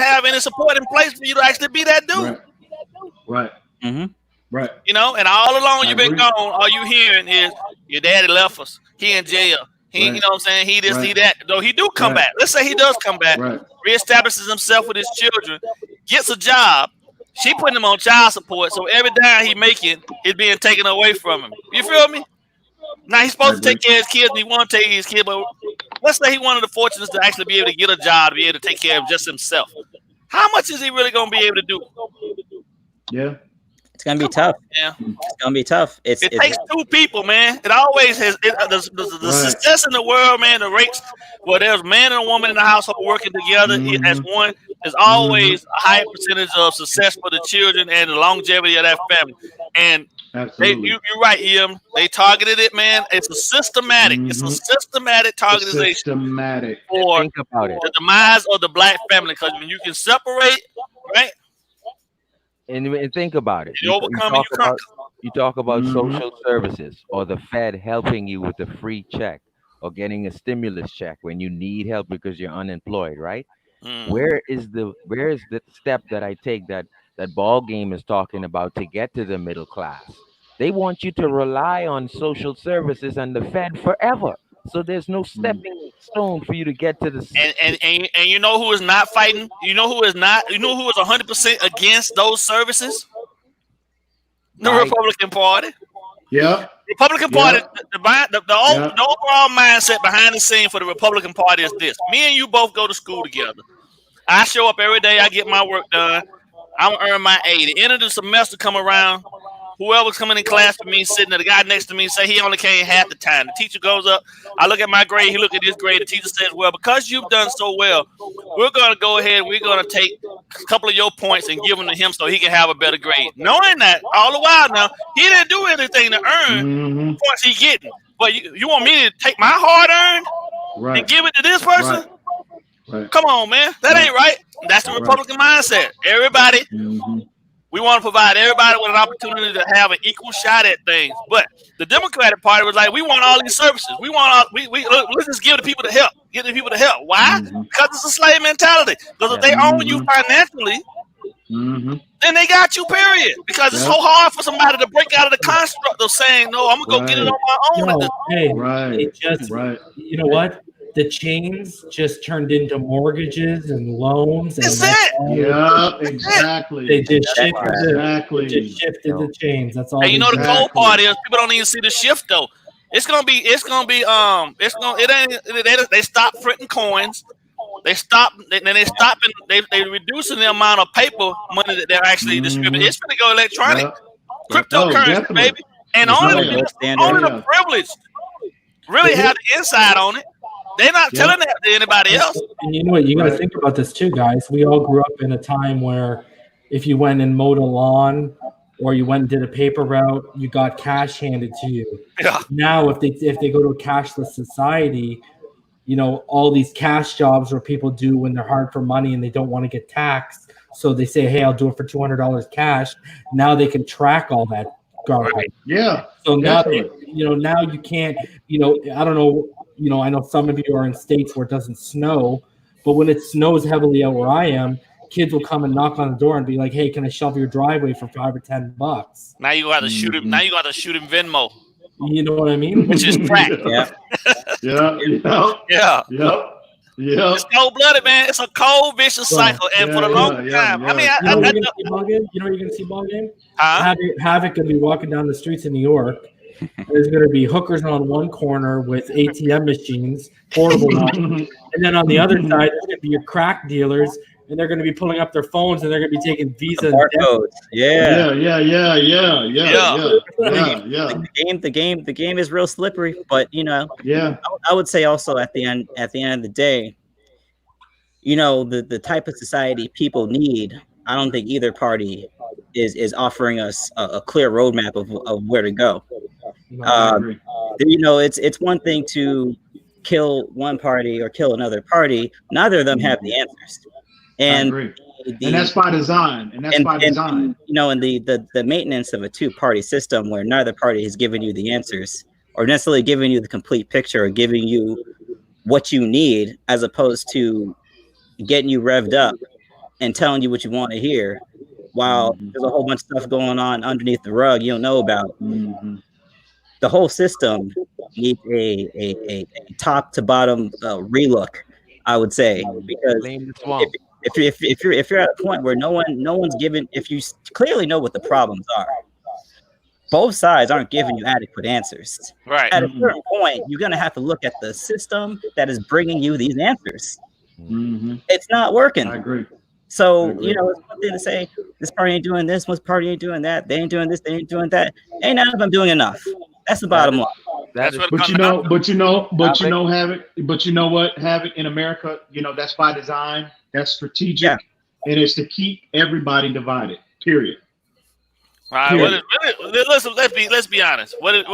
have any support in place for you to actually be that dude. Right. Right. You know, and all along you've been gone, all you hearing is your daddy left us. He in jail. He, you know what I'm saying? He this, he that. Though he do come back. Let's say he does come back, reestablishes himself with his children, gets a job. She putting him on child support, so every dime he making is being taken away from him. You feel me? Now he's supposed to take care of his kids, and he want to take his kids, but let's say he one of the fortunates to actually be able to get a job, to be able to take care of just himself. How much is he really going to be able to do? Yeah. It's gonna be tough. Yeah, it's gonna be tough. It takes two people, man. It always has. The success in the world, man. The rates where there's a man and a woman in the household working together as one. There's always a high percentage of success for the children and the longevity of that family. And you're right, Em. They targeted it, man. It's a systematic. It's a systematic targetation. For think about it. The demise of the black family, because when you can separate, right? And think about it. You talk about social services, or the Fed helping you with a free check, or getting a stimulus check when you need help because you're unemployed, right? Where is the step that I take that ball game is talking about to get to the middle class? They want you to rely on social services and the Fed forever. So there's no stepping stone for you to get to the and you know who is not fighting? You know who is not? You know who is 100% against those services? The Republican Party. Yeah. Republican Party, the overall mindset behind the scene for the Republican Party is this. Me and you both go to school together. I show up every day. I get my work done. I'm going to earn my A. The end of the semester come around. Whoever's coming in class with me, sitting there, the guy next to me say he only came half the time. The teacher goes up. I look at my grade. He look at his grade. The teacher says, well, because you've done so well, we're going to go ahead. We're going to take a couple of your points and give them to him so he can have a better grade. Knowing that all the while now, he didn't do anything to earn points he getting. But you want me to take my hard-earned and give it to this person? Right. Come on, man. That ain't right. That's the Republican mindset. Everybody... We want to provide everybody with an opportunity to have an equal shot at things. But the Democratic Party was like, we want all these services. We want let's just give the people the help. Give the people the help. Why? Because it's a slave mentality. Because if they own you financially, then they got you, period. Because it's so hard for somebody to break out of the construct of saying, no, I'm going to go get it on my own. You know what? The chains just turned into mortgages and loans. That's it. Yeah, exactly. They just shifted the chains. That's all. And you know the cold part is people don't even see the shift though. They stop printing coins. They reducing the amount of paper money that they're actually distributing. It's going to go electronic, cryptocurrency, baby, and only the privileged really have the inside on it. They're not telling that to anybody else. And you know what? You got to think about this too, guys. We all grew up in a time where if you went and mowed a lawn or you went and did a paper route, you got cash handed to you. Yeah. Now, if they go to a cashless society, you know, all these cash jobs where people do when they're hard for money and they don't want to get taxed. So they say, hey, I'll do it for $200 cash. Now they can track all that garbage. Right. Yeah. So now, now you can't, I don't know. I know some of you are in states where it doesn't snow, but when it snows heavily out where I am, kids will come and knock on the door and be like, "Hey, can I shovel your driveway for $5 or $10?" Now you got to shoot him. Now you got to shoot him Venmo. You know what I mean? Which is crack. Yeah. It's cold-blooded, man. It's a cold, vicious cycle, and for the long time. I mean, you know you're gonna see ball game. Havoc gonna be walking down the streets in New York. There's going to be hookers on one corner with ATM machines, portable ones. And then on the other side, there's going to be your crack dealers, and they're going to be pulling up their phones, and they're going to be taking Visa. Barcodes. Yeah. The game is real slippery, but I would say also at the end of the day, the type of society people need. I don't think either party is offering us a clear roadmap of where to go. It's one thing to kill one party or kill another party. Neither of them have the answers, and that's by design. And the maintenance of a two-party system where neither party has given you the answers or necessarily giving you the complete picture or giving you what you need, as opposed to getting you revved up and telling you what you want to hear, while there's a whole bunch of stuff going on underneath the rug you don't know about. The whole system needs a top to bottom relook, I would say, because if you're at a point where no one's giving, if you clearly know what the problems are, both sides aren't giving you adequate answers. Right. At a certain point, you're gonna have to look at the system that is bringing you these answers. It's not working. I agree. So, it's one thing to say, this party ain't doing this, this party ain't doing that, they ain't doing this, they ain't doing that. Ain't none of them doing enough. That's the bottom line. But you know what, Havoc in America, that's by design, that's strategic, and it's to keep everybody divided. Period. All right. Let's be honest. What it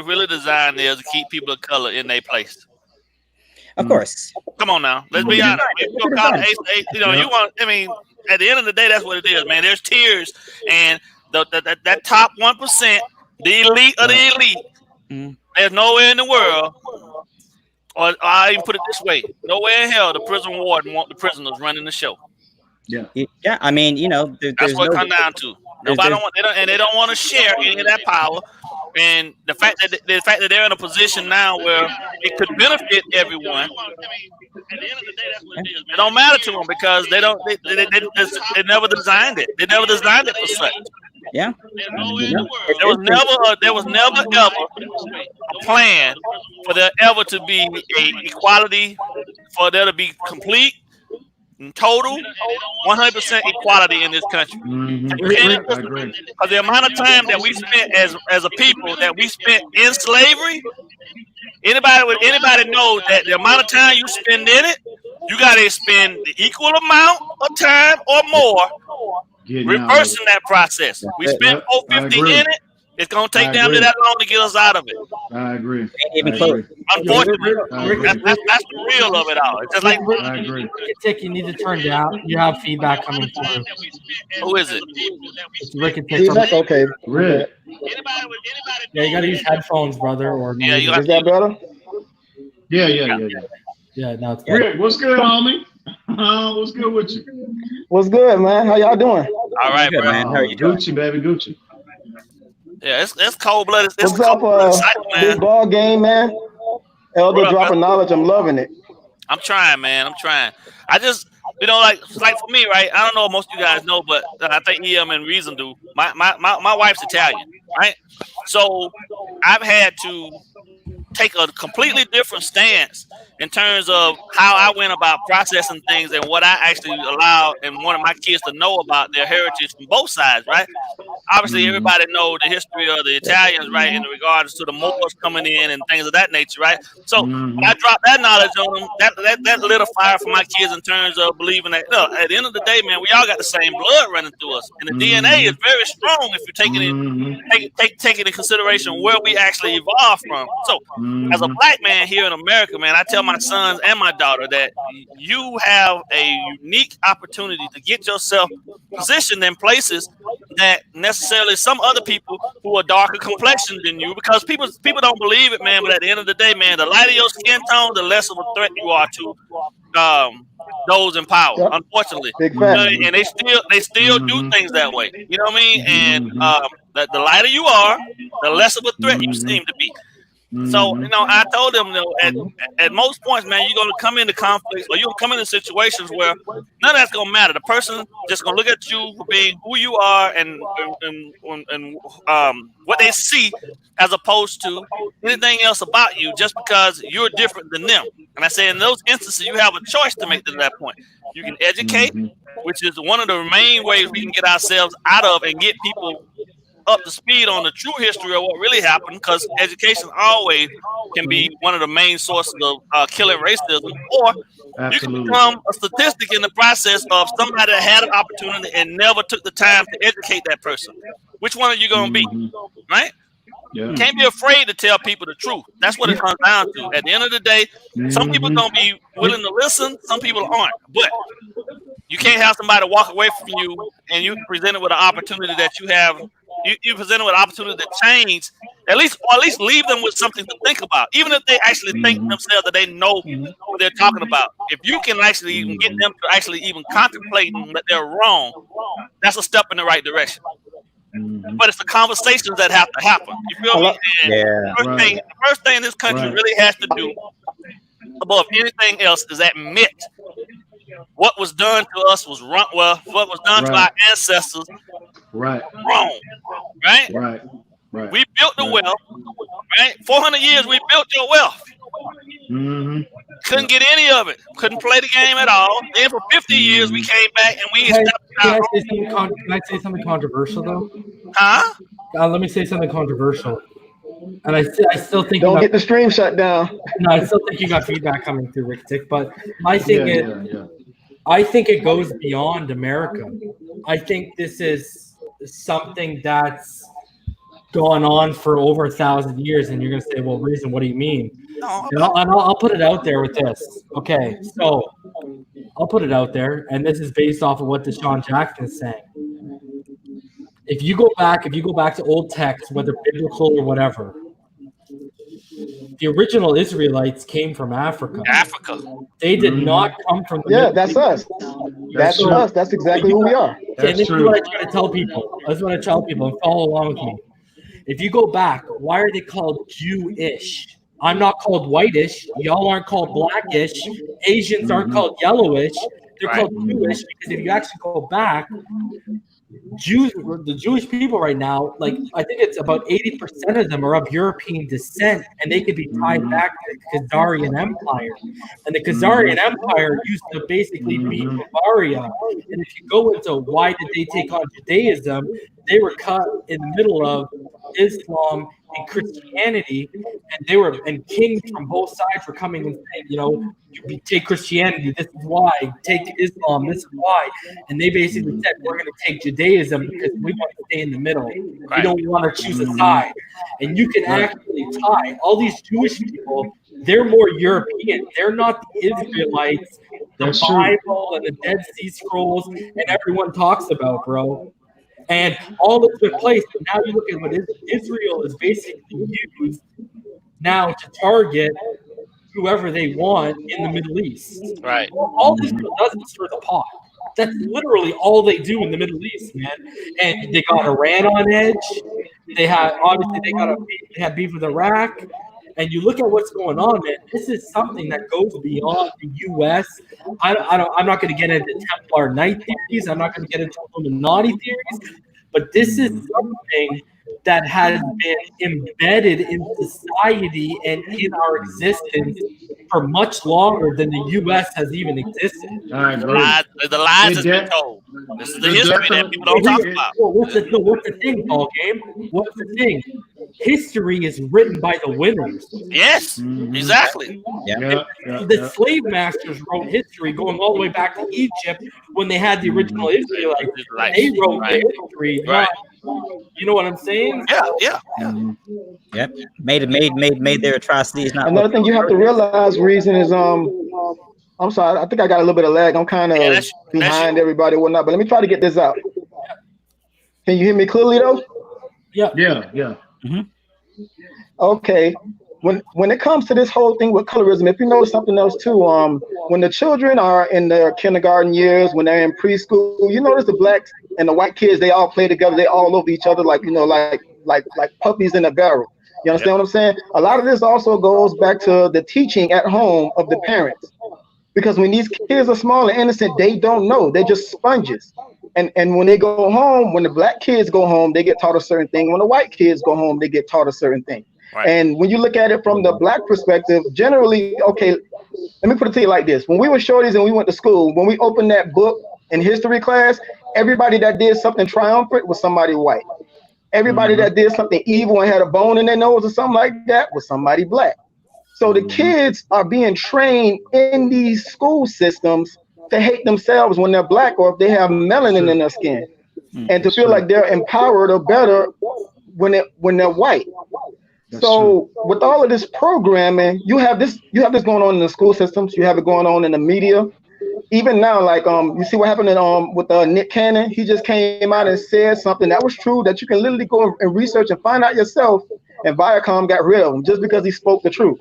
really designed is to keep people of color in their place. Of course. Come on now. Let's be honest. At the end of the day, that's what it is, man. There's tiers, and that top 1%, the elite of the elite. There's nowhere in the world, or I even put it this way, nowhere in hell the prison warden want the prisoners running the show. Yeah. I mean, that's what it comes down to. Nobody they don't want to share any of that power. And the fact that they're in a position now where it could benefit everyone. At the end of the day, that's what it is. It don't matter to them because they never designed it. They never designed it for such. Yeah. There was never ever a plan for there ever to be a equality, for there to be complete and total 100% equality in this country. I agree. Because the amount of time that we spent as a people that we spent in slavery, anybody knows that the amount of time you spend in it, you got to spend the equal amount of time or more reversing that process. We spent 450 in it. It's gonna take down to that long to get us out of it. I agree. Unfortunately, that's the real of it all. It's just like I agree. Tick, you need to turn down. You have feedback coming through. Who is it? It's Rick and Tick. Feedback, okay. Rick. Yeah, you gotta use headphones, brother. Or yeah, is that better? Yeah, no, it's good. Rick, what's good, homie? What's good with you? What's good, man? How y'all doing? All right, Good, bro. man. How are you doing? Gucci, baby, Gucci. Yeah, it's cold blooded. It's What's up, man. big ball game, man? Elder dropping knowledge. I'm loving it. I'm trying, man. I'm trying. I just, like for me, right? I don't know if most of you guys know, but I think EM and Reason do. My wife's Italian, right? So I've had to take a completely different stance in terms of how I went about processing things and what I actually allowed and wanted my kids to know about their heritage from both sides, right? Obviously, everybody knows the history of the Italians, right, in regards to the Moors coming in and things of that nature, right? So when I dropped that knowledge on them, that lit a fire for my kids in terms of believing that, look, at the end of the day, man, we all got the same blood running through us. And the DNA is very strong if you're taking in consideration where we actually evolved from. So as a black man here in America, man, I tell my sons and my daughter that you have a unique opportunity to get yourself positioned in places that necessarily some other people who are darker complexioned than you, because people don't believe it, man. But at the end of the day, man, the lighter your skin tone, the less of a threat you are to those in power. Yep. Unfortunately, and they still do things that way. You know what I mean? And the lighter you are, the less of a threat you seem to be. So, I told them, at most points, man, you're going to come into conflicts or you're going to come into situations where none of that's going to matter. The person just going to look at you for being who you are and what they see as opposed to anything else about you just because you're different than them. And I say in those instances, you have a choice to make to that point. You can educate, which is one of the main ways we can get ourselves out of and get people up to speed on the true history of what really happened, because education always can be one of the main sources of killing racism, or you can become a statistic in the process of somebody that had an opportunity and never took the time to educate that person. Which one are you going to be, right? Yeah. You can't be afraid to tell people the truth. That's what it comes down to. At the end of the day, some people don't be willing to listen, some people aren't, but you can't have somebody walk away from you and you presented with an opportunity that you have. You presented with an opportunity to change, at least leave them with something to think about, even if they actually think themselves that they know what they're talking about. If you can actually even get them to actually even contemplate that they're wrong, that's a step in the right direction. But it's the conversations that have to happen. You feel me? And the first thing this country really has to do, above anything else, is admit what was done to us was wrong. Well, what was done to our ancestors, wrong. Right. We built the wealth. Right. 400 years we built your wealth. Couldn't get any of it. Couldn't play the game at all. Then for 50 years we came back and we stepped out. Can I say something controversial though? Huh? Let me say something controversial. And I still think don't get the stream shut down. No, I still think you got feedback coming through, Rick Tick. But my thing is, I think it goes beyond America. I think this is something that's gone on for over 1,000 years, and you're going to say, well, Reason, what do you mean? And I'll put it out there with this. Okay, so I'll put it out there, and this is based off of what Deshaun Jackson is saying. If you go back to old texts, whether biblical or whatever, the original Israelites came from Africa. They did not come from the Middle that's us. That's us. That's exactly who we are. And this is what I try to tell people. That's what I tell people, and follow along with me. If you go back, why are they called Jewish? I'm not called whitish. Y'all aren't called blackish. Asians aren't called yellowish. They're called Jewish because if you actually go back, the Jewish people right now, like I think it's about 80% of them are of European descent, and they could be tied back to the Khazarian Empire. And the Khazarian Empire used to basically beat Bavaria. And if you go into why did they take on Judaism, they were cut in the middle of Islam and Christianity, and kings from both sides were coming and saying, you take Christianity, this is why. Take Islam, this is why. And they basically said, we're going to take Judaism because we want to stay in the middle. We don't want to choose a side. And you can actually tie all these Jewish people. They're more European. They're not the Israelites, the Bible and the Dead Sea Scrolls, and everyone talks about, bro. And all this took place. And now you look at what Israel is basically used now to target whoever they want in the Middle East. Right. All Israel does is stir the pot. That's literally all they do in the Middle East, man. And they got Iran on edge. They had beef with Iraq. And you look at what's going on, man. This is something that goes beyond the U.S. I'm not going to get into Templar Night theories. I'm not going to get into Illuminati theories. But this is something that has been embedded in society and in our existence for much longer than the U.S. has even existed. The lies has been told. This is the history that people don't talk about. Well, what's the thing, ball game? What's the thing? History is written by the winners. Yes, exactly. The slave masters wrote history going all the way back to Egypt when they had the original Israelites. They wrote the history. Right. You know what I'm saying? Yeah. Yep. Made their atrocities not. Another thing you have to realize, reason is I'm sorry, I think I got a little bit of lag. I'm kind of behind everybody and whatnot, but let me try to get this out. Can you hear me clearly though? Yeah. Mm-hmm. Okay. When it comes to this whole thing with colorism, if you notice something else too, when the children are in their kindergarten years, when they're in preschool, you notice the blacks and the white kids, they all play together, they all over each other like puppies in a barrel. You understand what I'm saying? A lot of this also goes back to the teaching at home of the parents. Because when these kids are small and innocent, they don't know. They're just sponges. And when they go home, when the black kids go home, they get taught a certain thing. When the white kids go home, they get taught a certain thing. Right. And when you look at it from the black perspective, generally, okay, let me put it to you like this. When we were shorties and we went to school, when we opened that book in history class, everybody that did something triumphant was somebody white. Everybody that did something evil and had a bone in their nose or something like that was somebody black. So the kids are being trained in these school systems to hate themselves when they're black or if they have melanin in their skin, and to feel like they're empowered or better when they're white. So with all of this programming, you have this going on in the school systems. You have it going on in the media. Even now, like you see what happened with Nick Cannon. He just came out and said something that was true that you can literally go and research and find out yourself. And Viacom got rid of him just because he spoke the truth.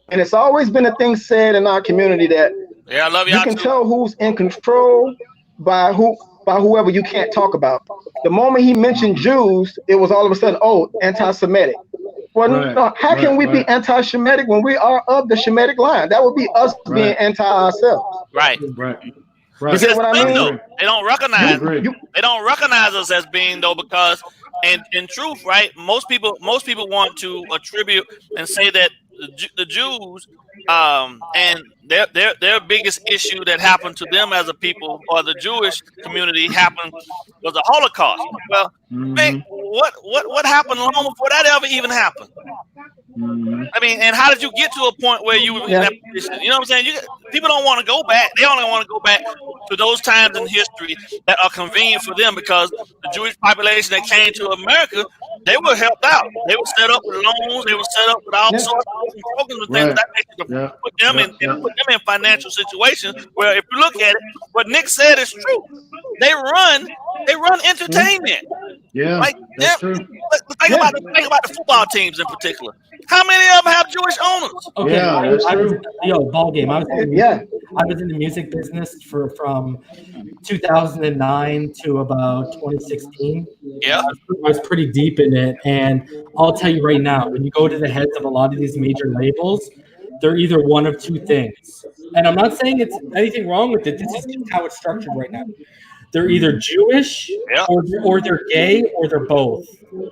And it's always been a thing said in our community that I love you can tell who's in control by whoever you can't talk about. The moment he mentioned Jews, it was all of a sudden, anti-Semitic. Well, how can we be anti-Shemitic when we are of the Shemitic line? That would be us being anti ourselves. Right. You get what I mean? Though, they don't recognize us as being though, because in truth, right? Most people want to attribute and say that the Jews and their biggest issue that happened to them as a people or the Jewish community was the Holocaust. Well, man, what happened long before that ever even happened? I mean, and how did you get to a point where you were in that position? You know what I'm saying? People don't want to go back. They only want to go back to those times in history that are convenient for them, because the Jewish population that came to America, they were helped out. They were set up with loans. They were set up with all sorts of programs and things of that nature to put them in financial situations where, if you look at it, what Nick said is true. They run entertainment. Yeah, like that's true. Think about the football teams in particular. How many of them have Jewish owners? Okay, yeah, that's true. Ball game. I was in the music business from 2009 to about 2016. Yeah, I was pretty deep in it, and I'll tell you right now, when you go to the heads of a lot of these major labels, they're either one of two things. And I'm not saying it's anything wrong with it. This is just how it's structured right now. They're either Jewish or they're gay or they're both. No,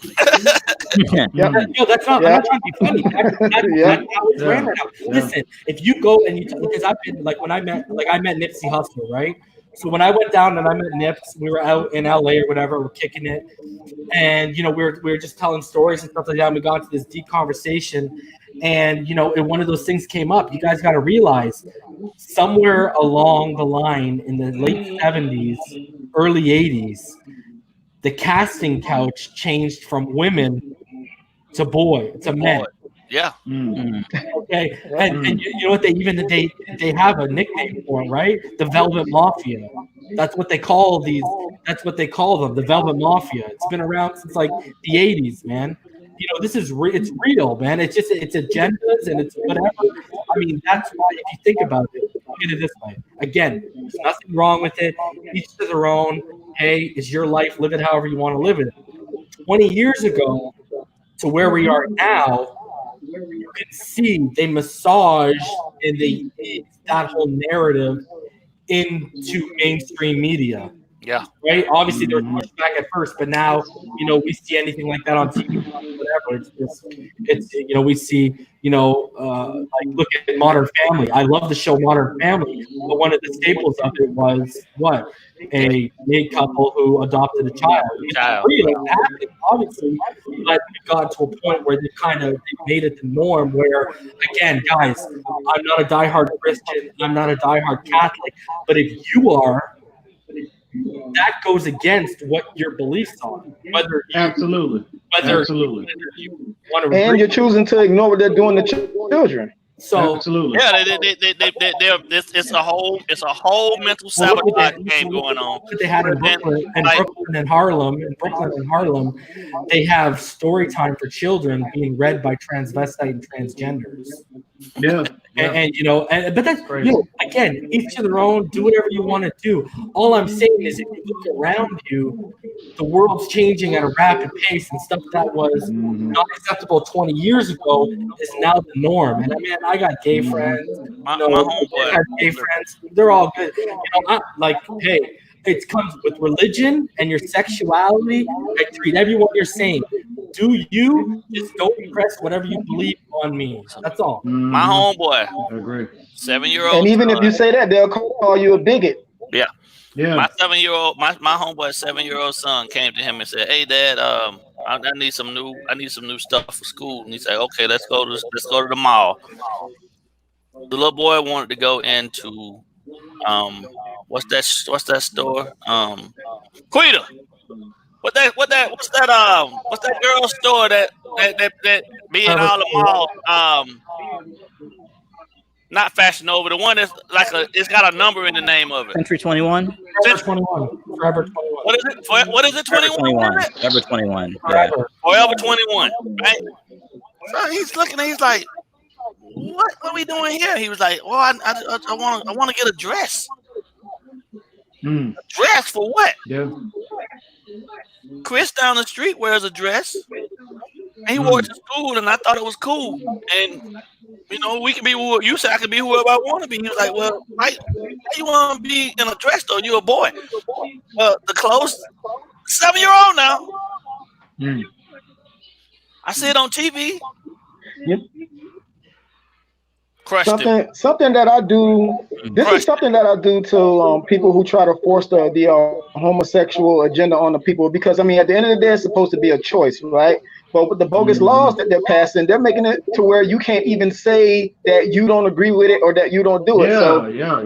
that's not. I'm not trying to be funny. That's how it's ran right now. Listen, if you go and because I've been when I met Nipsey Hussle, right? So when I went down and I met Nips, we were out in LA or whatever, we're kicking it, and we were just telling stories and stuff like that. And we got into this deep conversation, and and one of those things came up. You guys got to realize, somewhere along the line in the late 70s, early 80s, the casting couch changed from women to men. Yeah. Okay. And you know what? They have a nickname for it, right? The Velvet Mafia. That's what they call these. That's what they call them, the Velvet Mafia. It's been around since the 80s, man. This is it's real, man. It's agendas and it's whatever. I mean, that's why if you think about it, look at it this way. Again, there's nothing wrong with it. Each to their own. Hey, it's your life. Live it however you want to live it. 20 years ago to where we are now, you can see they massaged and they did that whole narrative into mainstream media. Yeah. Right. Obviously, there was pushback at first, but now we see anything like that on TV, whatever. It's we see look at Modern Family. I love the show Modern Family, but one of the staples of it was what a gay couple who adopted a child. Obviously, but it got to a point where they made it the norm. Where again, guys, I'm not a diehard Christian. I'm not a diehard Catholic, but if you are, that goes against what your beliefs are. Absolutely. You want to and you're choosing to ignore what they're doing to children. So absolutely. Yeah, it's a whole mental sabotage game going on. They had in Brooklyn and Harlem. They have story time for children being read by transvestite and transgenders. Yeah. But that's again, each to their own. Do whatever you want to do. All I'm saying is, if you look around you, the world's changing at a rapid pace, and stuff that was not acceptable 20 years ago is now the norm. And I mean, I got gay friends. My homeboy. I have gay friends. They're all good. Hey, it comes with religion and your sexuality. I treat everyone you're saying. Do you just don't press whatever you believe on me? That's all. My homeboy. I agree. 7-year-old. And even if you say that, they'll call you a bigot. Yeah. Yeah. My 7-year-old, my homeboy's 7-year-old son came to him and said, "Hey, Dad, I need some new stuff for school." And he said, "Okay, let's go to the mall." The little boy wanted to go into what's that store? Quita. What's that girl store that be in all the malls? Not Fashion Nova, the one that's it's got a number in the name of it. Century 21. Forever 21. Forever 21. What is it? What is it? 21. Forever 21. Yeah. Forever 21. Right. So he's looking. He's like, "What are we doing here?" He was like, "Well, I want to get a dress." A dress for what? Yeah. Chris down the street wears a dress. And he wore it to school, and I thought it was cool. And we can be. You said I can be whoever I want to be. He was like, "Well, why you want to be in a dress though? You're a boy." Well, the clothes. 7-year-old now. I see it on TV. Yep. Something that I do. This is something that I do to people who try to force the homosexual agenda on the people, because I mean, at the end of the day, it's supposed to be a choice, right? But with the bogus laws that they're passing, they're making it to where you can't even say that you don't agree with it or that you don't do it.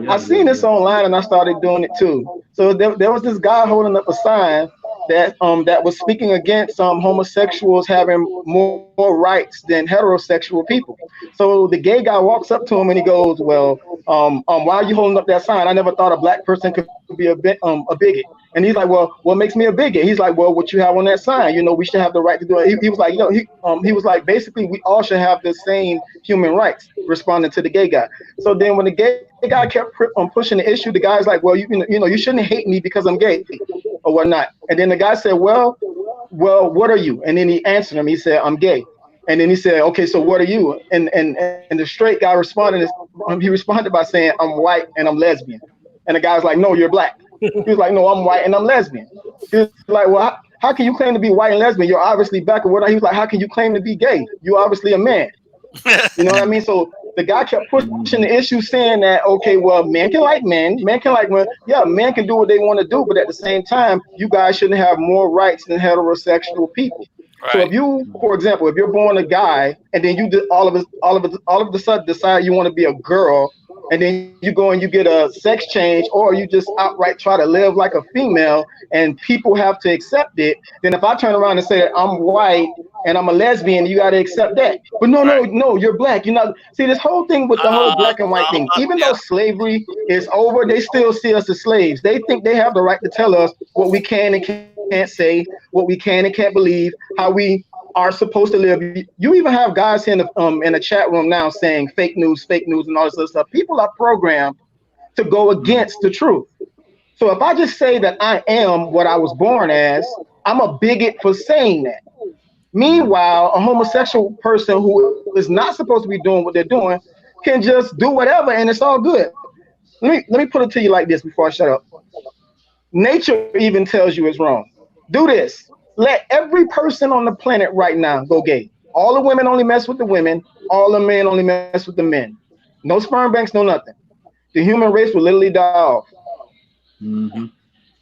I seen this online and I started doing it too. So there was this guy holding up a sign that was speaking against homosexuals having more rights than heterosexual people. So the gay guy walks up to him and he goes, "Well, why are you holding up that sign? I never thought a black person could be a bigot." And he's like, "Well, what makes me a bigot?" He's like, "Well, what you have on that sign, we should have the right to do it." He was like, he was like, basically, we all should have the same human rights, responding to the gay guy. So then when the gay guy kept pushing the issue, the guy's like, "Well, you shouldn't hate me because I'm gay or whatnot." And then the guy said, well, what are you? And then he answered him. He said, "I'm gay." And then he said, "Okay, so what are you?" And the straight guy responded by saying, "I'm white and I'm lesbian." And the guy's like, "No, you're black." He was like, no, I'm white and I'm lesbian. He was like, well, how can you claim to be white and lesbian? You're obviously back or whatnot. He was like, how can you claim to be gay? You're obviously a man. You know what I mean? So the guy kept pushing the issue, saying that, okay, well, men can like men can like women. Yeah, men can do what they want to do, but at the same time, you guys shouldn't have more rights than heterosexual people. Right. So if you, for example, if you're born a guy and then you all of a sudden decide you want to be a girl, and then you go and you get a sex change, or you just outright try to live like a female, and people have to accept it, then if I turn around and say that I'm white and I'm a lesbian, you got to accept that. But no, you're black. You're not. See, this whole thing with the whole black and white thing, even though slavery is over, they still see us as slaves. They think they have the right to tell us what we can and can't say, what we can and can't believe, how we are supposed to live. You even have guys in the chat room now saying fake news and all this other stuff. People are programmed to go against the truth. So if I just say that I am what I was born as, I'm a bigot for saying that. Meanwhile, a homosexual person who is not supposed to be doing what they're doing can just do whatever and it's all good. Let me put it to you like this before I shut up. Nature even tells you it's wrong. Do this. Let every person on the planet right now go gay. All the women only mess with the women. All the men only mess with the men. No sperm banks, no nothing. The human race will literally die off. Mm-hmm.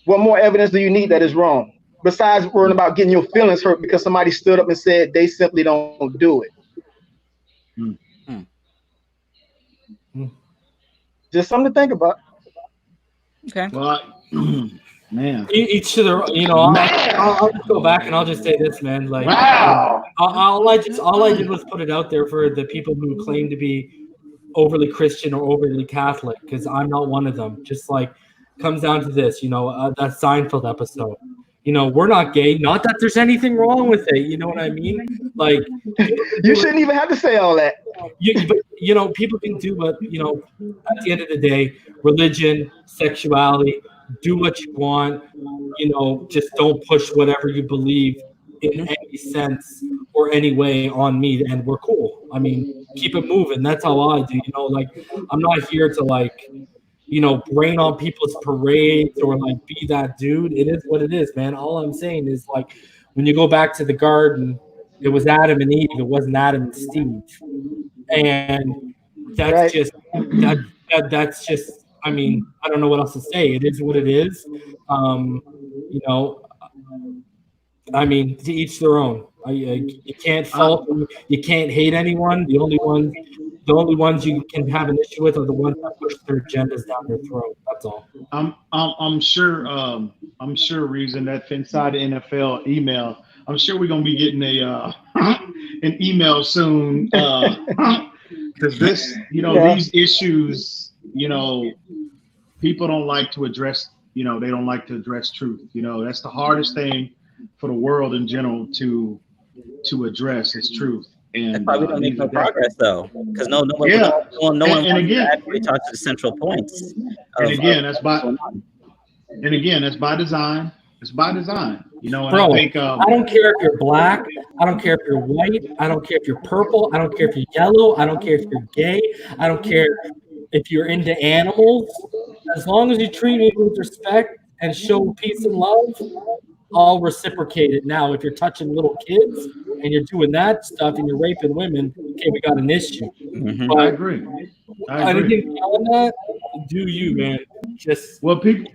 What more evidence do you need that is wrong? Besides worrying about getting your feelings hurt because somebody stood up and said they simply don't do it. Mm-hmm. Just something to think about. Okay. Well, man. Each to their, I'll just go back and I'll just say this, man. Like, wow. All I did was put it out there for the people who claim to be overly Christian or overly Catholic, because I'm not one of them. Just like comes down to this, that Seinfeld episode. We're not gay. Not that there's anything wrong with it. You know what I mean? Like, you shouldn't even have to say all that. But people can do what, at the end of the day, religion, sexuality, do what you want, just don't push whatever you believe in any sense or any way on me, and we're cool. I mean, keep it moving. That's how I do, like, I'm not here to rain on people's parades or be that dude. It is what it is, man. All I'm saying is when you go back to the garden, it was Adam and Eve. It wasn't Adam and Steve. And that's right. That's just, I mean, I don't know what else to say. It is what it is. I mean, to each their own. You can't fault them. You can't hate anyone. The only ones you can have an issue with are the ones that push their agendas down their throat. That's all. I'm sure reason that Phinside NFL email. I'm sure we're gonna be getting an email soon. Because this, these issues, people don't like to address. They don't like to address truth. That's the hardest thing for the world in general to address is truth. And that's why we don't make no progress, though, because no one actually talks to the central points. And again, that's by design. It's by design. And Bro, I don't care if you're black. I don't care if you're white. I don't care if you're purple. I don't care if you're yellow. I don't care if you're gay. I don't care if you're into animals. As long as you treat me with respect and show peace and love, I'll reciprocate it. Now, if you're touching little kids and you're doing that stuff and you're raping women, okay, we got an issue. Mm-hmm. But I agree. Anything beyond that, do you, man? Just what people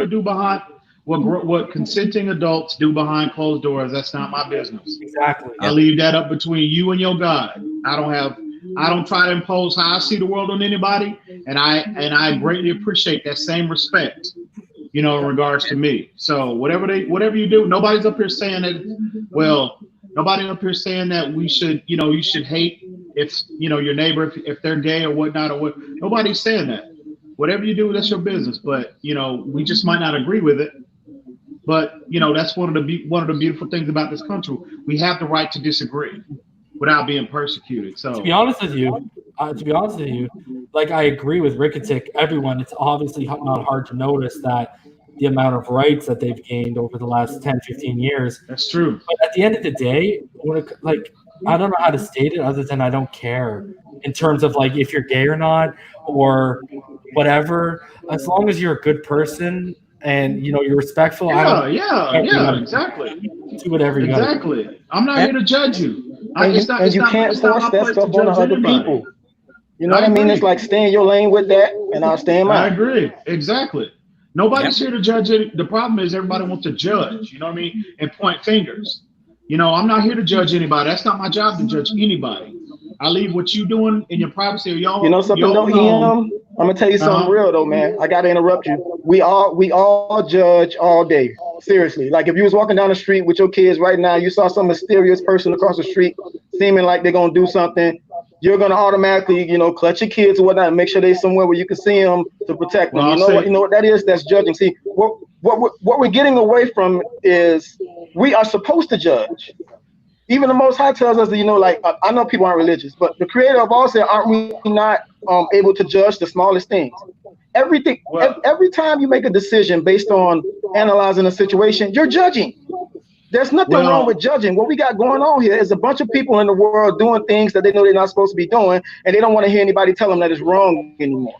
do behind what consenting adults do behind closed doors. That's not my business. Exactly. I leave that up between you and your God. I don't try to impose how I see the world on anybody, and I greatly appreciate that same respect. In regards to me. So whatever you do, nobody's up here saying that. Well, nobody up here saying that we should, you should hate if your neighbor if they're gay or whatnot or what. Nobody's saying that. Whatever you do, that's your business. But we just might not agree with it. But that's one of the beautiful things about this country. We have the right to disagree without being persecuted. So to be honest with you, like I agree with Ricketic, everyone. It's obviously not hard to notice that the amount of rights that they've gained over the last 10, 15 years. That's true. But at the end of the day, I don't know how to state it other than I don't care in terms of if you're gay or not or whatever. As long as you're a good person and you're respectful. Yeah, exactly. Do whatever you exactly. I'm not here to judge you. You can't force that stuff on other people. You know what I mean? It's like stay in your lane with that, and I'll stay in mine. I agree. Exactly. Nobody's here to judge it. The problem is everybody wants to judge, you know what I mean? And point fingers. I'm not here to judge anybody. That's not my job to judge anybody. I leave what you doing in your privacy. Y'all, something though, I'm gonna tell you something real though, man. I gotta interrupt you. We all judge all day. Seriously. Like if you was walking down the street with your kids right now, you saw some mysterious person across the street seeming like they're gonna do something, you're gonna automatically, clutch your kids or whatnot and make sure they're somewhere where you can see them to protect them. Well, you know what that is? That's judging. See, what we're getting away from is we are supposed to judge. Even the Most High tells us that, I know people aren't religious, but the Creator of all said, aren't we not able to judge the smallest things? Everything. Every time you make a decision based on analyzing a situation, you're judging. There's nothing wrong with judging. What we got going on here is a bunch of people in the world doing things that they know they're not supposed to be doing, and they don't want to hear anybody tell them that it's wrong anymore.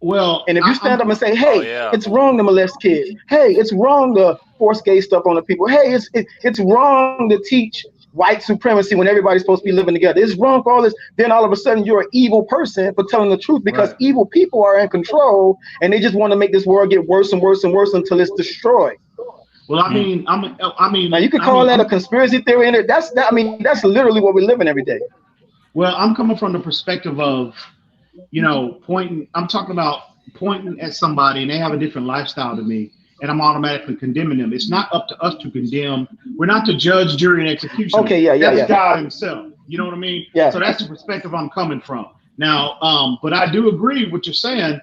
And if you stand up and say, hey, it's wrong to molest kids. Hey, it's wrong to force gay stuff on the people. Hey, it's wrong to teach white supremacy when everybody's supposed to be living together. It's wrong for all this. Then all of a sudden you're an evil person for telling the truth because evil people are in control and they just want to make this world get worse and worse and worse until it's destroyed. Well, I mean, now you could call that a conspiracy theory, and that's that's literally what we're living every day. Well, I'm coming from the perspective of, pointing. I'm talking about pointing at somebody and they have a different lifestyle to me, and I'm automatically condemning them. It's not up to us to condemn. We're not to judge, jury, and execution. Okay, that's God Himself. You know what I mean? Yeah. So that's the perspective I'm coming from. Now, but I do agree with what you're saying.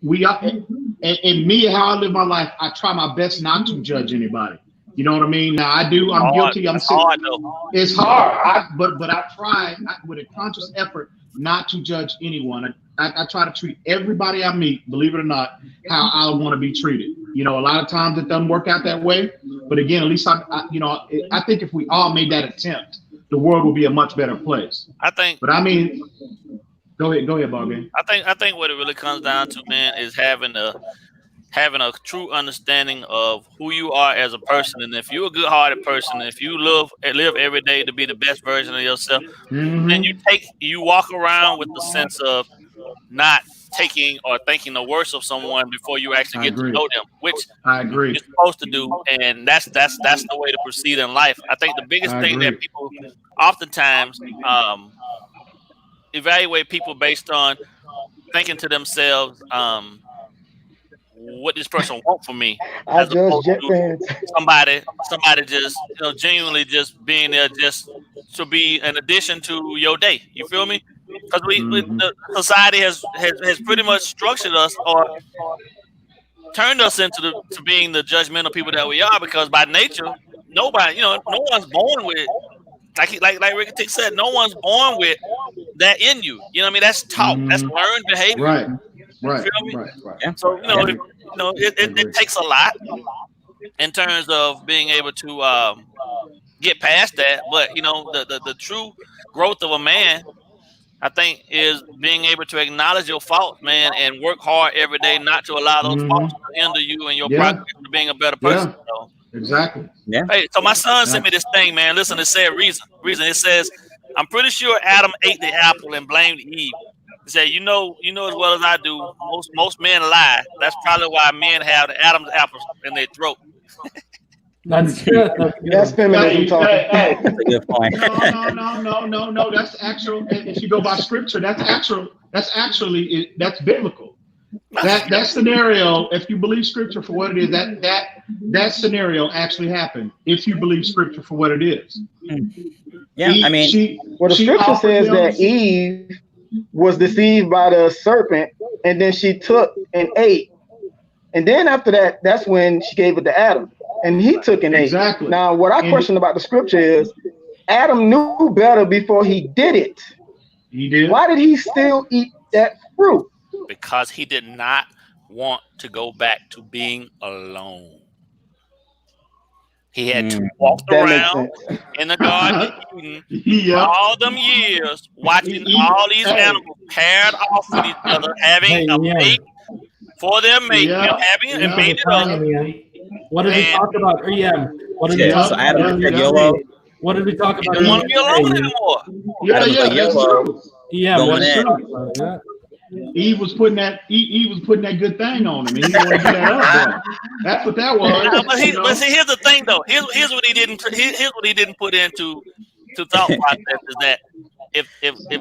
We are, and me, how I live my life, I try my best not to judge anybody. You know what I mean? Now I'm guilty. It's hard though. It's hard. But I try with a conscious effort not to judge anyone. I try to treat everybody I meet, believe it or not, how I want to be treated. A lot of times it doesn't work out that way. But again, at least I think if we all made that attempt, the world would be a much better place. I think. But I mean. Go ahead, Ballgame. I think what it really comes down to, man, is having a true understanding of who you are as a person. And if you're a good-hearted person, if you live every day to be the best version of yourself, then you walk around with the sense of not taking or thinking the worst of someone before you actually get to know them, which I agree you're supposed to do, and that's the way to proceed in life. I think the biggest thing that people oftentimes evaluate people based on thinking to themselves, what this person want from me, as opposed to somebody just genuinely just being there just to be an addition to your day. You feel me? Because the society has pretty much structured us or turned us into to being the judgmental people that we are. Because by nature, no one's born with. Like Ricky Tick said, no one's born with that in you. You know what I mean? That's taught. That's learned behavior. Right. So it takes a lot in terms of being able to get past that. But the true growth of a man, I think, is being able to acknowledge your faults, man, and work hard every day not to allow those faults to hinder you and your progress to being a better person. So. Exactly. Yeah. Hey, so my son sent me this thing, man. Listen, it said reason. It says, I'm pretty sure Adam ate the apple and blamed Eve. He said, you know as well as I do, most men lie. That's probably why men have the Adam's apples in their throat. That's good. That's feminism talking. That's a good point. No. That's actual. If you go by scripture, that's biblical. That scenario, if you believe scripture for what it is, that scenario actually happened. If you believe scripture for what it is. Yeah, the scripture says that Eve was deceived by the serpent, and then she took and ate, and then after that, that's when she gave it to Adam, and he took and ate. Now, what I question about the scripture is, Adam knew better before he did it. He did. Why did he still eat that fruit? Because he did not want to go back to being alone. He had to walk around in the Garden of Eden all them years, watching all these animals paired off with each other, having a mate for their mate, having and made it up. What did we talk about? What did we talk about? What did we talk about? He didn't want to be alone anymore. That's true. What did we talk about? Yeah. Eve was putting that good thing on him, and he wanted to get that up there. That's what that was. But see, here's the thing, though. Here's what he didn't. Here's what he didn't put into thought process is that if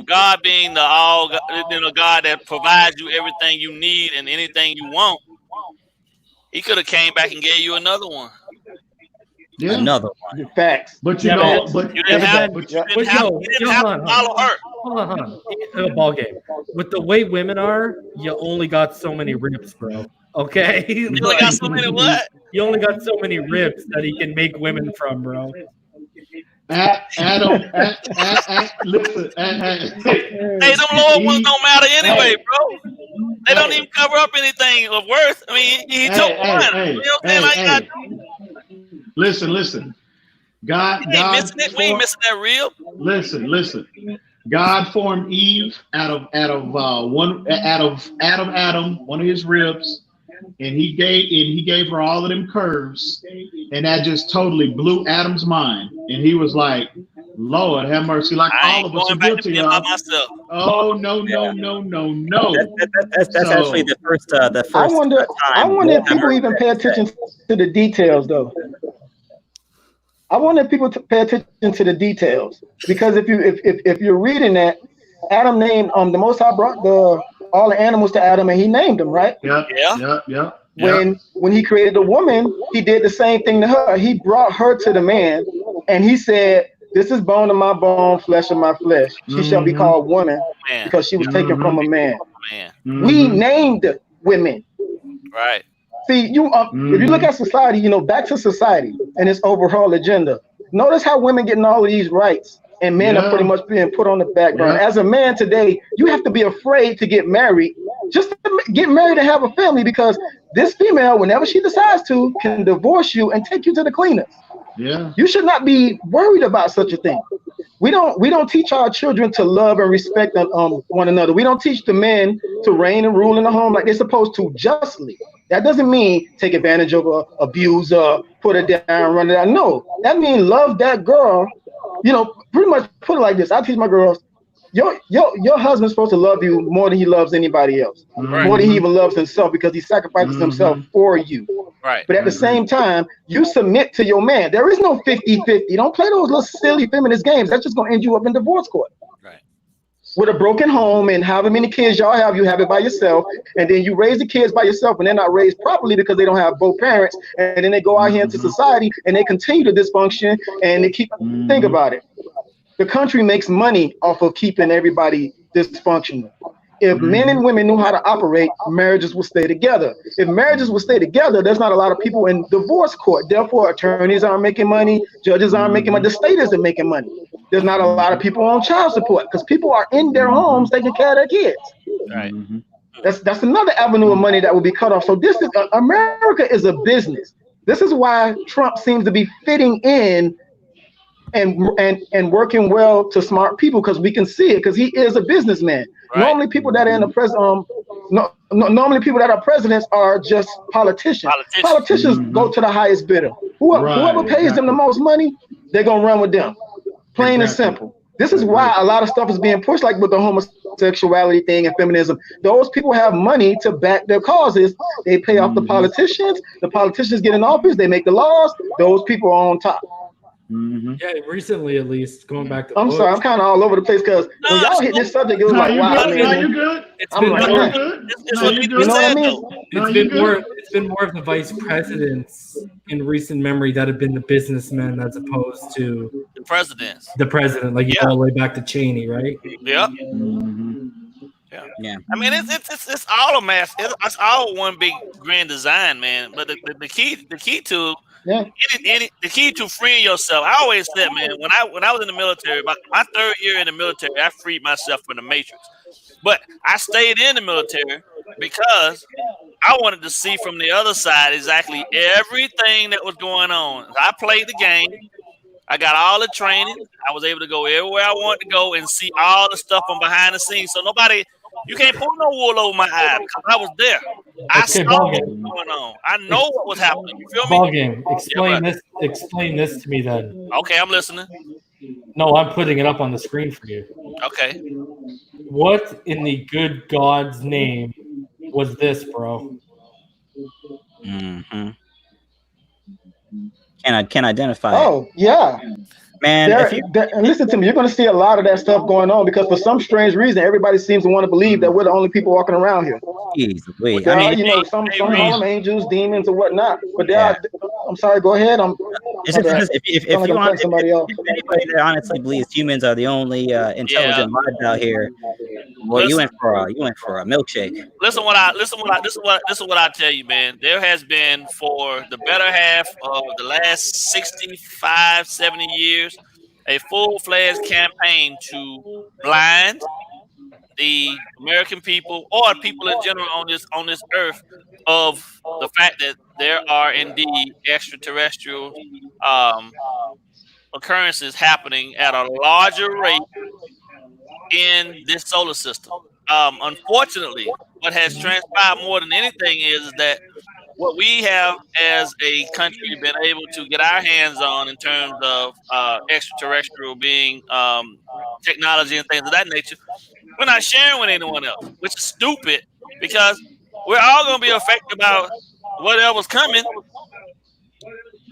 God being the God that provides you everything you need and anything you want, He could have came back and gave you another one. Yeah. Another one. Facts. But you didn't have to follow her. Hold on. In a ball game, with the way women are, you only got so many ribs, bro. Okay. You only got so many what? You only got so many ribs that he can make women from, bro. Adam, listen. Hey, them lower ones don't matter anyway, bro. They don't even cover up anything of worth. I mean, he took one. You know what I'm saying? Listen. God, we ain't missing that real. Listen. God formed Eve out of Adam, one of his ribs, and he gave her all of them curves, and that just totally blew Adam's mind, and he was like, "Lord, have mercy!" Like all of us are guilty of. Oh no! That's actually the first. I wonder if people even pay attention to the details, though. I wonder if people pay attention to the details, because if you're reading that, Adam named the Most High brought all the animals to Adam and he named them, right? Yeah. When he created the woman, he did the same thing to her. He brought her to the man, and he said, "This is bone of my bone, flesh of my flesh. She shall be called woman because she was taken from a man." We named women. Right. See, if you look at society, back to society and its overall agenda. Notice how women getting all of these rights and men are pretty much being put on the back burner. As a man today, you have to be afraid to get married, just to get married and have a family, because this female, whenever she decides to, can divorce you and take you to the cleaners. Yeah. You should not be worried about such a thing. We don't teach our children to love and respect one another. We don't teach the men to reign and rule in the home like they're supposed to justly. That doesn't mean take advantage of her, abuse her, put her down, run it out. No, that means love that girl. Pretty much put it like this. I teach my girls, your husband's supposed to love you more than he loves anybody else. Right. More than he even loves himself, because he sacrifices himself for you. Right. But at the same time, you submit to your man. There is no 50-50. Don't play those little silly feminist games. That's just going to end you up in divorce court. Right. With a broken home and however many kids y'all have, you have it by yourself. And then you raise the kids by yourself, and they're not raised properly because they don't have both parents. And then they go out here into society and they continue to dysfunction and they keep, think about it. The country makes money off of keeping everybody dysfunctional. If men and women knew how to operate, marriages would stay together. If marriages would stay together, there's not a lot of people in divorce court. Therefore, attorneys aren't making money, judges aren't making money, the state isn't making money. There's not a lot of people on child support because people are in their homes taking care of their kids. Right. That's another avenue of money that will be cut off. So America is a business. This is why Trump seems to be fitting in and working well to smart people, because we can see it, because he is a businessman. Right. Normally people that are in the normally people that are presidents are just politicians. Politicians go to the highest bidder. Whoever pays them the most money, they're gonna run with them. Plain and simple. This is why a lot of stuff is being pushed, like with the homosexuality thing and feminism. Those people have money to back their causes. They pay off the politicians. The politicians get in office. They make the laws. Those people are on top. Yeah, recently at least, going back to I'm sorry, I'm kind of all over the place, because when y'all hit this subject, it was like, wow, man. No, you're good. You know what I mean? It's been more of the vice presidents in recent memory that have been the businessmen as opposed to the presidents. The president, like you go all the way back to Cheney, right? Yep. Yeah. I mean, it's all a mass. It's all one big grand design, man. But the key to the key to freeing yourself. I always said, man, when I was in the military, my third year in the military, I freed myself from the matrix. But I stayed in the military because I wanted to see from the other side exactly everything that was going on. I played the game. I got all the training. I was able to go everywhere I wanted to go and see all the stuff from behind the scenes. So nobody You can't pull no wool over my eyes because I was there. I saw what was going on. I know what was happening. You feel me? Ball game. Explain this to me then. Okay, I'm listening. No, I'm putting it up on the screen for you. Okay. What in the good God's name was this, bro? Mm-hmm. Can identify. Oh, yeah. Man, and listen to me, you're going to see a lot of that stuff going on because for some strange reason, everybody seems to want to believe that we're the only people walking around here. Easily. There are, some call them angels, demons, or whatnot. But there are. I'm sorry. Go ahead. If anybody that honestly believes humans are the only intelligent lives out here, well, you went for a milkshake. This is what I tell you, man. There has been for the better half of the last 65, 70 years a full-fledged campaign to blind the American people or people in general on this earth of the fact that there are indeed extraterrestrial occurrences happening at a larger rate in this solar system. Unfortunately, what has transpired more than anything is that what we have as a country been able to get our hands on in terms of extraterrestrial being technology and things of that nature, we're not sharing with anyone else, which is stupid because we're all going to be affected by whatever's coming.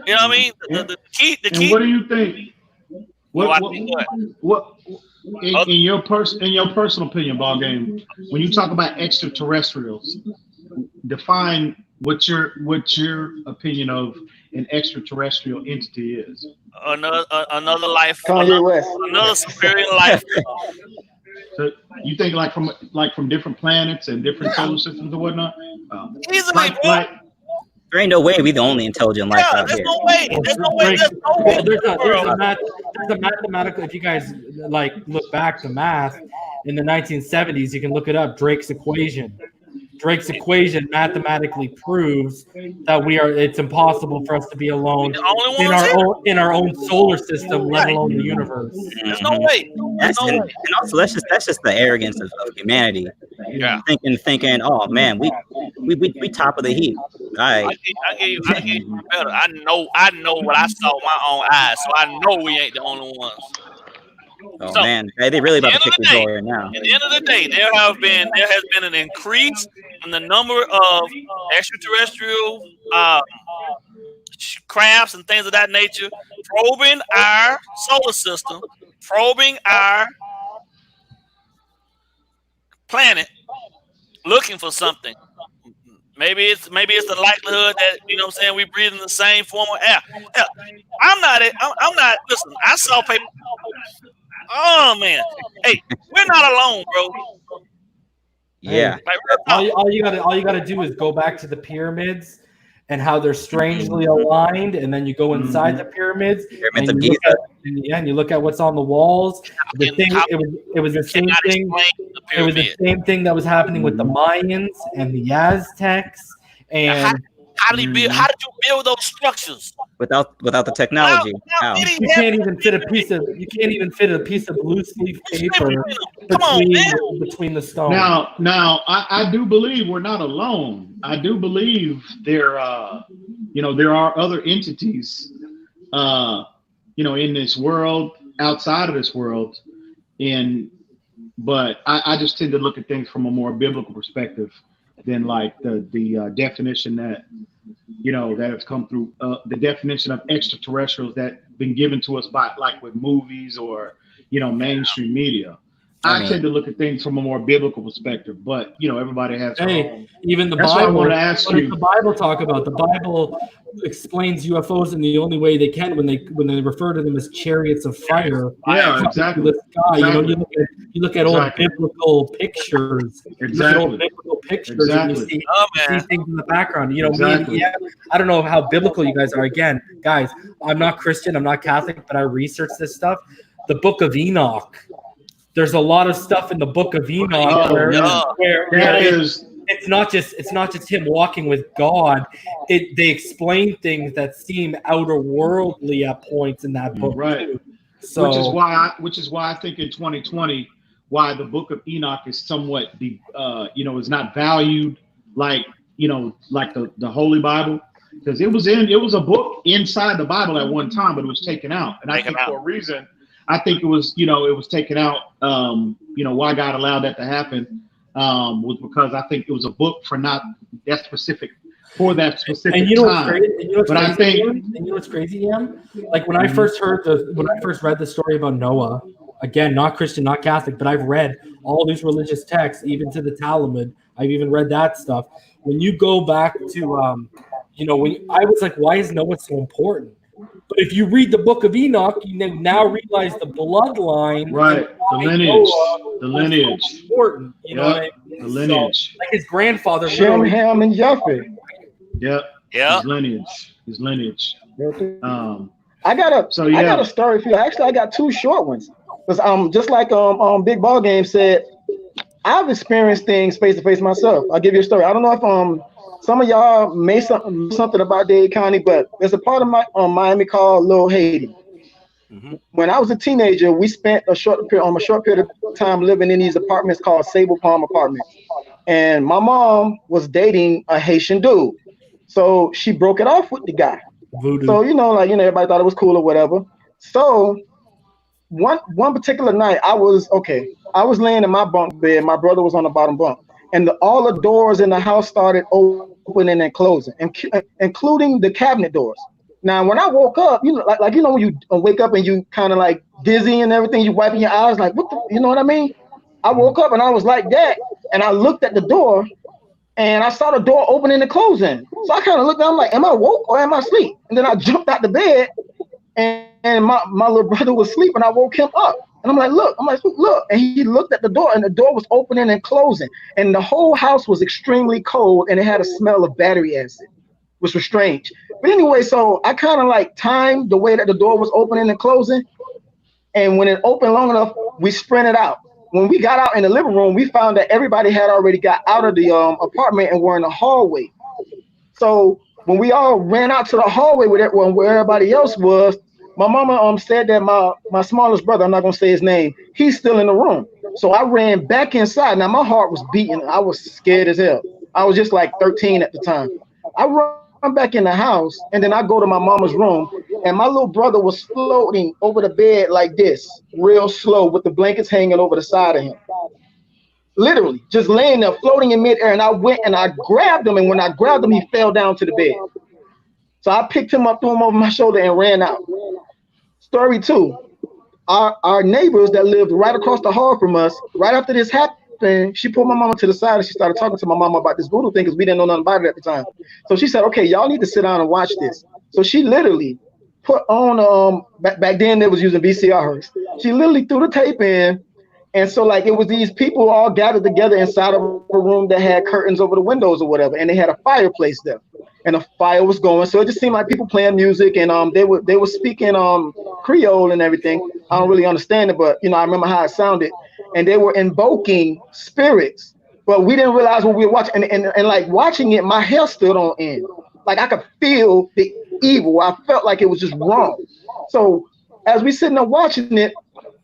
You know what I mean? The key. And what do you think? What in your personal opinion, ball game, when you talk about extraterrestrials, define what your opinion of an extraterrestrial entity is. Another life, another superior life. So you think like from different planets and different solar systems and whatnot? Easily, there ain't no way we the only intelligent life out here. There's no way. There's a mathematical. If you guys look back the math in the 1970s, you can look it up. Drake's equation. Drake's equation mathematically proves that it's impossible for us to be alone in our own solar system, let alone the universe. There's no way. And also that's just the arrogance of humanity. Yeah. Thinking, oh man, we top of the heap. I give you better. I know what I saw with my own eyes, so I know we ain't the only ones. Oh so, man, they really about to kick the door now. At the end of the day, there has been an increase in the number of extraterrestrial crafts and things of that nature probing our solar system, probing our planet, looking for something. Maybe it's the likelihood that we breathe in the same form of air. Hell, I'm not. Listen, I saw people. Oh man, hey, we're not alone, bro. Yeah. All you gotta do is go back to the pyramids and how they're strangely aligned, and then you go inside the pyramids. Pyramids of Giza. And you look at what's on the walls. It was the same thing. It was the same thing that was happening with the Mayans and the Aztecs. And how did you build those structures without the technology? You can't even fit a piece of loose leaf paper between the stones. Now I do believe we're not alone. I do believe there are other entities in this world, outside of this world, but I just tend to look at things from a more biblical perspective than like the definition that that has come through the definition of extraterrestrials that been given to us by with movies or mainstream media. I tend to look at things from a more biblical perspective, but everybody has. Even the That's Bible. What I want to ask what you. does the Bible talk about? The Bible explains UFOs in the only way they can when they refer to them as chariots of fire. Yeah, exactly. The sky. Exactly. You look at old biblical pictures. Exactly. Old biblical pictures, and you see things in the background. Exactly. I don't know how biblical you guys are. Again, guys, I'm not Christian. I'm not Catholic, but I research this stuff. The Book of Enoch. There's a lot of stuff in the Book of Enoch where it's not just him walking with God. They explain things that seem outer worldly at points in that book. Right. So which is why I think in 2020 why the Book of Enoch is somewhat, is not valued like the Holy Bible, because it was a book inside the Bible at one time, but it was taken out, and I think for a reason. I think it was taken out. Why God allowed that to happen was because I think it was a book for not that specific. For that specific and you know time. What's crazy, Ian? Like when I first read the story about Noah, again, not Christian, not Catholic, but I've read all these religious texts, even to the Talmud. I've even read that stuff. When you go back to, I was like, why is Noah so important? But if you read the Book of Enoch, you now realize the bloodline, right? The lineage, so important. You know what I mean? The lineage, so, like his grandfather, Shem, Ham, and Japheth. Yep. Yeah. His lineage. I got a story for you. Actually, I got two short ones. Because just like Big Ball Game said, I've experienced things face to face myself. I'll give you a story. I don't know if some of y'all may something about Dade County, but there's a part of Miami called Little Haiti. Mm-hmm. When I was a teenager, we spent a short period of time living in these apartments called Sable Palm Apartments. And my mom was dating a Haitian dude. So she broke it off with the guy. Voodoo. So, everybody thought it was cool or whatever. So one particular night, I was laying in my bunk bed. My brother was on the bottom bunk. And all the doors in the house started opening and closing, including the cabinet doors. Now, when I woke up, when you wake up and you kind of like dizzy and everything, you wiping your eyes like, you know what I mean? I woke up and I was like that. And I looked at the door. And I saw the door opening and closing. So I kind of looked down, I'm like, am I woke or am I asleep? And then I jumped out the bed and my little brother was asleep and I woke him up. And I'm like, look. And he looked at the door and the door was opening and closing. And the whole house was extremely cold and it had a smell of battery acid, which was strange. But anyway, so I kind of like timed the way that the door was opening and closing. And when it opened long enough, we sprinted out. When we got out in the living room, we found that everybody had already got out of the apartment and were in the hallway. So when we all ran out to the hallway where everybody else was, my mama said that my smallest brother, I'm not gonna say his name, he's still in the room. So I ran back inside. Now my heart was beating. I was scared as hell. I was just like 13 at the time. I run back in the house and then I go to my mama's room and my little brother was floating over the bed like this, real slow with the blankets hanging over the side of him. Literally just laying there floating in midair. And I went and I grabbed him. And when I grabbed him, he fell down to the bed. So I picked him up, threw him over my shoulder and ran out. Story 2, our neighbors that lived right across the hall from us, right after this happened, she pulled my mama to the side and she started talking to my mama about this voodoo thing because we didn't know nothing about it at the time. So she said, okay, y'all need to sit down and watch this. So she literally put on, back then they was using VCRs. She literally threw the tape in. And so like it was these people all gathered together inside of a room that had curtains over the windows or whatever. And they had a fireplace there. And a fire was going, so it just seemed like people playing music, and they were speaking Creole and everything. I don't really understand it, but I remember how it sounded. And they were invoking spirits, but we didn't realize what we were watching. And like watching it, my hair stood on end. Like I could feel the evil. I felt like it was just wrong. So as we sitting there watching it,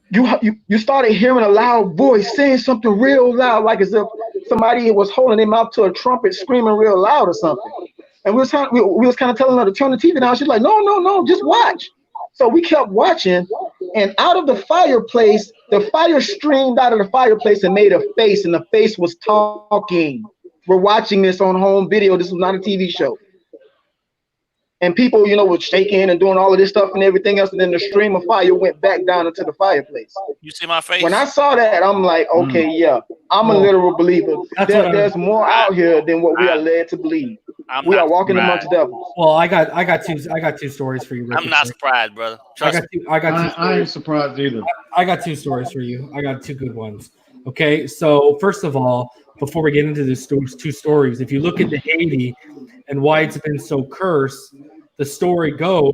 you started hearing a loud voice saying something real loud, like as if somebody was holding their mouth to a trumpet, screaming real loud or something. And we was kind of telling her to turn the TV down. She's like, no, just watch. So we kept watching, and out of the fireplace, the fire streamed out of the fireplace and made a face, and the face was talking. We're watching this on home video. This was not a TV show. And people, were shaking and doing all of this stuff and everything else, and then the stream of fire went back down into the fireplace. You see my face? When I saw that, I'm like, okay, yeah, I'm a literal believer. There's more out here than what we are led to believe. We are walking amongst devils. Well, I got two stories for you. I'm not surprised, brother. I ain't surprised either. I got two stories for you. I got two good ones. Okay, so first of all, before we get into these two stories, if you look into Haiti and why it's been so cursed, the story goes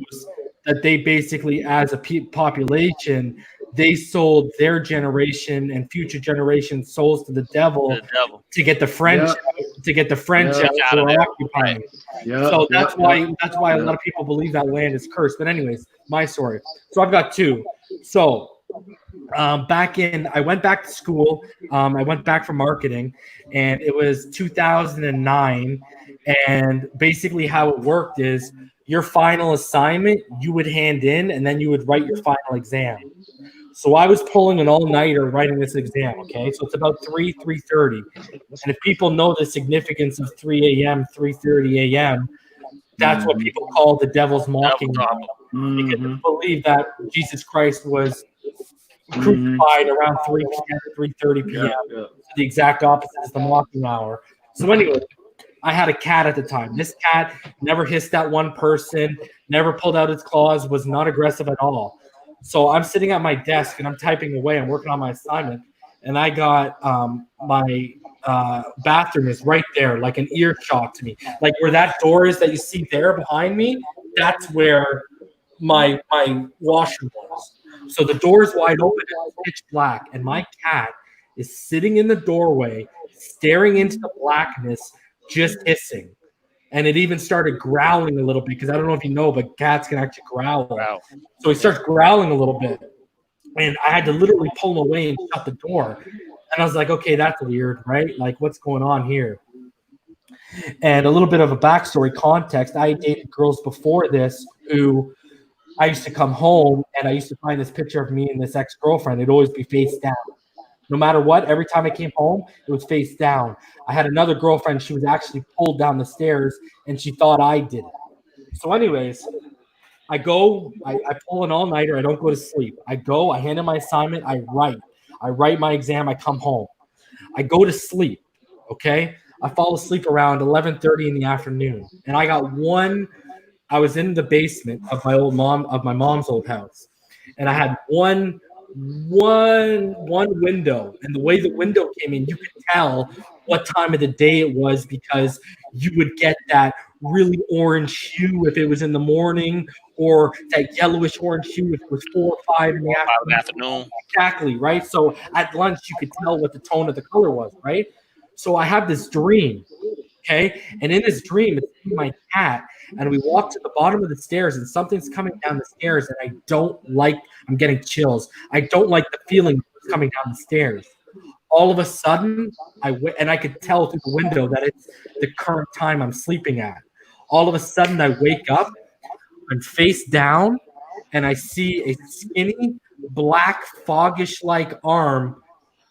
that they basically, as a population, they sold their generation and future generation souls to the devil to get the French out of occupying. So that's why a lot of people believe that land is cursed. But anyways, my story. So I've got two. So I went back to school. I went back for marketing, and it was 2009. And basically, how it worked is your final assignment you would hand in, and then you would write your final exam. So I was pulling an all-nighter writing this exam. Okay, so it's about 3:30, and if people know the significance of 3 a.m., 3:30 a.m., that's what people call the devil's mocking hour, because they believe that Jesus Christ was crucified around 3 p.m., 3:30 p.m. So the exact opposite is the mocking hour. So anyway, I had a cat at the time. This cat never hissed at one person, never pulled out its claws, was not aggressive at all. So I'm sitting at my desk and I'm typing away. I'm working on my assignment, and I got my bathroom is right there, like an earshot to me. Like where that door is that you see there behind me, that's where my washroom was. So the door is wide open, it's pitch black, and my cat is sitting in the doorway, staring into the blackness, just hissing. And it even started growling a little bit, because I don't know if you know, but cats can actually growl. Wow. So he starts growling a little bit, and I had to literally pull him away and shut the door. And I was like, okay, that's weird, right? Like, what's going on here? And a little bit of a backstory context. I dated girls before this who I used to come home, and I used to find this picture of me and this ex-girlfriend. It'd always be face down. No matter what, every time I came home, it was face down. I had another girlfriend. She was actually pulled down the stairs, and she thought I did it. So anyways, I pull an all-nighter. I don't go to sleep. I hand in my assignment. I write my exam. I come home. I go to sleep, okay? I fall asleep around 11:30 in the afternoon, and I was in the basement of my mom's old house, and I had one window, and the way the window came in, you could tell what time of the day it was, because you would get that really orange hue if it was in the morning, or that yellowish orange hue if it was 4 or 5 in the afternoon. Exactly, right? So at lunch, you could tell what the tone of the color was, right? So I have this dream, okay? And in this dream, it's my cat, and we walk to the bottom of the stairs, and something's coming down the stairs, and I'm getting chills. I don't like the feeling that's coming down the stairs. All of a sudden, and I could tell through the window that it's the current time I'm sleeping at. All of a sudden, I wake up, I'm face down, and I see a skinny, black, foggish-like arm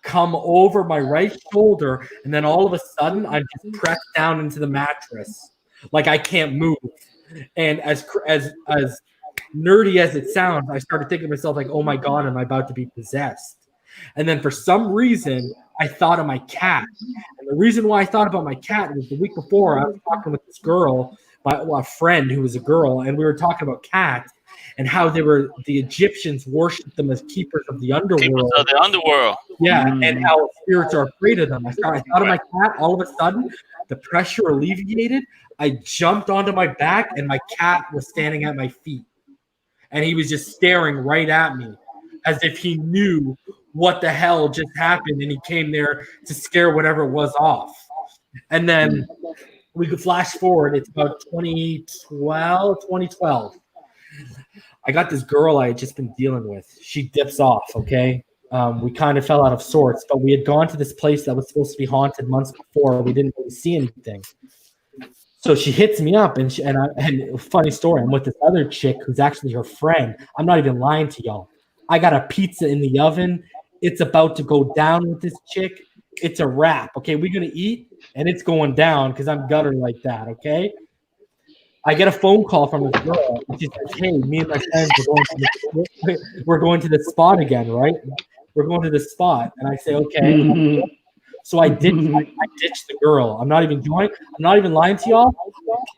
come over my right shoulder, and then all of a sudden, I'm just pressed down into the mattress. Like I can't move. And as nerdy as it sounds, I started thinking to myself, like, oh my God, am I about to be possessed? And then for some reason, I thought of my cat. And the reason why I thought about my cat was the week before, I was talking with this girl, a friend who was a girl, and we were talking about cats and how the Egyptians worshipped them as keepers of the underworld. Keepers of the underworld. Yeah, and how spirits are afraid of them. I thought of my cat. All of a sudden, the pressure alleviated. I jumped onto my back, and my cat was standing at my feet. And he was just staring right at me as if he knew what the hell just happened, and he came there to scare whatever it was off. And then we could flash forward. It's about 2012. I got this girl I had just been dealing with. She dips off, okay? We kind of fell out of sorts, but we had gone to this place that was supposed to be haunted months before. We didn't really see anything. So she hits me up, and funny story, I'm with this other chick who's actually her friend. I'm not even lying to y'all. I got a pizza in the oven. It's about to go down with this chick. It's a wrap, okay? We're going to eat, and it's going down because I'm gutter like that, okay? I get a phone call from this girl, and she says, hey, me and my friends we're going to the spot again, right? We're going to the spot. And I say, okay. So I ditched the girl. I'm not even lying to y'all. I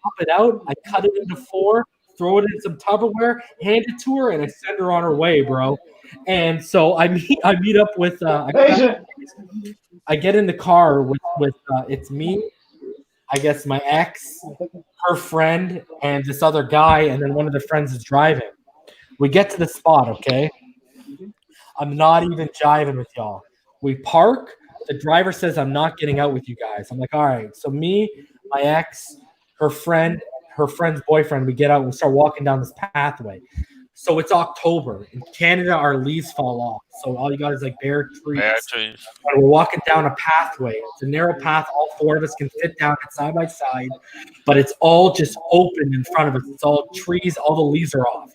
pop it out. I cut it into 4, throw it in some Tupperware, hand it to her, and I send her on her way, bro. And so I meet up with I get in the car with it's me, I guess my ex, her friend, and this other guy, and then one of the friends is driving. We get to the spot, okay? I'm not even jiving with y'all. We park. The driver says, I'm not getting out with you guys. I'm like, all right. So me, my ex, her friend's boyfriend, we get out and we start walking down this pathway. So it's October. In Canada, our leaves fall off. So all you got is like bare trees. And we're walking down a pathway. It's a narrow path. All four of us can fit down it side by side, but it's all just open in front of us. It's all trees. All the leaves are off.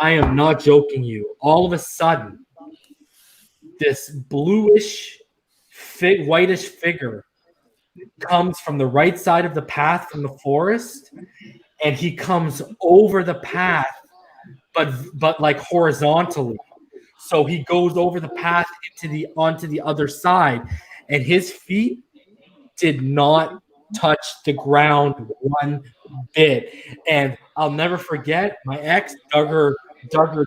I am not joking you. All of a sudden, this bluish, whitish figure comes from the right side of the path from the forest, and he comes over the path, but like horizontally. So he goes over the path onto the other side, and his feet did not touch the ground one bit. And I'll never forget, my ex dug her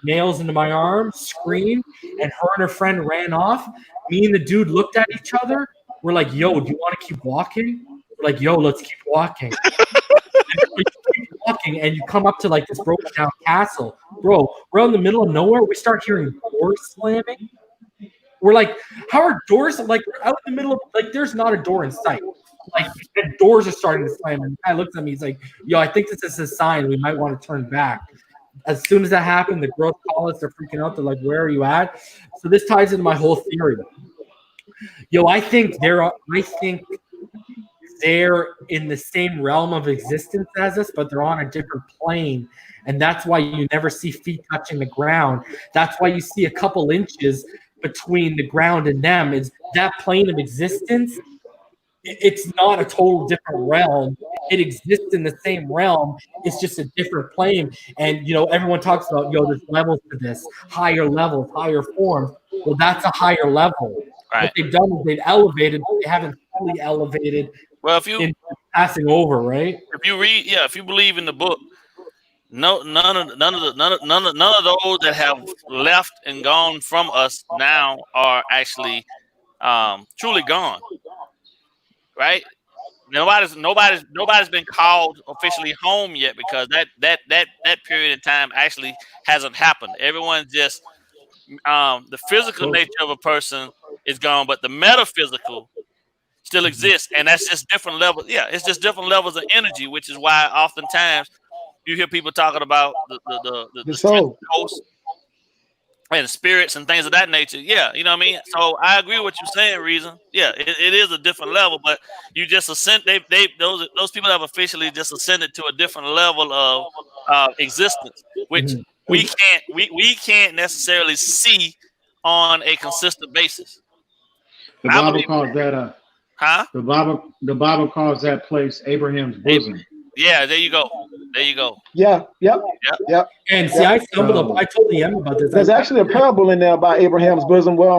nails into my arm, screamed, and her friend ran off. Me and the dude looked at each other. We're like, yo, do you want to keep walking? We're like, yo, let's keep walking. Keep walking, and you come up to like this broken down castle. Bro, we're in the middle of nowhere. We start hearing doors slamming. We're like, how are doors? Like, we're out in the middle of, like, there's not a door in sight. Like, the doors are starting to slam. And the guy looks at me. He's like, yo, I think this is a sign we might want to turn back. As soon as that happened, the girls call us. They're freaking out. They're like, where are you at? So this ties into my whole theory. Yo, I think they're in the same realm of existence as us, but they're on a different plane. And that's why you never see feet touching the ground. That's why you see a couple inches between the ground and them. Is that plane of existence? It's not a total different realm. It exists in the same realm. It's just a different plane. And, you know, everyone talks about, yo, there's levels to this, higher levels, higher forms. Well, that's a higher level. Right. What they've done is they've elevated, but they haven't fully elevated. Well, if you passing over, right? If you read, if you believe in the book, none of those that have left and gone from us now are actually truly gone. Right? Nobody's been called officially home yet, because that period of time actually hasn't happened. Everyone's just the physical nature of a person is gone, but the metaphysical still exists, and that's just different levels. Yeah, it's just different levels of energy, which is why oftentimes you hear people talking about the soul and spirits and things of that nature. Yeah, you know what I mean? So I agree with what you're saying, Reason. Yeah, it is a different level, but you just ascend. Those people have officially just ascended to a different level of existence, which we can't necessarily see on a consistent basis. The Bible calls that The Bible calls that place Abraham's bosom. Yeah, there you go. Yeah, yep. And see, I stumbled up. I told the about this. There's actually a parable in there about Abraham's bosom, where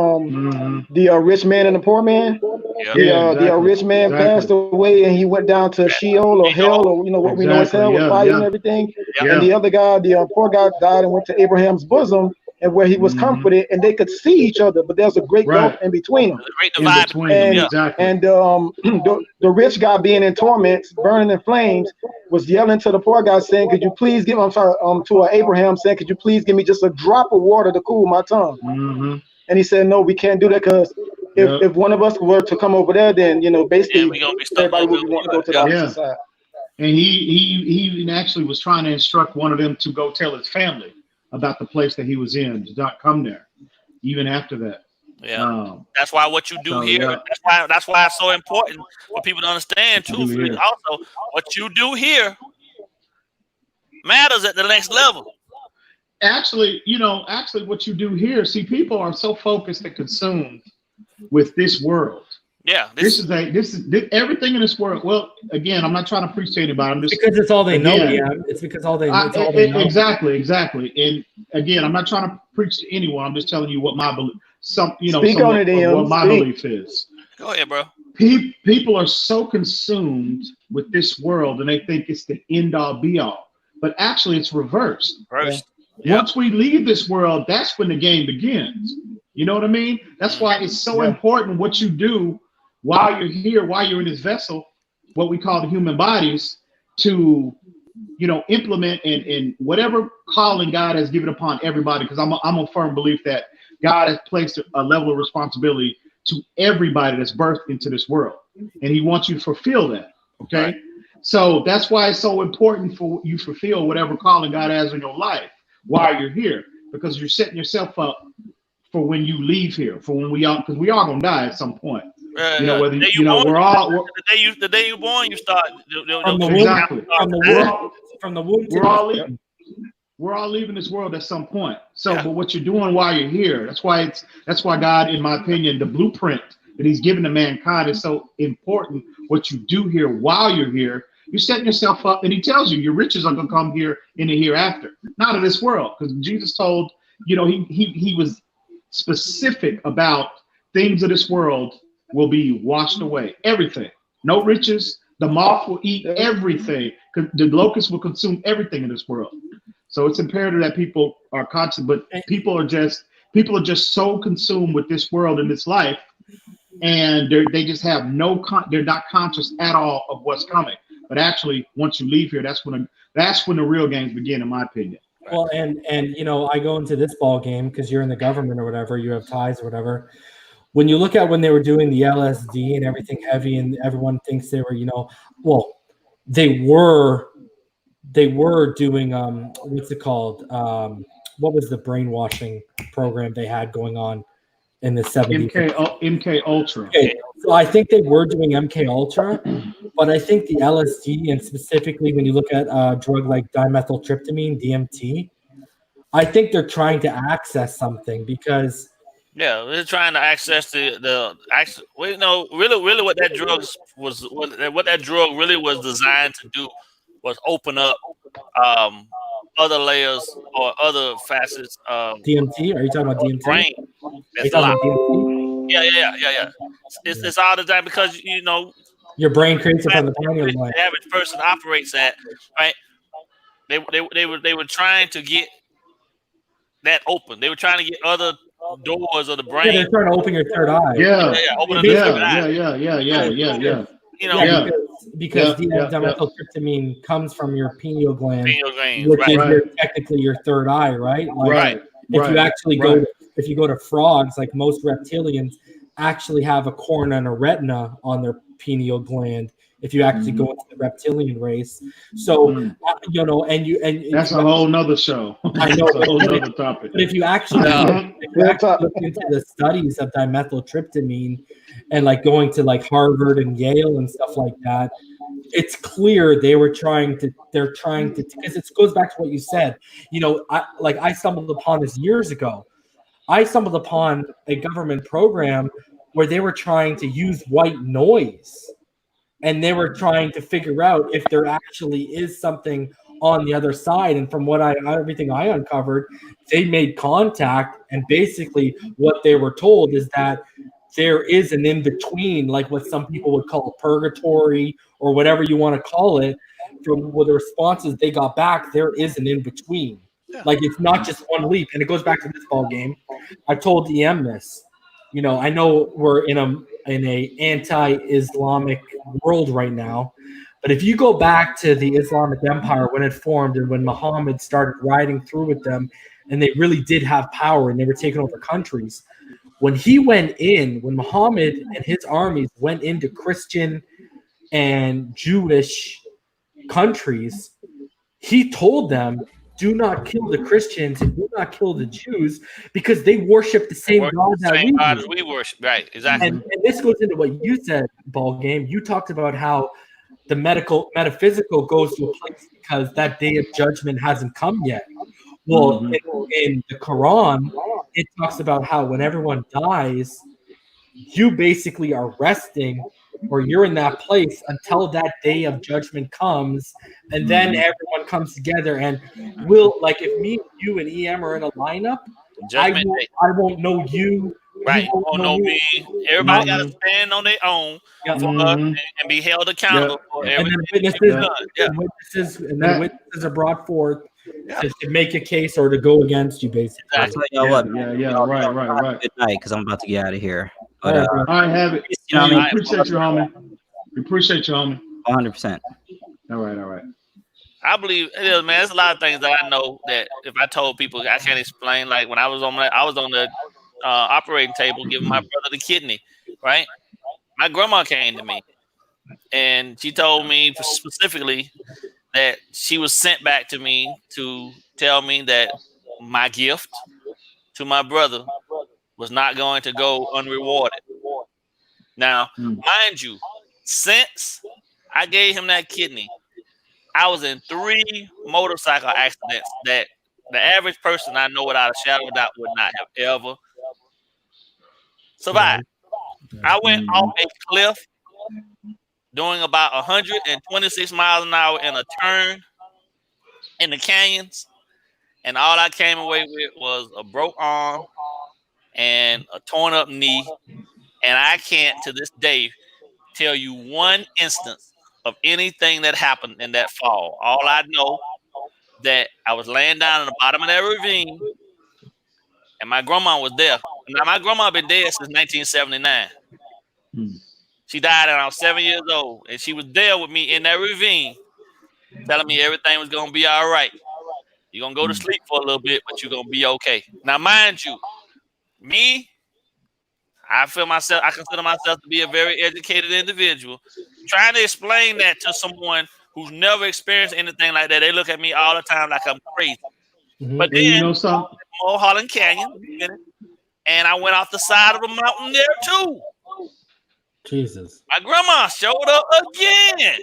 the rich man and the poor man. The rich man passed away, and he went down to Sheol or hell, or what we know as hell, with fire and everything. And the other guy, the poor guy, died and went to Abraham's bosom, and where he was comforted, and they could see each other, but there's a great gulf in between them. And the rich guy, being in torments, burning in flames, was yelling to the poor guy, saying, "Could you please give?" To Abraham, saying, "Could you please give me just a drop of water to cool my tongue?" And he said, "No, we can't do that, because if one of us were to come over there, then basically everybody would want to go to the opposite side." And he even actually was trying to instruct one of them to go tell his family about the place that he was in, to not come there, even after that. Yeah, that's why what you do here. That's why it's so important for people to understand too. Also, what you do here matters at the next level. Actually, what you do here. See, people are so focused and consumed with this world. Yeah, this is everything in this world. Well, again, I'm not trying to preach to anybody. I'm just because it's all they know. Yeah, it's because all they know. Exactly. And again, I'm not trying to preach to anyone. I'm just telling you what my belief. What my belief is. Go ahead, bro. People are so consumed with this world, and they think it's the end all be all. But actually, it's reversed. Once we leave this world, that's when the game begins. You know what I mean? That's why it's so important what you do while you're here, while you're in this vessel, what we call the human bodies, to implement and whatever calling God has given upon everybody. Because I'm a firm belief that God has placed a level of responsibility to everybody that's birthed into this world, and He wants you to fulfill that. Okay, so that's why it's so important for you to fulfill whatever calling God has in your life, while you're here, because you're setting yourself up for when you leave here, for when we all, because we all gonna die at some point. You know, whether the day you born, you start exactly from the womb. We're all leaving this world at some point. So, but what you're doing while you're here, that's why God, in my opinion, the blueprint that He's given to mankind is so important. What you do here while you're here, you're setting yourself up, and He tells you your riches are gonna come here in the hereafter, not of this world, because Jesus told, you know, he was specific about things of this world will be washed away. Everything, no riches. The moth will eat everything. The locust will consume everything in this world. So it's imperative that people are conscious, but people are just so consumed with this world and this life, and they just have they're not conscious at all of what's coming. But actually, once you leave here, that's when the real games begin, in my opinion. Well, and you know, I go into this ball game because you're in the government or whatever, you have ties or whatever. When you look at when they were doing the LSD and everything heavy, and everyone thinks they were, you know, well, they were doing what's it called? What was the brainwashing program they had going on in the 70s? MK Ultra. Okay, so I think they were doing MK Ultra, but I think the LSD, and specifically when you look at a drug like dimethyltryptamine, DMT, I think they're trying to access something because. Yeah, we're trying to access really what that drug really was designed to do was open up other layers or other facets of DMT. Are you talking about DMT? Brain. That's a lot. Yeah. It's all the time because you know your brain creates it from the pineal gland. The average person operates at, right? They were trying to get that open. They were trying to get other doors of the brain. Yeah, they're trying to open your third eye. Open up your third eye. Yeah. You know, because dimethyltryptamine comes from your pineal gland, which is technically your third eye, right? Like, If you actually if you go to frogs, like most reptilians actually have a cornea and a retina on their pineal gland. If you actually go into the reptilian race, so you know, and that's a whole nother show. I know, that's a whole nother topic. But if you actually look into the studies of dimethyltryptamine and like going to like Harvard and Yale and stuff like that, it's clear they're trying to because it goes back to what you said. You know, I stumbled upon this years ago. I stumbled upon a government program where they were trying to use white noise. And they were trying to figure out if there actually is something on the other side. And from everything I uncovered, they made contact. And basically what they were told is that there is an in-between, like what some people would call purgatory or whatever you want to call it. From the responses they got back, there is an in-between. Yeah. Like it's not just one leap. And it goes back to this ball game. I told EM this. You know, I know we're in a anti-Islamic world right now, but if you go back to the Islamic Empire when it formed and when Muhammad started riding through with them, and they really did have power and they were taking over countries, when Muhammad and his armies went into Christian and Jewish countries, he told them, do not kill the Christians and do not kill the Jews because they worship the same God that we worship. Right, exactly. And this goes into what you said, ball game. You talked about how the metaphysical goes to a place because that day of judgment hasn't come yet. Well, in the Quran, it talks about how when everyone dies, you basically are resting or you're in that place until that day of judgment comes, and then everyone comes together and like if me, you, and EM are in a lineup, I won't know you. Right, you won't know me. Everybody got to stand on their own for us and be held accountable for everything. Witnesses are brought forth to make a case or to go against you, basically. Exactly. Right. Good night, because I'm about to get out of here. But, I have it. You know, I appreciate you, homie. We appreciate you, homie. 100%. All right. I believe it is, man. There's a lot of things that I know that if I told people, I can't explain. Like when I was on the operating table giving my brother the kidney, right? My grandma came to me and she told me specifically that she was sent back to me to tell me that my gift to my brother was not going to go unrewarded. Now, mind you, since I gave him that kidney, I was in 3 motorcycle accidents that the average person I know without a shadow of doubt would not have ever survived. I went off a cliff doing about 126 miles an hour in a turn in the canyons, and all I came away with was a broke arm and a torn up knee. And I can't to this day tell you one instance of anything that happened in that fall. All I know that I was laying down in the bottom of that ravine, and my grandma was there. Now, my grandma been dead since 1979. She died when I was 7 years old, and she was there with me in that ravine, telling me everything was gonna be all right. You're gonna go to sleep for a little bit, but you're gonna be okay. Now, mind you, I consider myself to be a very educated individual. Trying to explain that to someone who's never experienced anything like that, they look at me all the time like I'm crazy. But then, you know something? Mulholland Canyon, and I went off the side of a mountain there too. Jesus. My grandma showed up again.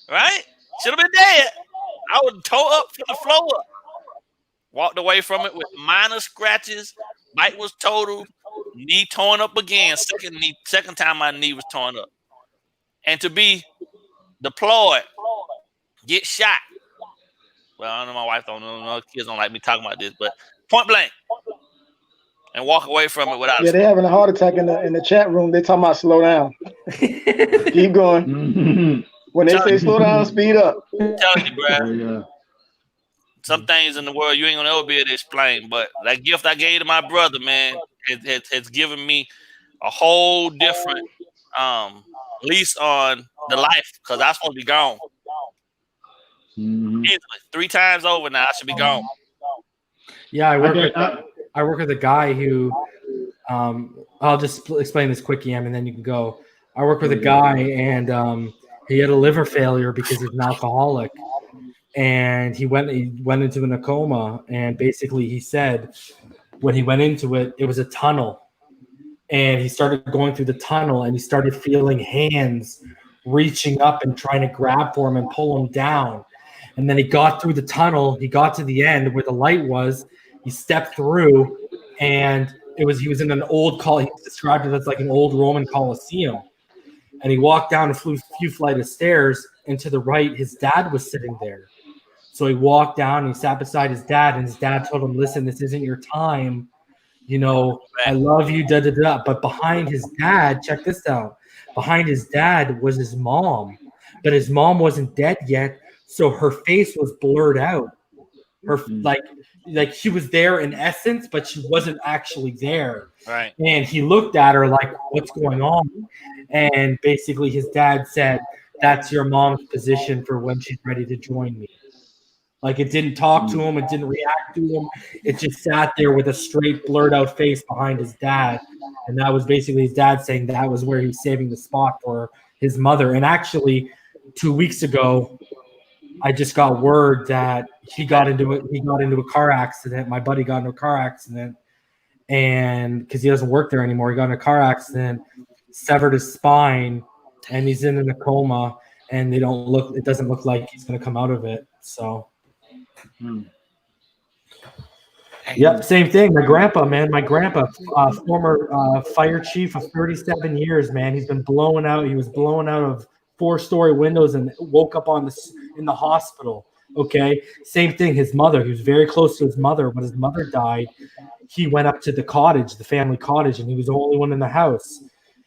Right? Should have been dead. I would toe up from the floor up. Walked away from it with minor scratches. Bike was totaled. Knee torn up again. Second time my knee was torn up. And to be deployed, get shot. Well, I don't know, my wife don't know, kids don't like me talking about this, but point blank. And walk away from it without. Yeah, they're having a heart attack in the chat room. They talking about slow down. Keep going. When they say slow down, speed up. I'm telling you, bro. Some things in the world you ain't gonna ever be able to explain. But that gift I gave to my brother, man, it's given me a whole different lease on the life, because I'm supposed to be gone. Easily. 3 times over now, I should be gone. Yeah, I work with a guy who, I'll just explain this quick, Yam, and then you can go. I work with a guy, and he had a liver failure because he's an alcoholic, and he went into a coma. And basically, he said when he went into it, it was a tunnel, and he started going through the tunnel, and he started feeling hands reaching up and trying to grab for him and pull him down. And then he got through the tunnel. He got to the end where the light was. He stepped through, and he was in an old he described it as like an old Roman Colosseum. And he walked down a few flight of stairs, and to the right, his dad was sitting there. So he walked down and he sat beside his dad, and his dad told him, "Listen, this isn't your time. You know, I love you, da da da." But behind his dad, check this out. Behind his dad was his mom, but his mom wasn't dead yet, so her face was blurred out. Her like she was there in essence, but she wasn't actually there. Right. And he looked at her like, "What's going on?" And basically his dad said, "That's your mom's position for when she's ready to join me." Like, it didn't talk to him, it didn't react to him. It just sat there with a straight blurred out face behind his dad. And that was basically his dad saying that was where he was saving the spot for his mother. And actually 2 weeks ago, I just got word that he got into a car accident. My buddy got into a car accident, and because he doesn't work there anymore, he got in a car accident, severed his spine, and he's in a coma, and it doesn't look like he's going to come out of it. So yep, same thing. My grandpa, former fire chief of 37 years, man. He's been blown out. He was blown out of 4-story windows and woke up in the hospital. Okay, same thing. His mother, he was very close to his mother. When his mother died, he went up to the cottage, the family cottage, and he was the only one in the house.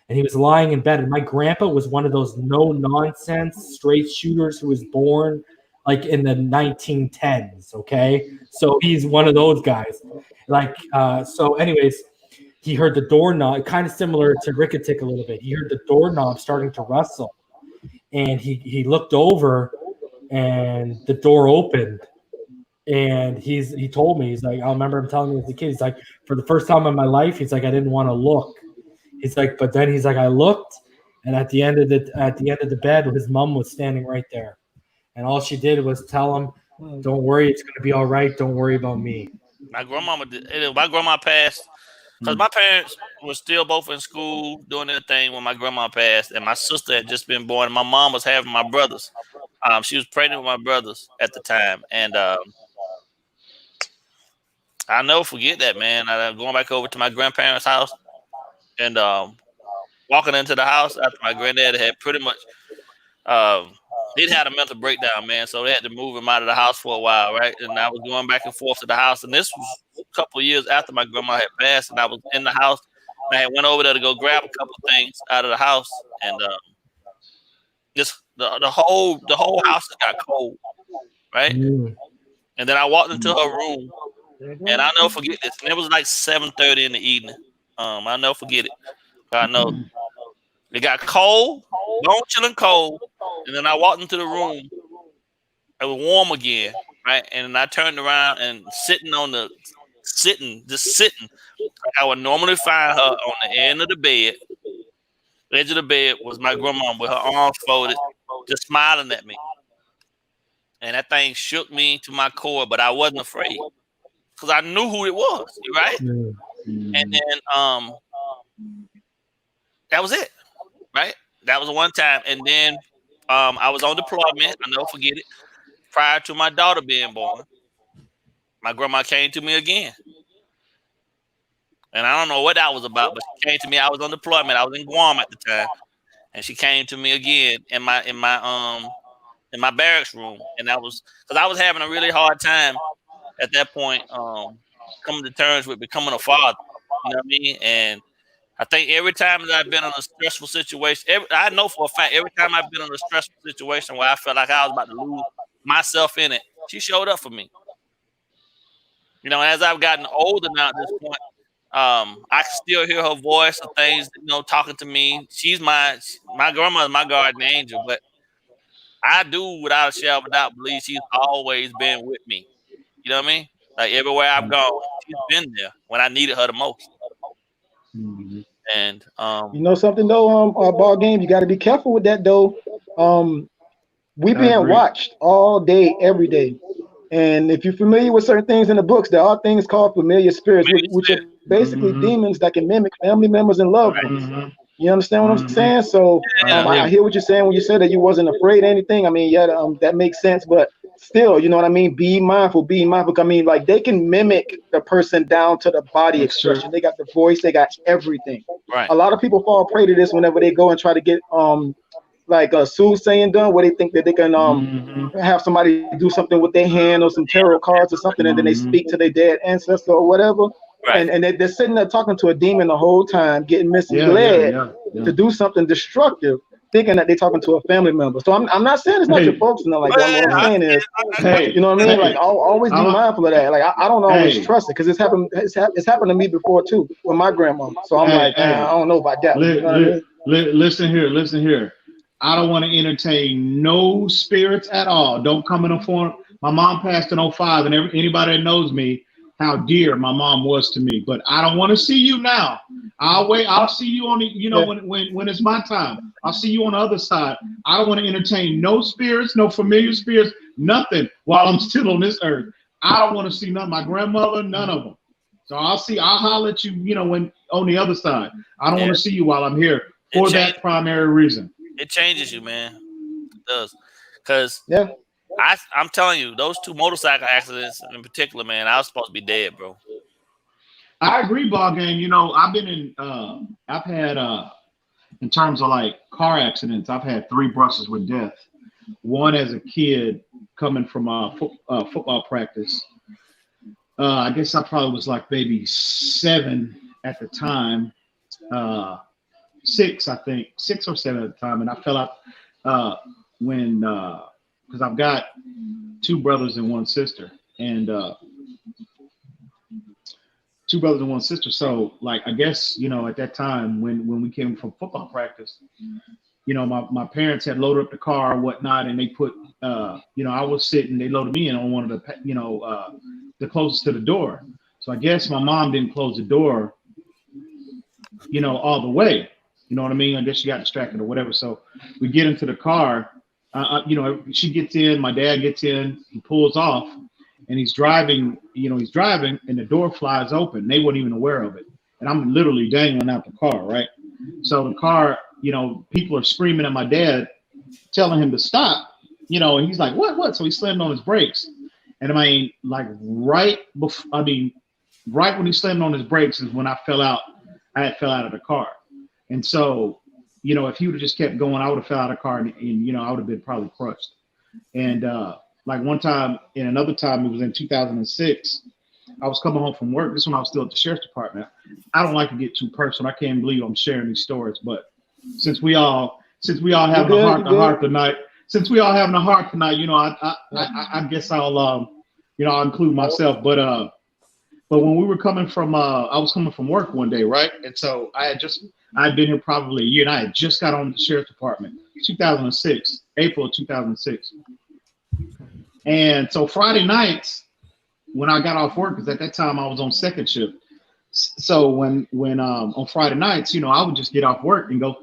And he was lying in bed. And my grandpa was one of those no-nonsense straight shooters who was born like in the 1910s. Okay, so he's one of those guys. So anyways, he heard the doorknob, kind of similar to Ricketic a little bit. He heard the doorknob starting to rustle, and he looked over, and the door opened. And he told me, he's like, I remember him telling me as a kid, he's like, for the first time in my life, he's like, I didn't want to look. He's like, but then he's like, I looked, and at the end of the bed, his mom was standing right there. And all she did was tell him, Don't worry, it's gonna be all right. Don't worry about me. My grandma passed because my parents were still both in school doing their thing when my grandma passed, and my sister had just been born. My mom was having my brothers. She was pregnant with my brothers at the time, and I'll never forget that, man. Going back over to my grandparents' house and walking into the house after my granddad had pretty much they'd had a mental breakdown, man. So they had to move him out of the house for a while, right? And I was going back and forth to the house, and this was a couple of years after my grandma had passed, and I was in the house. And I had went over there to go grab a couple of things out of the house, and just the whole house got cold, right? And then I walked into her room, and I'll never forget this. And it was like 7:30 in the evening. I'll never forget it. I know it got cold, bone chilling cold, and then I walked into the room. It was warm again, right? And then I turned around and sitting, like I would normally find her on the end of the bed. The edge of the bed was my grandma with her arms folded, just smiling at me. And that thing shook me to my core, but I wasn't afraid because I knew who it was, right? And then that was it, right? That was one time. And then I was on deployment. I'll never forget it. Prior to my daughter being born, my grandma came to me again. And I don't know what that was about, but she came to me. I was on deployment. I was in Guam at the time. And she came to me again in my barracks room. And that was because I was having a really hard time at that point, coming to terms with becoming a father. You know what I mean? And I think every time that I've been in a stressful situation, I know for a fact, every time I've been in a stressful situation where I felt like I was about to lose myself in it, she showed up for me. You know, as I've gotten older now at this point, I can still hear her voice and things, you know, talking to me. She's my grandma's my guardian angel, but I do without a shadow of a doubt believe she's always been with me. You know what I mean? Like everywhere I've gone, she's been there when I needed her the most. And you know something though, ball game, you got to be careful with that though. We being watched all day, every day. And if you're familiar with certain things in the books, there are things called familiar spirits, which are basically demons that can mimic family members and loved ones. You understand what I'm saying? So I hear what you're saying when you said that you wasn't afraid of anything. I mean, yeah, that makes sense, but still, you know what I mean? Be mindful. I mean, like they can mimic the person down to the body expression. They got the voice, they got everything. Right. A lot of people fall prey to this whenever they go and try to get like a soothsaying done, where they think that they can have somebody do something with their hand or some tarot cards or something, and then they speak to their dead ancestor or whatever. Right. And they're sitting there talking to a demon the whole time, getting misled to do something destructive, thinking that they're talking to a family member. So I'm not saying it's not your folks and like that. What I'm saying is, you know what I mean? Like I'll always be mindful of that. Like I don't always trust it because it's happened to me before too with my grandma. So I'm I don't know about that. You know what I mean? Listen here. I don't want to entertain no spirits at all. Don't come in a form. My mom passed in 2005, and anybody that knows me, how dear my mom was to me. But I don't want to see you now. I'll wait. I'll see you on the, when it's my time. I'll see you on the other side. I don't want to entertain no spirits, no familiar spirits, nothing while I'm still on this earth. I don't want to see none of my grandmother, none of them. So I'll holler at you, when on the other side. I don't want to see you while I'm here for that primary reason. It changes you, man. It does. Because I'm telling you, those two motorcycle accidents in particular, man, I was supposed to be dead, bro. I agree, ball game. I've been I've had, in terms of like car accidents, I've had 3 brushes with death. One as a kid coming from football practice. I guess I probably was like maybe 7 at the time. 6, I think, 6 or 7 at the time, and I fell out when because I've got 2 brothers and 1 sister, and 2 brothers and 1 sister. So, like, I guess at that time when we came from football practice, my parents had loaded up the car or whatnot, and they put I was sitting, they loaded me in on one of the closest to the door. So I guess my mom didn't close the door, all the way. You know what I mean? I guess she got distracted or whatever. So we get into the car, She gets in, my dad gets in, he pulls off, and he's driving, and the door flies open. They weren't even aware of it. And I'm literally dangling out the car, right? So the car, people are screaming at my dad, telling him to stop, and he's like, what? So he slammed on his brakes. And right when he slammed on his brakes is when I fell out. I had fell out of the car. And so, if he would have just kept going, I would have fell out of the car and I would have been probably crushed. And one time, and another time, it was in 2006. I was coming home from work. This is when I was still at the sheriff's department. I don't like to get too personal. I can't believe I'm sharing these stories, but since we all having a heart to heart tonight, I guess I'll I'll include myself. But when we were coming from I was coming from work one day, right? And so I'd been here probably a year, and I had just got on the sheriff's department, 2006, April of 2006. And so Friday nights, when I got off work, because at that time I was on second shift. So when on Friday nights, I would just get off work and go.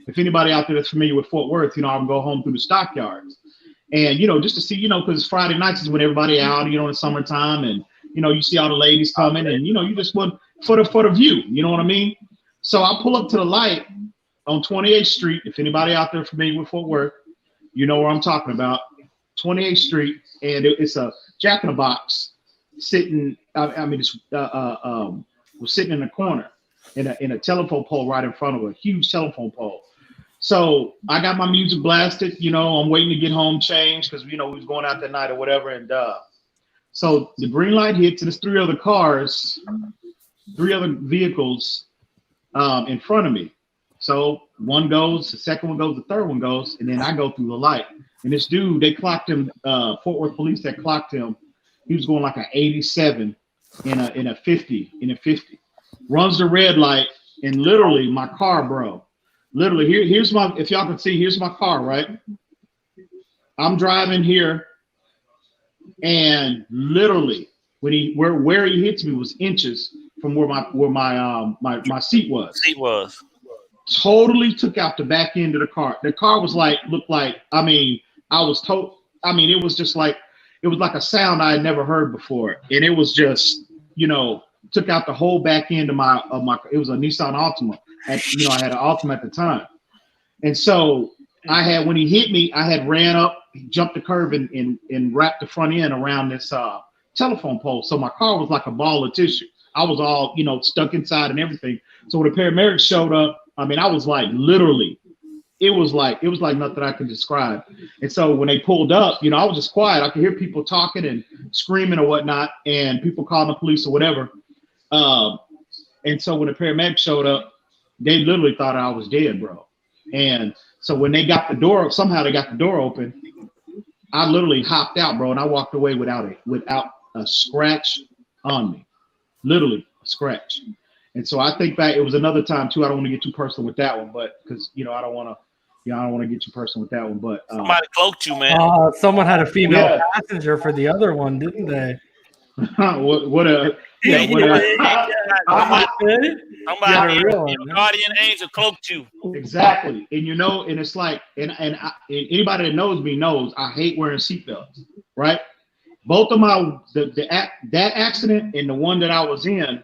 If anybody out there that's familiar with Fort Worth, I would go home through the stockyards, and just to see, because Friday nights is when everybody out, in the summertime, and you see all the ladies coming, and you just want for the view, you know what I mean? So I pull up to the light on 28th Street. If anybody out there familiar with Fort Worth, you know where I'm talking about. 28th Street, and it's a Jack in the Box sitting. Was sitting in a corner in a telephone pole right in front of a huge telephone pole. So I got my music blasted. I'm waiting to get home, changed because we was going out that night or whatever. And so the green light hits, and there's three other vehicles in front of me. So one goes, the second one goes, the third one goes, and then I go through the light. And this dude, they clocked him, Fort Worth police that clocked him. He was going like an 87 in a 50. Runs the red light, and literally my car, bro. Literally, here's my, if y'all can see, here's my car, right? I'm driving here, and literally where he hits me was inches from where my seat was. Totally took out the back end of the car. The car was looked like, it was just like, it was like a sound I had never heard before. And it was just, took out the whole back end of my, it was a Nissan Altima. I had an Altima at the time. And so when he hit me, I had ran up, jumped the curb and wrapped the front end around this telephone pole. So my car was like a ball of tissue. I was all, stuck inside and everything. So when the paramedics showed up, I was like, literally, it was like nothing I can describe. And so when they pulled up, I was just quiet. I could hear people talking and screaming or whatnot, and people calling the police or whatever. And so when the paramedics showed up, they literally thought I was dead, bro. And so when they got the door, somehow they got the door open, I literally hopped out, bro, and I walked away without a scratch on me. Literally a scratch. And so I think back, it was another time too. I don't want to get too personal with that one, but because I don't want to get too personal with that one. But somebody cloaked you, man. Someone had a female passenger for the other one, didn't they? Somebody, guardian angel cloaked you. Exactly. And and it's like, and anybody that knows me knows I hate wearing seatbelts, right? Both of that accident and the one that I was in,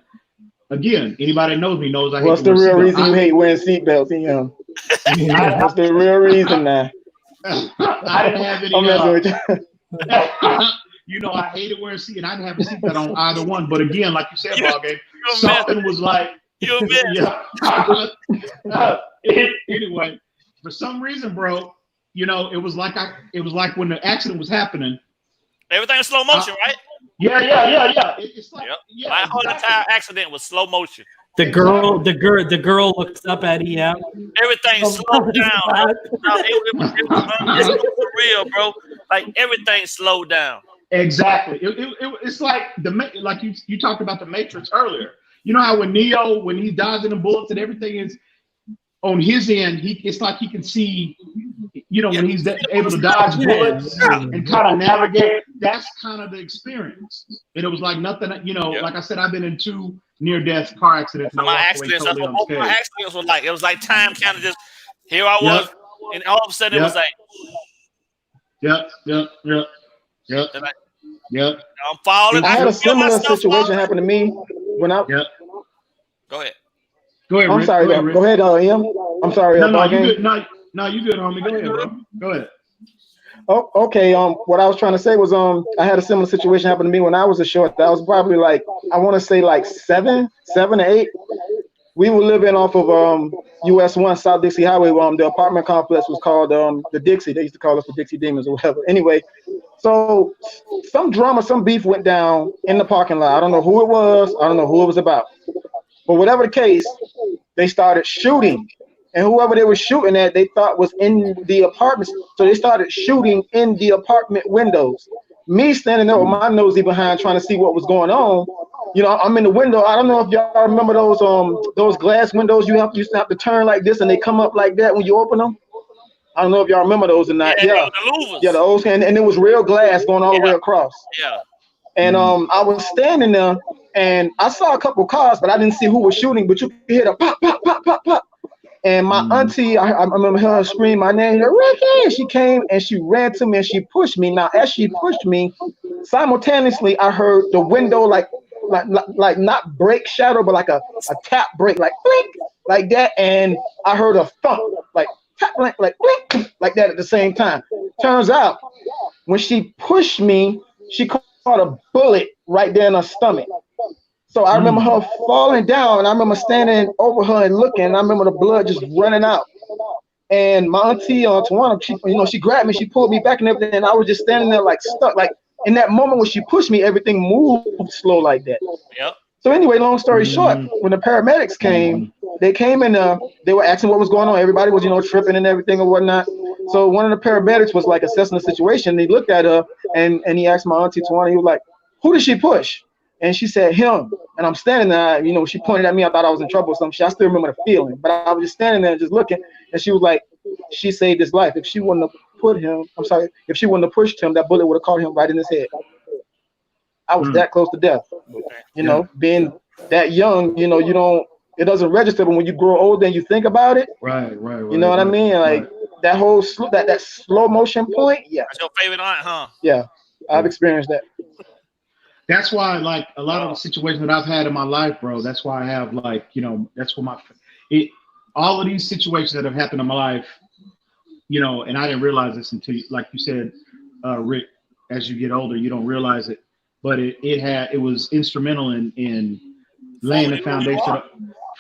again, anybody that knows me knows I hate. What's the real reason you hate wearing seatbelts, Ian? What's the real reason now? I didn't have any. I hated wearing seat, and I didn't have a seatbelt on either one. But again, like you said, ball game, something was like. Anyway, for some reason, bro, it was like when the accident was happening. Everything was slow motion, right? Yeah. It's like, my whole entire accident was slow motion. The girl looks up at EM. Everything slowed down. It was for real, bro. Like everything slowed down. Exactly. It's like you talked about the Matrix earlier. You know how when Neo, when he's dodging the bullets and everything is on his end, it's like he can see, when he's able to dodge bullets and kind of navigate. That's kind of the experience. And it was like nothing, like I said, I've been in 2 near-death car accidents. My accidents were like, it was like time kind of just, here I was and all of a sudden it was like, Yep. I'm falling. I had a feel similar myself situation falling. happen to me when I. Yep. Go ahead. I'm Rick. sorry. Go ahead, Em. I'm sorry. No, you Game. good. No, you good, homie. Go ahead, bro. Go ahead. Oh, okay. What I was trying to say was, I had a similar situation happen to me when I was a short. I was probably like, I want to say like 7 or 8. We were living off of US 1 South Dixie Highway. The apartment complex was called the Dixie. They used to call us the Dixie Demons or whatever. Anyway, so some drama, some beef went down in the parking lot. I don't know who it was. I don't know who it was about. But whatever the case, they started shooting. And whoever they were shooting at, they thought was in the apartment. So they started shooting in the apartment windows. Me standing there with my nosy behind trying to see what was going on. You know, I'm in the window. I don't know if y'all remember those glass windows you used to have to turn like this and they come up like that when you open them. I don't know if y'all remember those or not. Yeah, the louvers. Yeah, the old and it was real glass going all the way across. Yeah. And I was standing there and I saw a couple cars, but I didn't see who was shooting. But you could hear the pop, pop, pop, pop, pop. And my auntie, I remember her scream my name, Ricky. She came and she ran to me and she pushed me. Now, as she pushed me, simultaneously, I heard the window like not break shadow, but like a tap break, like blink, like that. And I heard a thump, like tap, like blink, like that at the same time. Turns out, when she pushed me, she caught a bullet right there in her stomach. So I remember her falling down, and I remember standing over her and looking, and I remember the blood just running out. And my auntie, Tawana, she grabbed me, she pulled me back and everything, and I was just standing there like stuck. Like in that moment when she pushed me, everything moved slow like that. Yep. So anyway, long story short, when the paramedics came, they came and they were asking what was going on. Everybody was, tripping and everything and whatnot. So one of the paramedics was like assessing the situation. He looked at her and he asked my auntie Tawana, he was like, "Who did she push?" And she said, "Him." And I'm standing there, she pointed at me. I thought I was in trouble or something. I still remember the feeling, but I was just standing there just looking. And she was like, "She saved his life. If she wouldn't have if she wouldn't have pushed him, that bullet would have caught him right in his head." I was that close to death. Being that young, it doesn't register, but when you grow older and you think about it, right. You know what I mean? Like that whole that slow motion point. Yeah. That's your favorite aunt, huh? Yeah, I've experienced that. That's why, like, a lot of the situations that I've had in my life, bro, that's why I have, like, that's what all of these situations that have happened in my life, and I didn't realize this until, like you said, Rick, as you get older, you don't realize it, but it was instrumental in laying the foundation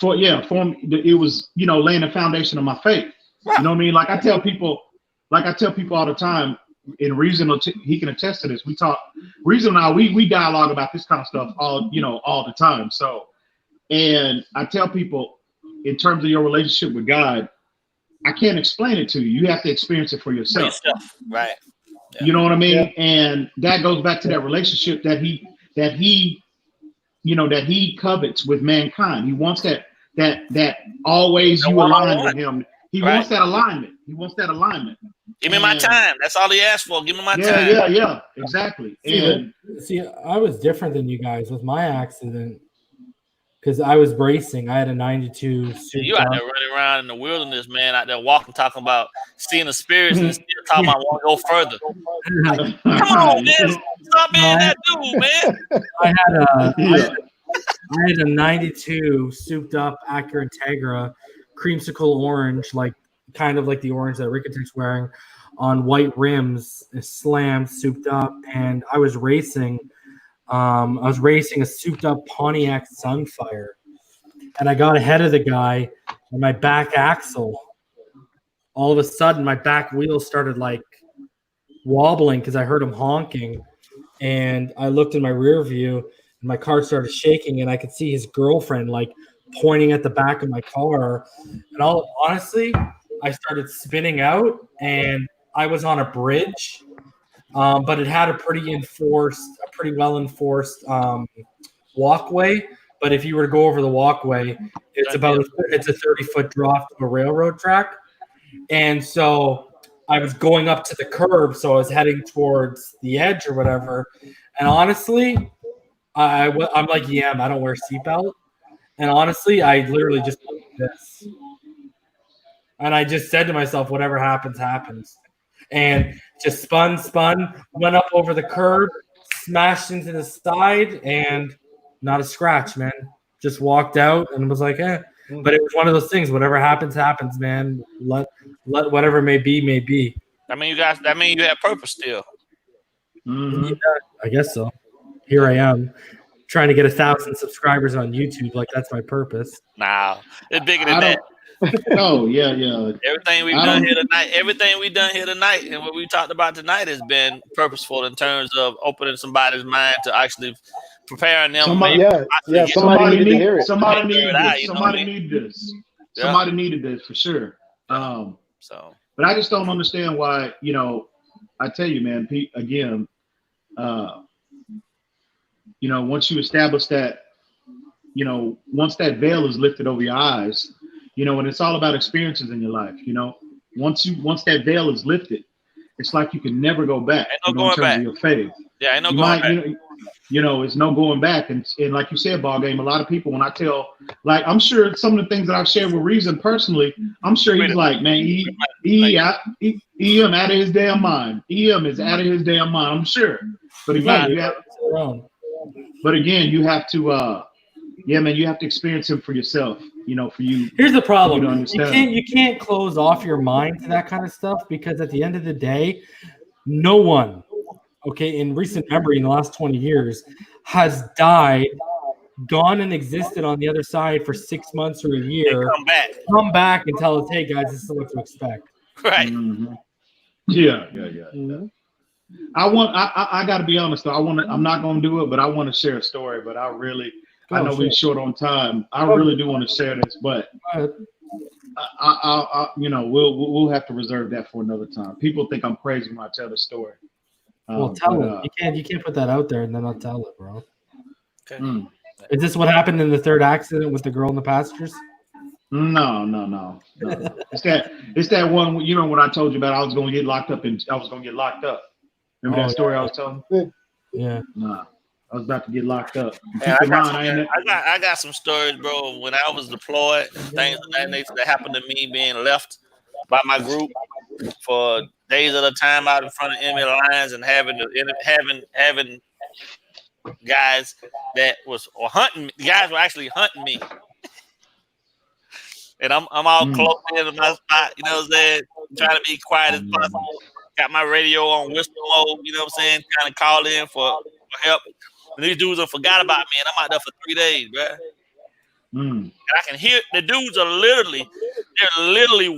it was, laying the foundation of my faith. You know what I mean? Like I tell people all the time, and Reason, he can attest to this. We talk, Reason and I, we dialogue about this kind of stuff all the time. So, and I tell people, in terms of your relationship with God, I can't explain it to you. You have to experience it for yourself. Right. Yeah. You know what I mean? Yeah. And that goes back to that relationship that he covets with mankind. He wants that always you align with him. He wants that alignment. Give me my time. That's all he asked for. Give me my time. Yeah, exactly. See, I was different than you guys with my accident because I was bracing. I had a 92. You out there running around in the wilderness, man, out there walking, talking about seeing the spirits and still talking about want to go further. Like, come on, man. Stop being that dude, man. I had a 92 souped up Acura Integra, creamsicle orange, kind of like the orange that Rickett's wearing, on white rims, slammed, souped up, and I was racing. I was racing a souped up Pontiac Sunfire, and I got ahead of the guy, and my back axle, all of a sudden, my back wheel started wobbling because I heard him honking, and I looked in my rear view, and my car started shaking, and I could see his girlfriend pointing at the back of my car, and honestly, I started spinning out, and I was on a bridge, but it had a pretty well enforced walkway. But if you were to go over the walkway, it's a 30-foot drop to a railroad track, and so I was going up to the curb, so I was heading towards the edge or whatever. And honestly, I'm like, I don't wear a seatbelt. And honestly, I literally just did this. And I just said to myself, whatever happens, happens. And just spun, went up over the curb, smashed into the side, and not a scratch, man. Just walked out and was like, eh. But it was one of those things. Whatever happens, happens, man. Let whatever may be, may be. I mean, you guys. I mean, you have purpose still. Yeah, I guess so. Here I am, trying to get 1,000 subscribers on YouTube. Like that's my purpose. Nah, it's bigger than that. Oh yeah. Everything we've done here tonight, and what we talked about tonight has been purposeful in terms of opening somebody's mind to actually preparing them. Somebody needed this. Somebody needed this for sure. But I just don't understand why. I tell you, man, Pete. Again, once you establish that, once that veil is lifted over your eyes. And it's all about experiences in your life. Once that veil is lifted, it's like you can never go back. Ain't no going back. Of your faith. Yeah, ain't no going back. It's no going back. And like you said, ball game. A lot of people, when I tell, like, I'm sure some of the things that I've shared with Reason personally, I'm sure he's like, man, EM out of his damn mind. EM is out of his damn mind. I'm sure. But again, you have to, you have to experience him for yourself. For you. Here's the problem. You can't close off your mind to that kind of stuff because at the end of the day, no one, in recent memory in the last 20 years, has died, gone and existed on the other side for 6 months or a year, come back and tell us, hey guys, this is what to expect. Right. Mm-hmm. Yeah. Mm-hmm. I got to be honest though. I'm not going to do it, but I want to share a story. But I know we're short on time. I really do want to share this, but we'll have to reserve that for another time. People think I'm crazy when I tell the story. Well, tell it. You can't put that out there and then I'll tell it, bro. Okay. Is this what happened in the third accident with the girl in the pastures? No. It's that one. When I told you about I was going to get locked up Remember that story I was telling? Yeah. Nah. I was about to get locked up. Yeah, I got some stories, bro. When I was deployed, things of that nature that happened to me, being left by my group for days at a time out in front of enemy lines and having guys that was hunting. Guys were actually hunting me, and I'm all close into my spot. You know what I'm saying? Trying to be quiet as possible. Got my radio on whisper mode. You know what I'm saying? Kind of call in for help. And these dudes have forgot about me, and I'm out there for 3 days, bro. And I can hear the dudes are literally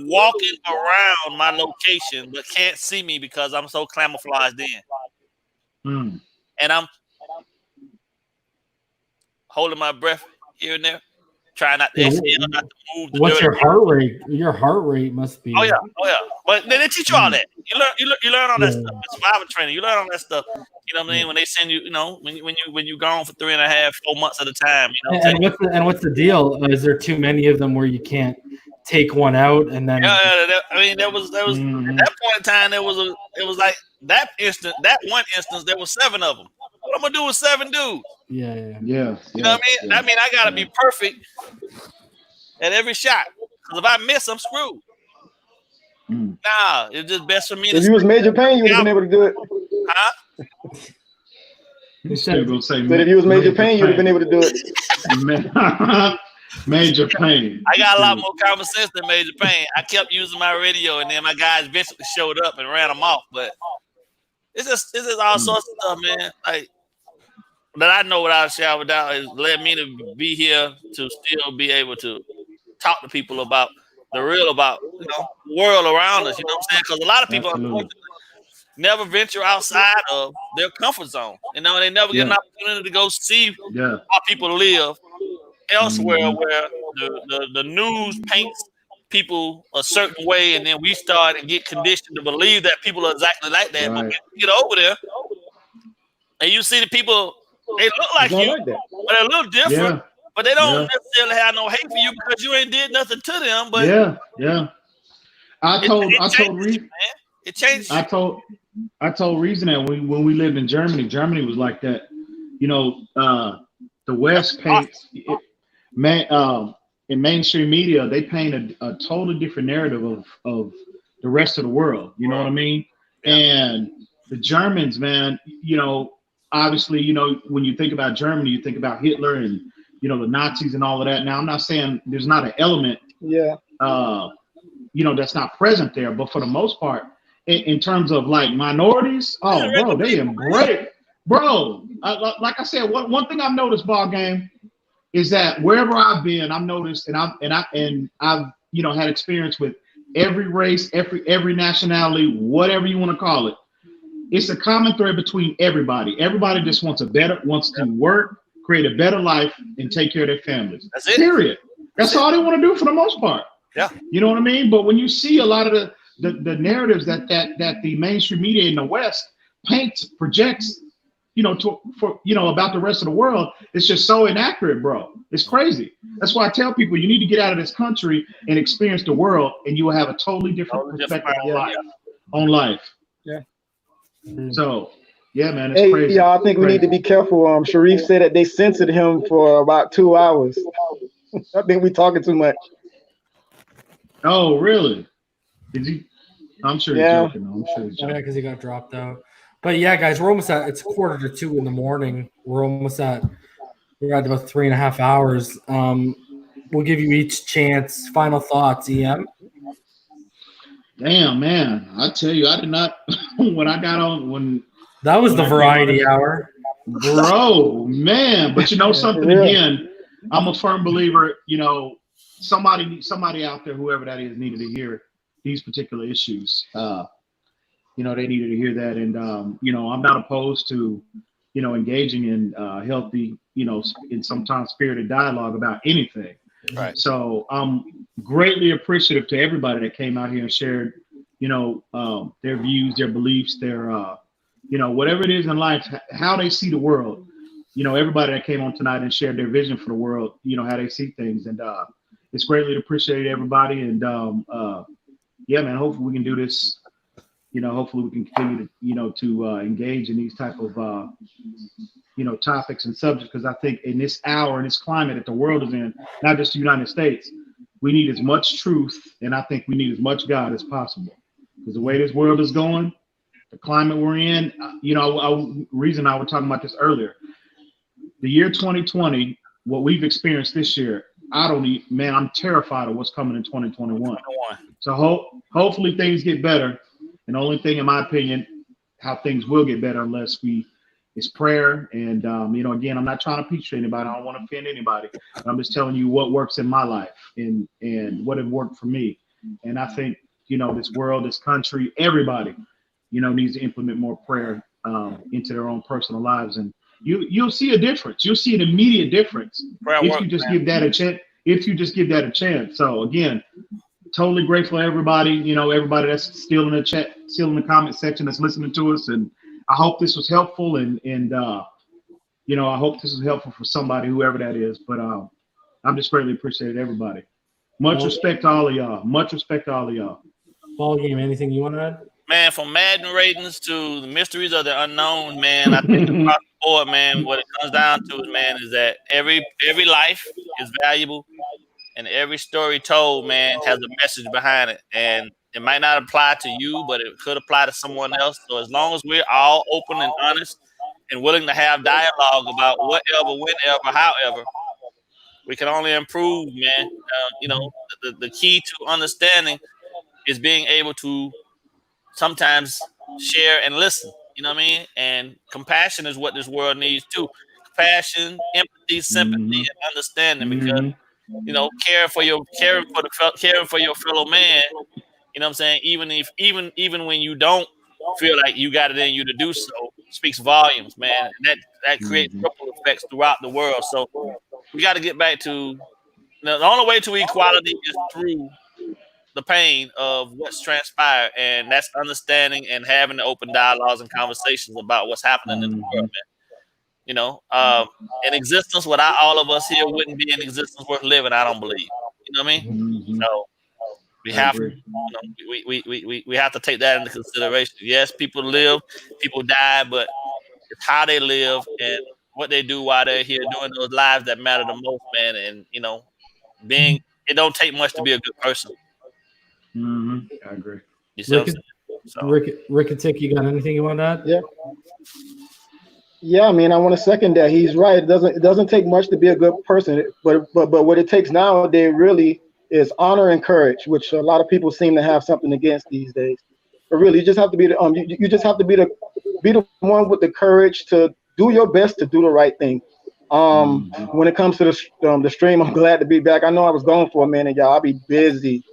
walking around my location, but can't see me because I'm so camouflaged in. And I'm holding my breath here and there, trying not to exhale, not to move. What's your heart rate? Your heart rate must be. Oh yeah. But they teach you all that. You learn all that stuff. Survival training. You learn all that stuff. You know what I mean? When they send you, when you gone for 3.5, 4 months at a time. What's the deal? Is there too many of them where you can't take one out and then? There was at that point in time it was like that one instance there was 7 of them. What I'm gonna do with 7 dudes? Yeah. You know what I mean? That mean I gotta be perfect at every shot. Because if I miss, I'm screwed. Nah, it's just best for me. If you was Major Payne, you would have been able to do it. Huh? If you was Major Payne, you would have been able to do it. Major Payne. I got a lot more common sense than Major Payne. I kept using my radio, and then my guys eventually showed up and ran them off. But it's just all sorts of stuff, man. Like that I know without a shadow of a doubt has led me to be here to still be able to talk to people about the real, about the world around us. You know what I'm saying? Because a lot of people, unfortunately, never venture outside of their comfort zone. They never get an opportunity to go see how people live elsewhere, where the news paints people a certain way, and then we start and get conditioned to believe that people are exactly like that. But when you get over there, and you see the people, they look like you, but they're a little different. But they don't necessarily have no hate for you because you ain't did nothing to them. But I told Reason that when we lived in Germany was like that. The West paints in mainstream media, they paint a totally different narrative of the rest of the world. You know what I mean? Yeah. And the Germans, man, obviously, when you think about Germany, you think about Hitler and, the Nazis and all of that. Now, I'm not saying there's not an element, that's not present there, but for the most part, in terms of like minorities, bro, they embrace, bro. Like I said, one thing I've noticed, ball game, is that wherever I've been, I've noticed, and I've had experience with every race, every nationality, whatever you want to call it. It's a common thread between everybody. Everybody just wants to work, create a better life, and take care of their families. That's it. Period. That's all they want to do for the most part. Yeah. You know what I mean? But when you see a lot of the narratives that the mainstream media in the West projects, about the rest of the world, it's just so inaccurate, bro. It's crazy. That's why I tell people you need to get out of this country and experience the world, and you will have a totally different perspective on life. Yeah. So, yeah, man, it's crazy. Yeah, I think we need to be careful. Sharif said that they censored him for about 2 hours. I think we're talking too much. Oh, really? Did he? I'm sure he's joking. I'm sure he's joking. Yeah, because he got dropped out. But yeah, guys, we're almost it's 1:45 in the morning. We're at about 3.5 hours. We'll give you each chance. Final thoughts, EM. Damn, man. I tell you, I did not when I got on that was the variety hour. Bro, man. But something again, I'm a firm believer, somebody out there, whoever that is, needed to hear these particular issues. They needed to hear that. And, I'm not opposed to, engaging in healthy, in sometimes spirited dialogue about anything. Right. So I'm greatly appreciative to everybody that came out here and shared, their views, their beliefs, their, whatever it is in life, how they see the world. Everybody that came on tonight and shared their vision for the world, how they see things. And it's greatly appreciated, everybody. And yeah, man, hopefully we can do this. Hopefully we can continue to engage in these type of, topics and subjects, because I think in this hour, in this climate that the world is in, not just the United States, we need as much truth, and I think we need as much God as possible. Because the way this world is going, the climate we're in, reason I was talking about this earlier, the year 2020, what we've experienced this year, I'm terrified of what's coming in 2021. So hopefully things get better. And the only thing, in my opinion, how things will get better is prayer. And, again, I'm not trying to preach to anybody. I don't want to offend anybody. But I'm just telling you what works in my life and what have worked for me. And I think, this world, this country, everybody, needs to implement more prayer into their own personal lives. And you'll see a difference. You'll see an immediate difference if you just give that a chance. So, again, totally grateful to everybody, everybody that's still in the chat, still in the comment section that's listening to us. And I hope this was helpful and I hope this is helpful for somebody, whoever that is. But I'm just greatly appreciated everybody. Much respect to all of y'all. Much respect to all of y'all. Ball game, anything you want to add? Man, from Madden ratings to the mysteries of the unknown, man, I think across the board, man, what it comes down to, man, is that every life is valuable. And every story told, man, has a message behind it. And it might not apply to you, but it could apply to someone else. So as long as we're all open and honest and willing to have dialogue about whatever, whenever, however, we can only improve, man. The key to understanding is being able to sometimes share and listen. You know what I mean? And compassion is what this world needs too. Compassion, empathy, sympathy, and understanding. Because caring for your fellow man, you know what I'm saying, even when you don't feel like you got it in you to do so, speaks volumes, man. And that creates ripple effects throughout the world. So we got to get back to the only way to equality is through the pain of what's transpired, and that's understanding and having the open dialogues and conversations about what's happening in the world, man. In existence without all of us here wouldn't be an existence worth living, I don't believe. You know what I mean? So we have we have to take that into consideration. Yes, people live, people die, but it's how they live and what they do while they're here doing those lives that matter the most, man. And it don't take much to be a good person. I agree. You see what I'm saying? So. Rick and Tick, you got anything you want to add? Yeah. Yeah, I mean, I want to second that. He's right. It doesn't take much to be a good person, but what it takes nowadays really is honor and courage, which a lot of people seem to have something against these days. But really, you just have to be you just have to be the one with the courage to do your best to do the right thing. When it comes to the stream, I'm glad to be back. I know I was gone for a minute, y'all. I'll be busy.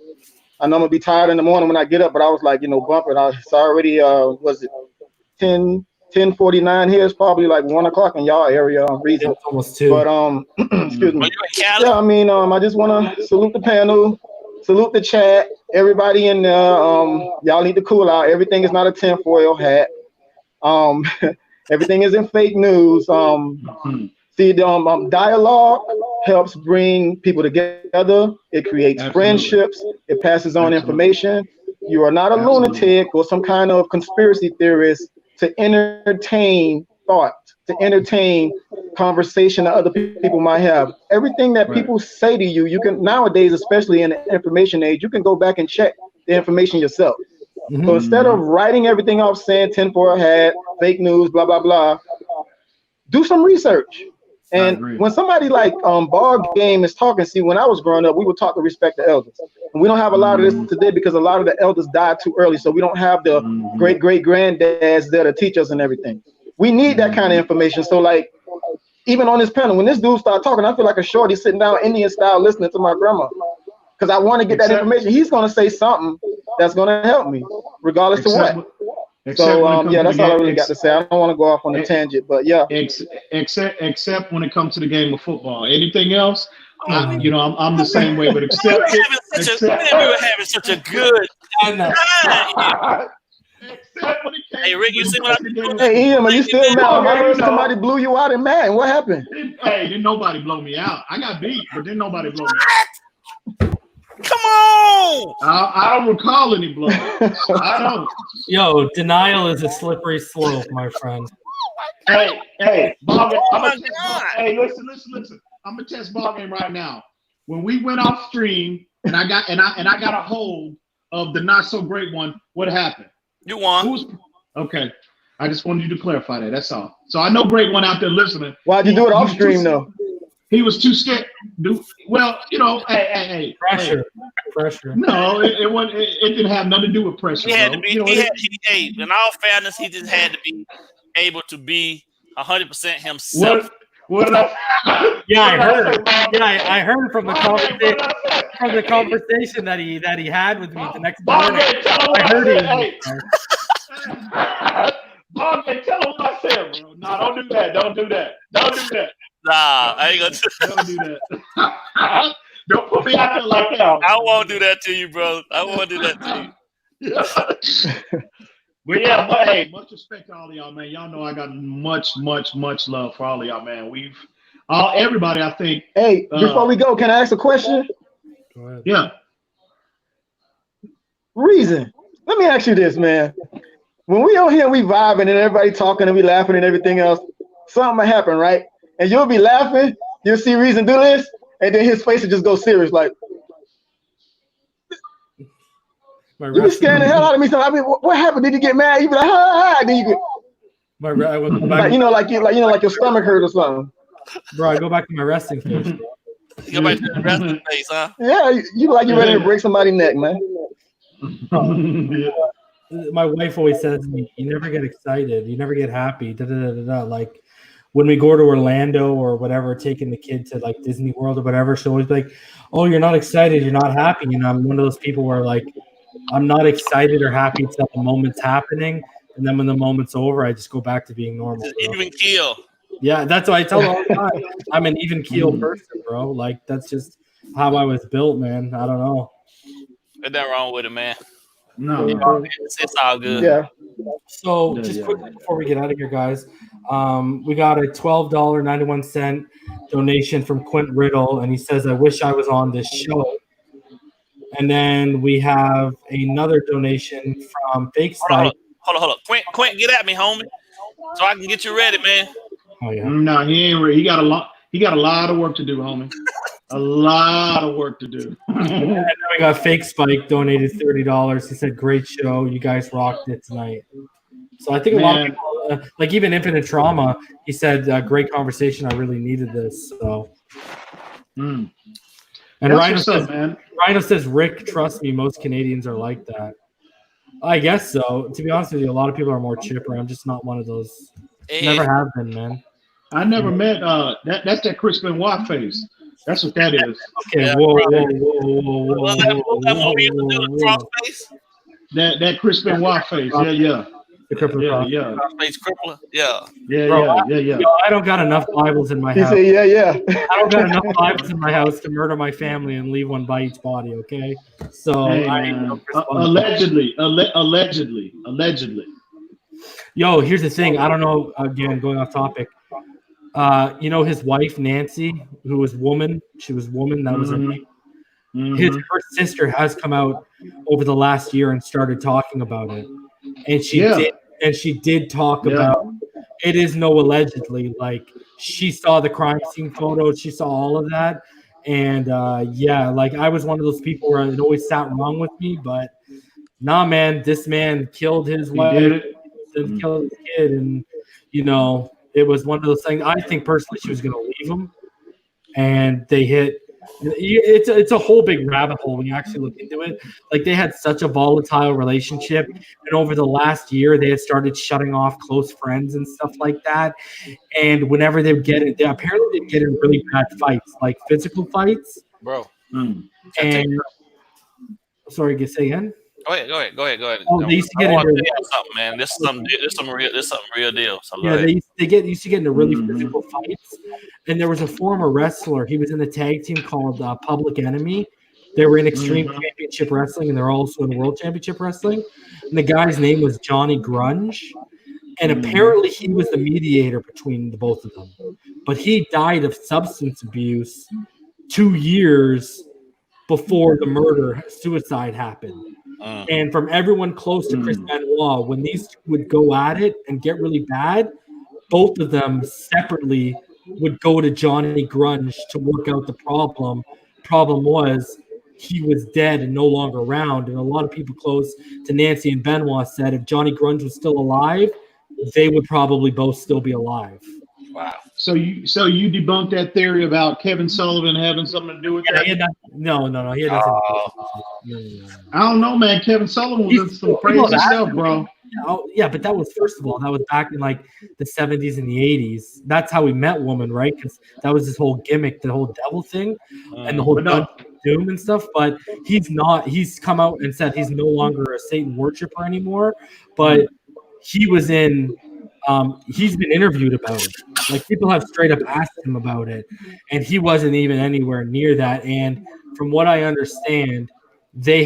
I know I'm gonna be tired in the morning when I get up, but I was like, bump it. It's already was it 10:49 here? It's probably like 1 o'clock in y'all area. Reason. It's almost 2. But excuse me. Yeah, I mean, I just want to salute the panel, salute the chat, everybody in there. Y'all need to cool out. Everything is not a tinfoil hat. Everything isn't fake news. See, dialogue helps bring people together. It creates friendships. It passes on information. You are not a lunatic or some kind of conspiracy theorist to entertain thought, to entertain conversation that other people might have. Everything that people say to you, you can nowadays, especially in the information age, you can go back and check the information yourself. So instead of writing everything off saying tinfoil hat, fake news, blah, blah, blah, do some research. And when somebody like Ball Game is talking, see, when I was growing up, we were taught to respect the elders. And we don't have a lot of this today because a lot of the elders died too early. So we don't have the great-great-granddads there to teach us and everything. We need that kind of information. So like, even on this panel, when this dude started talking, I feel like a shorty sitting down Indian style listening to my grandma. Because I want to get that information. He's going to say something that's going to help me, regardless to what. So yeah, that's all I really got to say. I don't want to go off on a tangent, but yeah. Except when it comes to the game of football. Anything else, I'm the same way. But except we were having such a good time. Hey Rick, you see what I'm doing? Hey Ian, are you still mad? I heard somebody blew you out in Madden. What happened? Hey, didn't nobody blow me out. I got beat, but didn't nobody blow me out. Come on! I don't recall any blow. I don't. Yo, denial is a slippery slope, my friend. Hey, Bob, hey, listen. I'm gonna test Ball Game right now. When we went off stream and I got a hold of the not so great one, what happened? You won. Okay. I just wanted you to clarify that. That's all. So I know great one out there listening. Why'd you do it off stream though? He was too scared. Well, hey. Pressure. No, it wasn't. It didn't have nothing to do with pressure. He had to be. In all fairness, he just had to be able to be 100% himself. Yeah, I heard. Yeah, I heard from the conversation that he had with me the next morning. I heard it. Bob, tell him what I said, bro. No, don't do that. Don't do that. Nah, I ain't gonna don't do that. Don't put me out there like that. I won't do that to you, bro. I won't do that to you. But yeah, hey, much respect to all of y'all, man. Y'all know I got much love for all of y'all, man. Everybody, I think. Hey, before we go, can I ask a question? Go ahead. Yeah. Reason. Let me ask you this, man. When we out here, we vibing and everybody talking and we laughing and everything else, something will happen, right? And you'll be laughing, you'll see Reason do this, and then his face will just go serious, like. You be scaring the hell out of me. So I mean, what happened? Did you get mad? You be like, ha. Then you get. Like your stomach hurt or something. Bro, I go back to my resting face. Bro. You go back to the resting face, huh? Yeah, you like you're ready to break somebody's neck, man. My wife always says to me, "You never get excited. You never get happy." Like when we go to Orlando or whatever, taking the kid to like Disney World or whatever, she'll always be like, "Oh, you're not excited. You're not happy." And I'm one of those people where like I'm not excited or happy until the moment's happening, and then when the moment's over, I just go back to being normal. Even keel. Yeah, that's what I tell her all the time. I'm an even keel person, bro. Like that's just how I was built, man. I don't know. There's nothing wrong with it, man. No, it's all good. Yeah. So just quickly before we get out of here, guys, we got a $12.91 donation from Quint Riddle, and he says, "I wish I was on this show." And then we have another donation from Phinside. Hold on. Quint, get at me, homie, so I can get you ready, man. Oh yeah. No, he ain't ready. He got a lot of work to do, homie. A lot of work to do. And then we got Fake Spike donated $30. He said, "Great show, you guys rocked it tonight." So I think a lot of people, like even Infinite Trauma, he said, "Great conversation. I really needed this." So. And Rhino says, "Rick, trust me, most Canadians are like that." I guess so. To be honest with you, a lot of people are more chipper. I'm just not one of those. Never have been, man. I never met that's that Chris Benoit face. That's what that is. Okay, whoa. That Chris Benoit face. Yeah. The crippler. Yeah. Face crippler. Yeah. Yeah. I don't got enough Bibles in my house. He said, yeah. I don't got enough Bibles in my house to murder my family and leave one by each body. Okay, so hey, allegedly. Yo, here's the thing. I don't know. Again, going off topic. You know his wife Nancy, who was woman. She was woman. That was her name. Her sister has come out over the last year and started talking about it, and she did talk about. It is no allegedly. Like she saw the crime scene photos. She saw all of that, and like I was one of those people where it always sat wrong with me, but nah, man, this man killed his wife, and killed his kid, and it was one of those things. I think personally she was going to leave him, and they hit. It's a whole big rabbit hole when you actually look into it. Like they had such a volatile relationship, and over the last year they had started shutting off close friends and stuff like that. And whenever they would get it, apparently they'd get in really bad fights, like physical fights. Bro. And sorry, say again. Go ahead. Oh, they used to get into something, man. This is some real deal. They used to get into really physical fights. And there was a former wrestler. He was in the tag team called Public Enemy. They were in Extreme Championship Wrestling, and they're also in World Championship Wrestling. And the guy's name was Johnny Grunge. And apparently he was the mediator between the both of them. But he died of substance abuse 2 years before the suicide happened. And from everyone close to Chris Benoit, when these two would go at it and get really bad, both of them separately would go to Johnny Grunge to work out the problem. Problem was he was dead and no longer around. And a lot of people close to Nancy and Benoit said if Johnny Grunge was still alive, they would probably both still be alive. Wow. So you debunked that theory about Kevin Sullivan having something to do with that? No. He had nothing. I don't know, man. Kevin Sullivan was in some crazy stuff, bro. Yeah, but that was, first of all, that was back in like the 70s and the 80s. That's how we met woman, right? Because that was this whole gimmick, the whole devil thing, and the whole doom and stuff. But he's come out and said he's no longer a Satan worshiper anymore. But he was in. He's been interviewed about it. Like people have straight up asked him about it, and he wasn't even anywhere near that. And from what I understand, they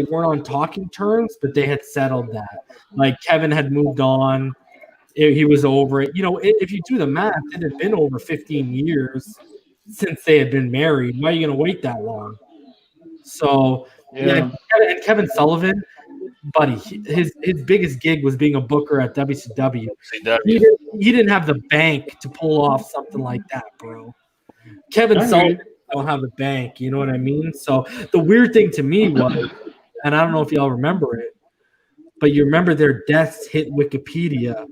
weren't on talking terms, but they had settled that. Like Kevin had moved on. He was over it. If you do the math, it had been over 15 years since they had been married. Why are you going to wait that long? So, and Kevin Sullivan, buddy, his biggest gig was being a booker at WCW. He didn't have the bank to pull off something like that, bro. Kevin Sullivan don't have the bank, you know what I mean? So the weird thing to me was, and I don't know if y'all remember it, but you remember their deaths hit Wikipedia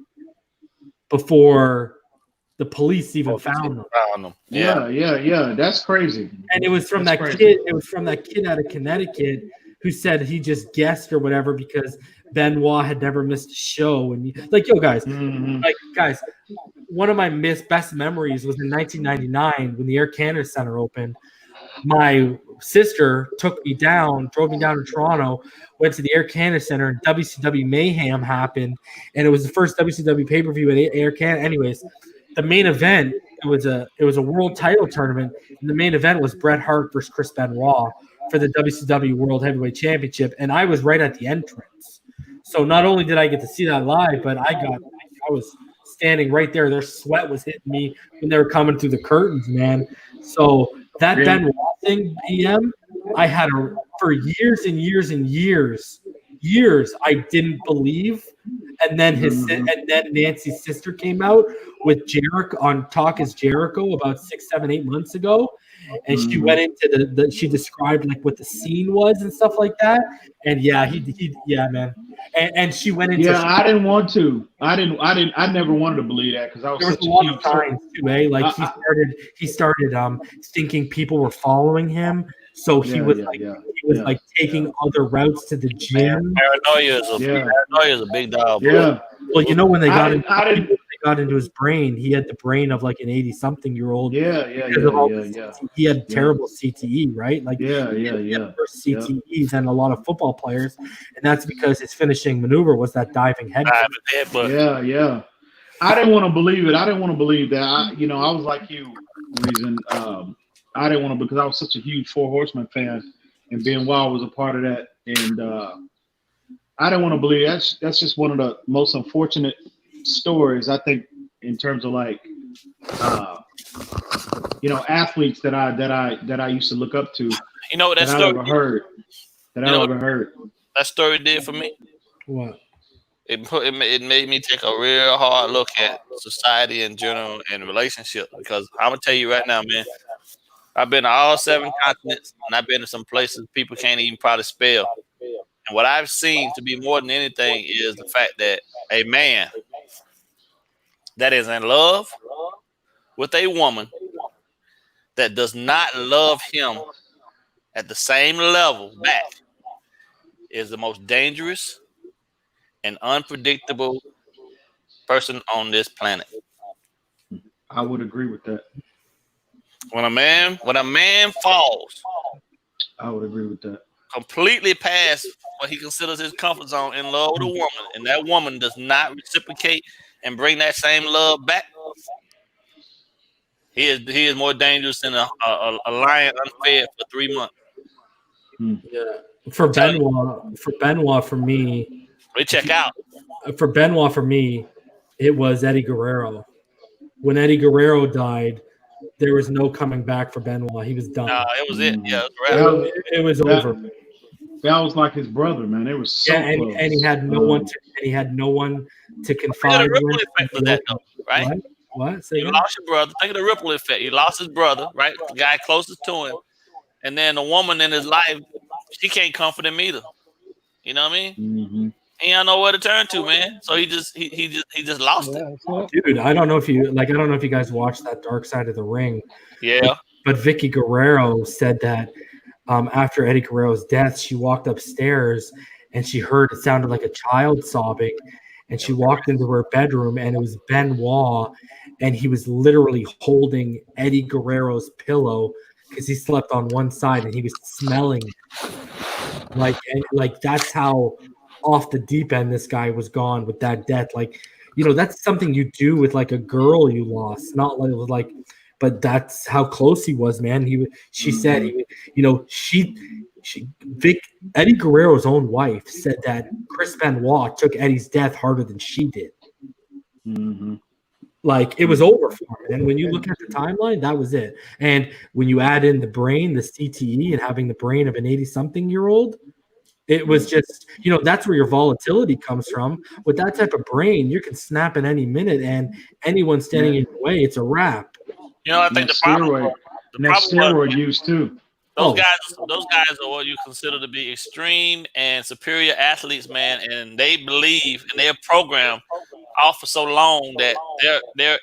before the police even found them. Yeah. That's crazy. And it was from that kid. It was from that kid out of Connecticut who said he just guessed or whatever because Benoit had never missed a show. And guys, one of my best memories was in 1999 when the Air Canada Center opened. My sister drove me down to Toronto, went to the Air Canada Center, and WCW Mayhem happened. And it was the first WCW pay-per-view at Air Canada. Anyways, the main event, it was a world title tournament, and the main event was Bret Hart versus Chris Benoit for the WCW World Heavyweight Championship, and I was right at the entrance. So not only did I get to see that live, but I was standing right there. Their sweat was hitting me when they were coming through the curtains, man. So that Benoit thing, I had for years and years and years, I didn't believe. And then and then Nancy's sister came out with Jericho on Talk is Jericho about 6, 7, 8 months ago. And she went into she described like what the scene was and stuff like that. And yeah, yeah, man. And she went into I didn't want to. I never wanted to believe that because I was there was such a lot huge of times too, eh? Like he started thinking people were following him. So he was like taking other routes to the gym. Paranoia is a big dog. Bro. Yeah. Well, you know when they got into his brain, he had the brain of like an 80-something-year-old. Yeah. He had terrible CTE, right? Like worse CTEs than a lot of football players, and that's because his finishing maneuver was that diving head. Yeah. I didn't want to believe it. I didn't want to believe that. I was like you, Reason. I didn't want to because I was such a huge Four Horsemen fan, and Benoit was a part of that. And I didn't want to believe that's just one of the most unfortunate stories I think in terms of like athletes that I used to look up to. You know what that story overheard. That story did for me. What? It made me take a real hard look at society in general and relationships, because I'm gonna tell you right now, man. I've been to all 7 continents, and I've been to some places people can't even probably spell. And what I've seen to be more than anything is the fact that a man that is in love with a woman that does not love him at the same level back is the most dangerous and unpredictable person on this planet. I would agree with that. When a man falls, I would agree with that. Completely past what he considers his comfort zone in love with a woman, and that woman does not reciprocate and bring that same love back, he is more dangerous than a lion unfed for 3 months. Yeah. For Benoit, for me, we check out. For Benoit, for me, it was Eddie Guerrero. When Eddie Guerrero died, there was no coming back for Benoit. He was done. No, it was it. Yeah, it was over. That was like his brother, man. It was so close. And he had no one to. And he had no one to confide in. Right? What? You lost your brother. Think of the ripple effect. You lost his brother, right? The guy closest to him, and then the woman in his life, she can't comfort him either. You know what I mean? Mm-hmm. He don't know where to turn to, man. So he just lost it. Dude, I don't know if you guys watched that Dark Side of the Ring. Yeah. But Vicky Guerrero said that after Eddie Guerrero's death, she walked upstairs and she heard it sounded like a child sobbing, and she walked into her bedroom and it was Benoit, and he was literally holding Eddie Guerrero's pillow because he slept on one side and he was smelling like that's how off the deep end this guy was gone with that death. Like, that's something you do with like a girl you lost, not like but that's how close he was, man. She said Eddie Guerrero's own wife said that Chris Benoit took Eddie's death harder than she did. Mm-hmm. Like, it was over for him. And when you look at the timeline, that was it. And when you add in the brain, the CTE, and having the brain of an 80-something-year-old, it was just, that's where your volatility comes from. With that type of brain, you can snap at any minute, and anyone standing in your way, it's a wrap. I think the problem steroid use too. Those guys are what you consider to be extreme and superior athletes, man, and they believe and they're programmed off for so long that they're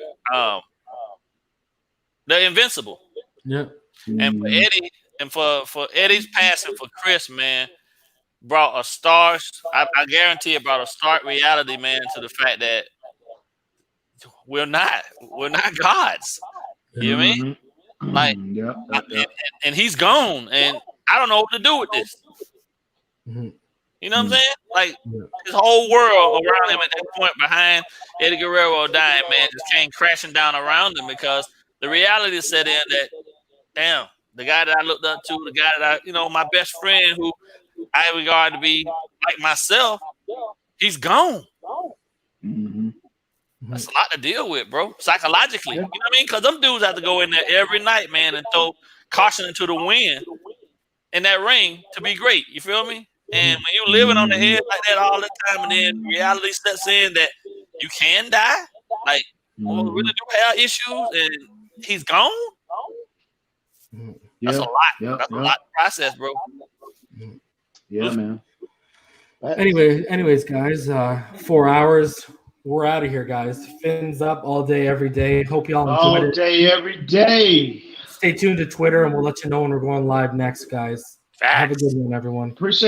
invincible. Yeah. And for Eddie and for Eddie's passing for Chris, man, brought a stark, I guarantee it brought a stark reality, man, to the fact that we're not gods. You know what I mean? Like, and he's gone, and I don't know what to do with this. Mm-hmm. You know what I'm saying? Like, his whole world around him at that point behind Eddie Guerrero dying, man, just came crashing down around him because the reality set in that, damn, the guy that I looked up to, the guy that my best friend who I regard to be like myself, he's gone. Mm-hmm. That's a lot to deal with, bro. Psychologically, you know what I mean? Because them dudes have to go in there every night, man, and throw caution into the wind in that ring to be great. You feel me? And when you living on the edge like that all the time, and then reality sets in that you can die, like, well, we really do have issues, and he's gone. That's a lot. That's a lot to process, bro. Yeah, man. Anyways, guys, 4 hours. We're out of here, guys. Fins up all day, every day. Hope y'all enjoyed it. All day, every day. Stay tuned to Twitter, and we'll let you know when we're going live next, guys. Have a good one, everyone. Appreciate